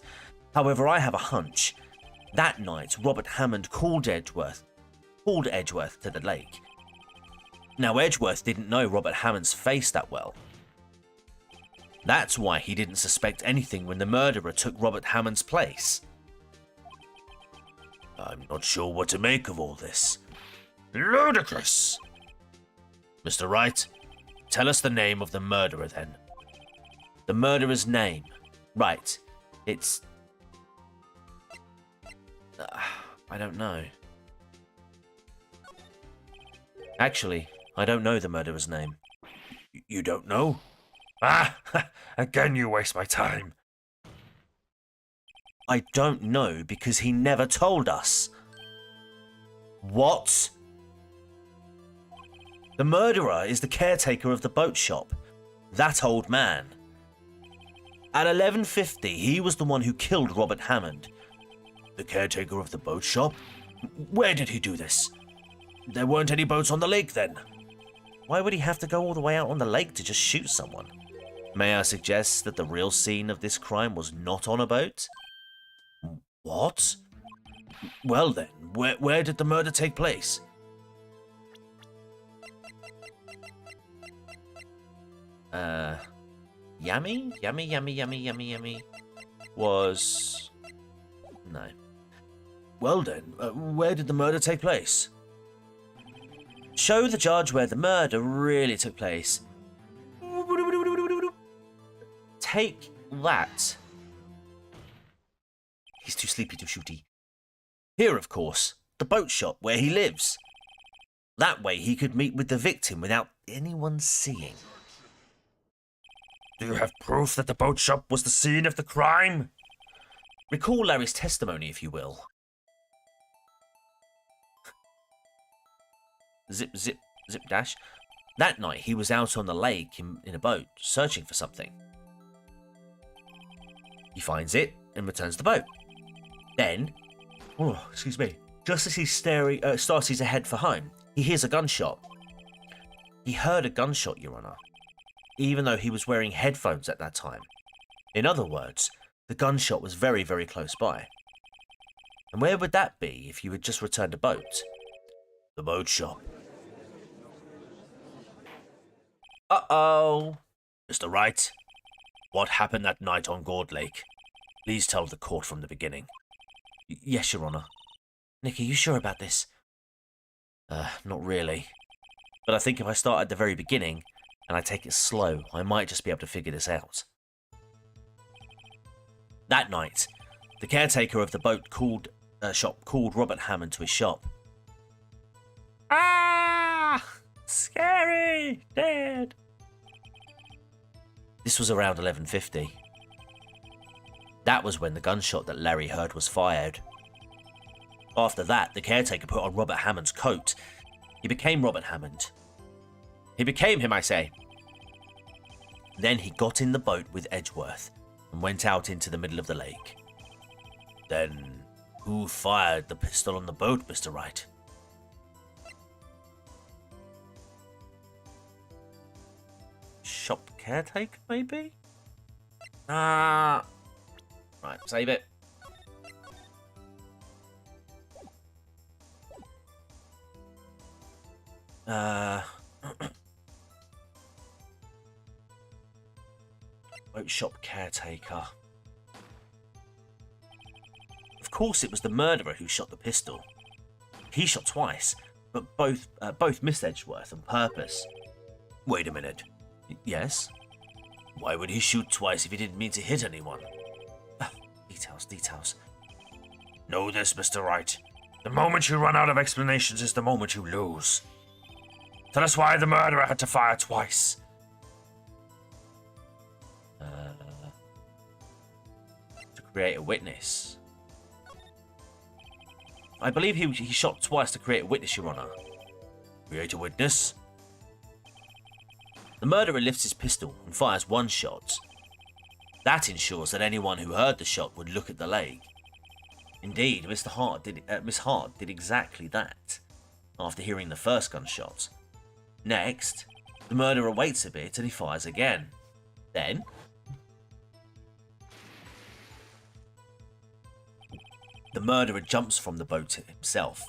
However, I have a hunch. That night, Robert Hammond called Edgeworth to the lake. Now, Edgeworth didn't know Robert Hammond's face that well. That's why he didn't suspect anything when the murderer took Robert Hammond's place. I'm not sure what to make of all this. Ludicrous! Mr. Wright, tell us the name of the murderer then. The murderer's name. Right. It's... I don't know. Actually, I don't know the murderer's name. You don't know? Ah! Again you waste my time. I don't know because he never told us. What? The murderer is the caretaker of the boat shop. That old man. At 11:50, he was the one who killed Robert Hammond. The caretaker of the boat shop? Where did he do this? There weren't any boats on the lake then. Why would he have to go all the way out on the lake to just shoot someone? May I suggest that the real scene of this crime was not on a boat? What? Well then, where did the murder take place? Yummy was... No. Well then, where did the murder take place? Show the judge where the murder really took place. Take that. He's too sleepy to shooty. Here, of course, the boat shop where he lives. That way he could meet with the victim without anyone seeing. Do you have proof that the boat shop was the scene of the crime? Recall Larry's testimony, if you will. Zip, zip, zip dash. That night he was out on the lake in a boat, searching for something. He finds it and returns the boat. Then, excuse me, just as he's starts to head for home, he hears a gunshot. He heard a gunshot, Your Honour, even though he was wearing headphones at that time. In other words, the gunshot was very, very close by. And where would that be if you had just returned a boat? The boat shop. Uh-oh. Mr. Wright, what happened that night on Gord Lake? Please tell the court from the beginning. Yes, Your Honour. Nick, are you sure about this? Not really. But I think if I start at the very beginning, and I take it slow, I might just be able to figure this out. That night, the caretaker of the boat shop called Robert Hammond to his shop. Ah! Scary! Dead! This was around 11:50. That was when the gunshot that Larry heard was fired. After that, the caretaker put on Robert Hammond's coat. He became Robert Hammond. He became him, I say. Then he got in the boat with Edgeworth and went out into the middle of the lake. Then, who fired the pistol on the boat, Mr. Wright? Shop caretaker, maybe? Right, save it. Boat shop caretaker. Of course it was the murderer who shot the pistol. He shot twice, but both missed Edgeworth on purpose. Wait a minute. Yes? Why would he shoot twice if he didn't mean to hit anyone? Details. Know this, Mr. Wright. The moment you run out of explanations is the moment you lose. Tell us why the murderer had to fire twice. To create a witness. I believe he shot twice to create a witness, Your Honour. Create a witness? The murderer lifts his pistol and fires one shot. That ensures that anyone who heard the shot would look at the lake. Indeed, Miss Hart did exactly that after hearing the first gunshot. Next, The murderer waits a bit and he fires again. Then, the murderer jumps from the boat himself,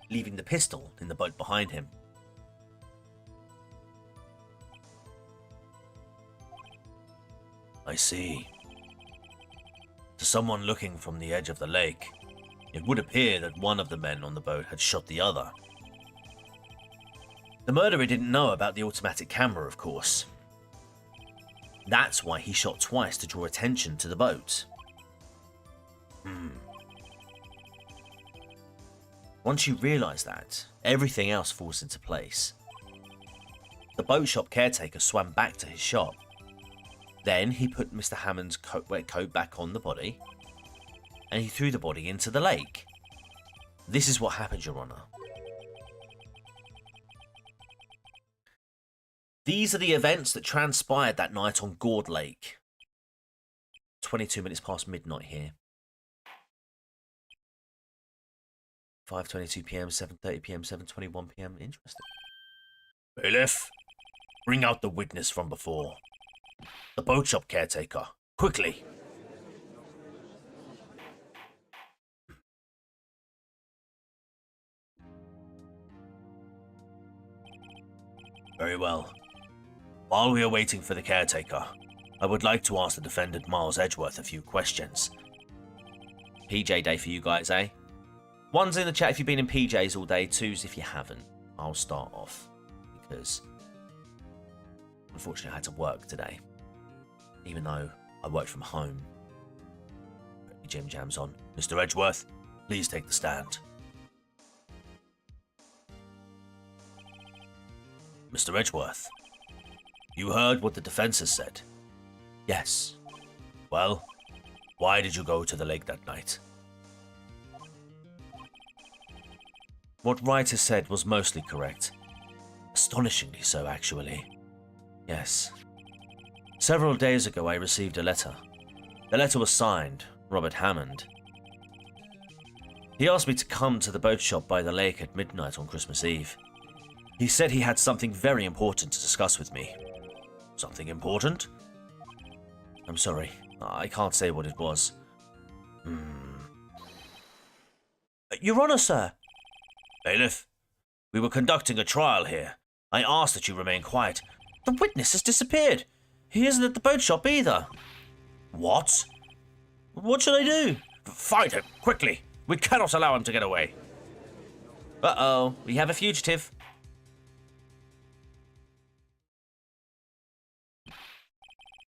leaving the pistol in the boat behind him. I see. To someone looking from the edge of the lake, it would appear that one of the men on the boat had shot the other. The murderer didn't know about the automatic camera, of course. That's why he shot twice to draw attention to the boat. Once you realise that, everything else falls into place. The boat shop caretaker swam back to his shop. Then he put Mr. Hammond's wet coat back on the body, and he threw the body into the lake. This is what happened, Your Honour. These are the events that transpired that night on Gord Lake. 22 minutes past midnight here. 5:22 p.m, 7:30 p.m, 7:21 p.m. Interesting. Bailiff, bring out the witness from before. The boat shop caretaker. Quickly. Very well. While we are waiting for the caretaker, I would like to ask the defendant Miles Edgeworth a few questions. PJ day for you guys, eh? One's in the chat if you've been in PJs all day, two's if you haven't. I'll start off, because unfortunately I had to work today. Even though I worked from home. Put my gym jams on. Mr. Edgeworth, please take the stand. Mr. Edgeworth, you heard what the defense has said? Yes. Well, why did you go to the lake that night? What Wright has said was mostly correct. Astonishingly so, actually. Yes. Several days ago I received a letter. The letter was signed, Robert Hammond. He asked me to come to the boat shop by the lake at midnight on Christmas Eve. He said he had something very important to discuss with me. Something important? I'm sorry, I can't say what it was. Your Honour, sir. Bailiff, we were conducting a trial here. I asked that you remain quiet. The witness has disappeared. He isn't at the boat shop either. What? What should I do? Find him, quickly. We cannot allow him to get away. Uh-oh, we have a fugitive.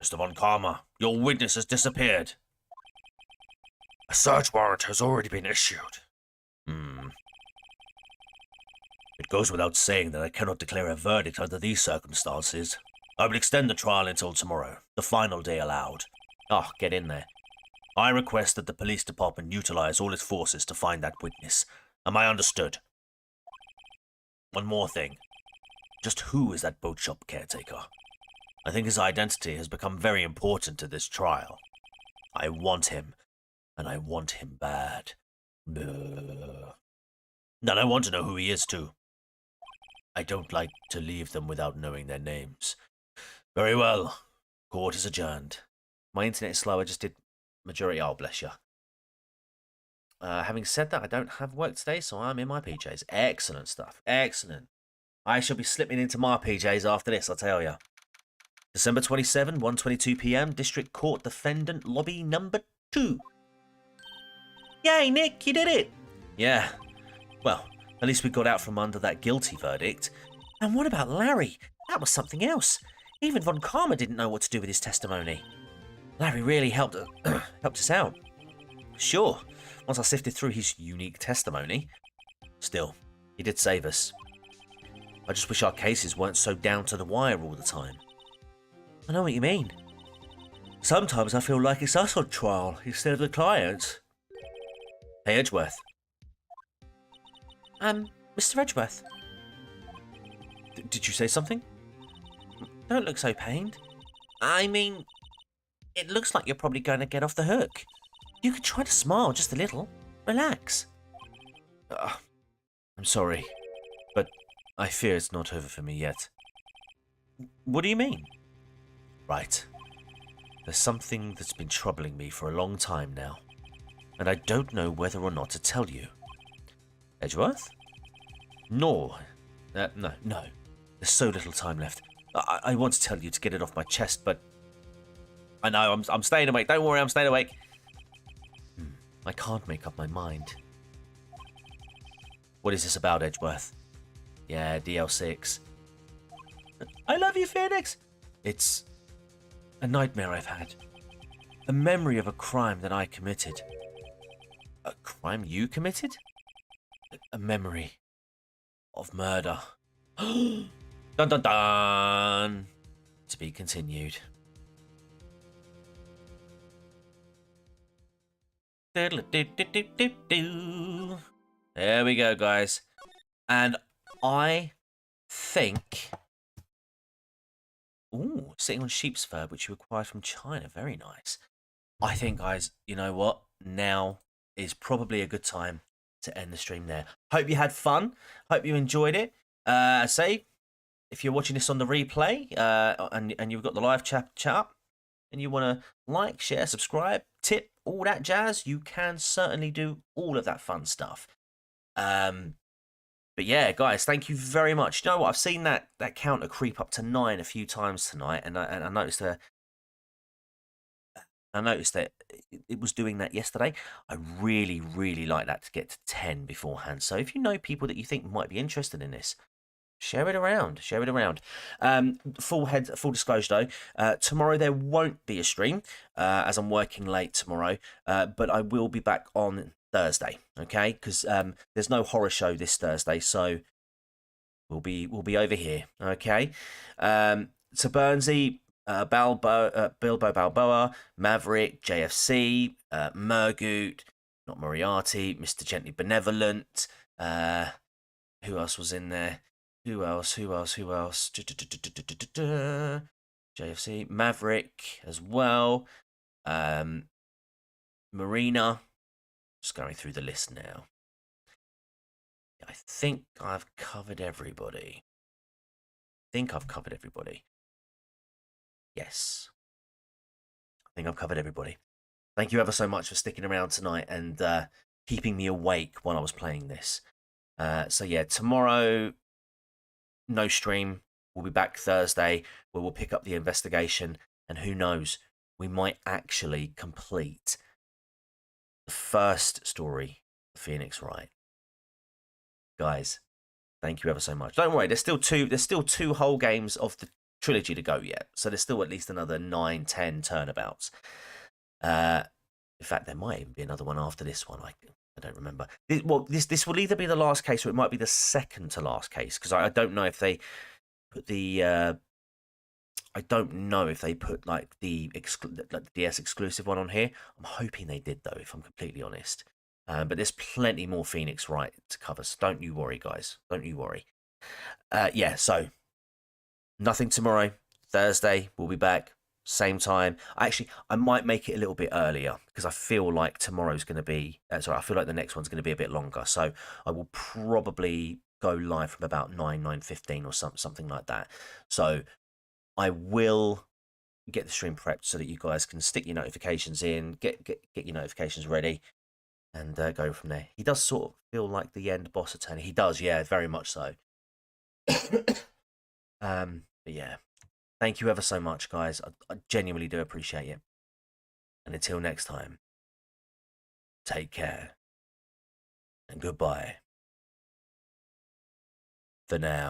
Mr. von Karma, your witness has disappeared. A search warrant has already been issued. It goes without saying that I cannot declare a verdict under these circumstances. I will extend the trial until tomorrow, the final day allowed. Oh, get in there. I request that the police department utilize all its forces to find that witness. Am I understood? One more thing. Just who is that boat shop caretaker? I think his identity has become very important to this trial. I want him, and I want him bad. And I want to know who he is too. I don't like to leave them without knowing their names. Very well. Court is adjourned. My internet is slow, I just did majority. Oh, bless you. Having said that, I don't have work today, so I'm in my PJs. Excellent stuff. Excellent. I shall be slipping into my PJs after this, I'll tell you. December 27, 1:22 p.m, District Court Defendant Lobby Number 2. Yay, Nick, you did it! Yeah. Well, at least we got out from under that guilty verdict. And what about Larry? That was something else. Even von Karma didn't know what to do with his testimony. Larry really helped us out. Sure, once I sifted through his unique testimony. Still, he did save us. I just wish our cases weren't so down to the wire all the time. I know what you mean. Sometimes I feel like it's us on trial instead of the clients. Hey, Edgeworth. Mr. Edgeworth. Did you say something? Don't look so pained. I mean, it looks like you're probably going to get off the hook. You could try to smile just a little. Relax. I'm sorry, but I fear it's not over for me yet. What do you mean? Right. There's something that's been troubling me for a long time now, and I don't know whether or not to tell you. Edgeworth? No. No. There's so little time left. I want to tell you to get it off my chest, but I know I'm staying awake. Don't worry, I'm staying awake. I can't make up my mind. What is this about, Edgeworth? Yeah, DL6. I love you, Phoenix. It's a nightmare I've had. A memory of a crime that I committed. A crime you committed? A memory of murder. Dun dun dun! To be continued. There we go, guys. And I think... Ooh, sitting on sheep's fur, which you acquired from China. Very nice. I think, guys, you know what? Now is probably a good time to end the stream there. Hope you had fun. Hope you enjoyed it. Say, if you're watching this on the replay and you've got the live chat up and you want to like, share, subscribe, tip, all that jazz, you can certainly do all of that fun stuff. But yeah, guys, thank you very much. You know what? I've seen that counter creep up to 9 a few times tonight, and I noticed that it was doing that yesterday. I really, really like that to get to 10 beforehand. So if you know people that you think might be interested in this, share it around. Share it around. Full disclosure though, tomorrow there won't be a stream as I'm working late tomorrow, but I will be back on Thursday, okay? Because there's no horror show this Thursday, so we'll be over here, okay? So Burnsy, Bilbo Balboa, Maverick, JFC, Murgoot, not Moriarty, Mr. Gently Benevolent. Who else was in there? Who else? JFC, Maverick as well. Marina. Just going through the list now. I think I've covered everybody. Yes. I think I've covered everybody. Thank you ever so much for sticking around tonight and keeping me awake while I was playing this. So yeah, tomorrow, no stream. We'll be back Thursday where we'll pick up the investigation. And who knows, we might actually complete the first story of Phoenix Wright. Guys, thank you ever so much. Don't worry, there's still two whole games of the trilogy to go yet. So there's still at least another 9, 10 turnabouts. In fact, there might even be another one after this one. I don't remember. This will either be the last case or it might be the second to last case, because I don't know if they put the like the DS exclusive one on here. I'm hoping they did though, if I'm completely honest. But there's plenty more Phoenix Wright to cover, so don't you worry, guys. Don't you worry. Yeah, so nothing tomorrow. Thursday, we'll be back. Same time. I might make it a little bit earlier because I feel like tomorrow's going to be... I feel like the next one's going to be a bit longer. So I will probably go live from about 9:15 or something like that. So I will get the stream prepped so that you guys can stick your notifications in, get your notifications ready, and go from there. He does sort of feel like the end boss attorney. He does, yeah, very much so. But yeah, thank you ever so much, guys. I genuinely do appreciate it. And until next time, take care and goodbye for now.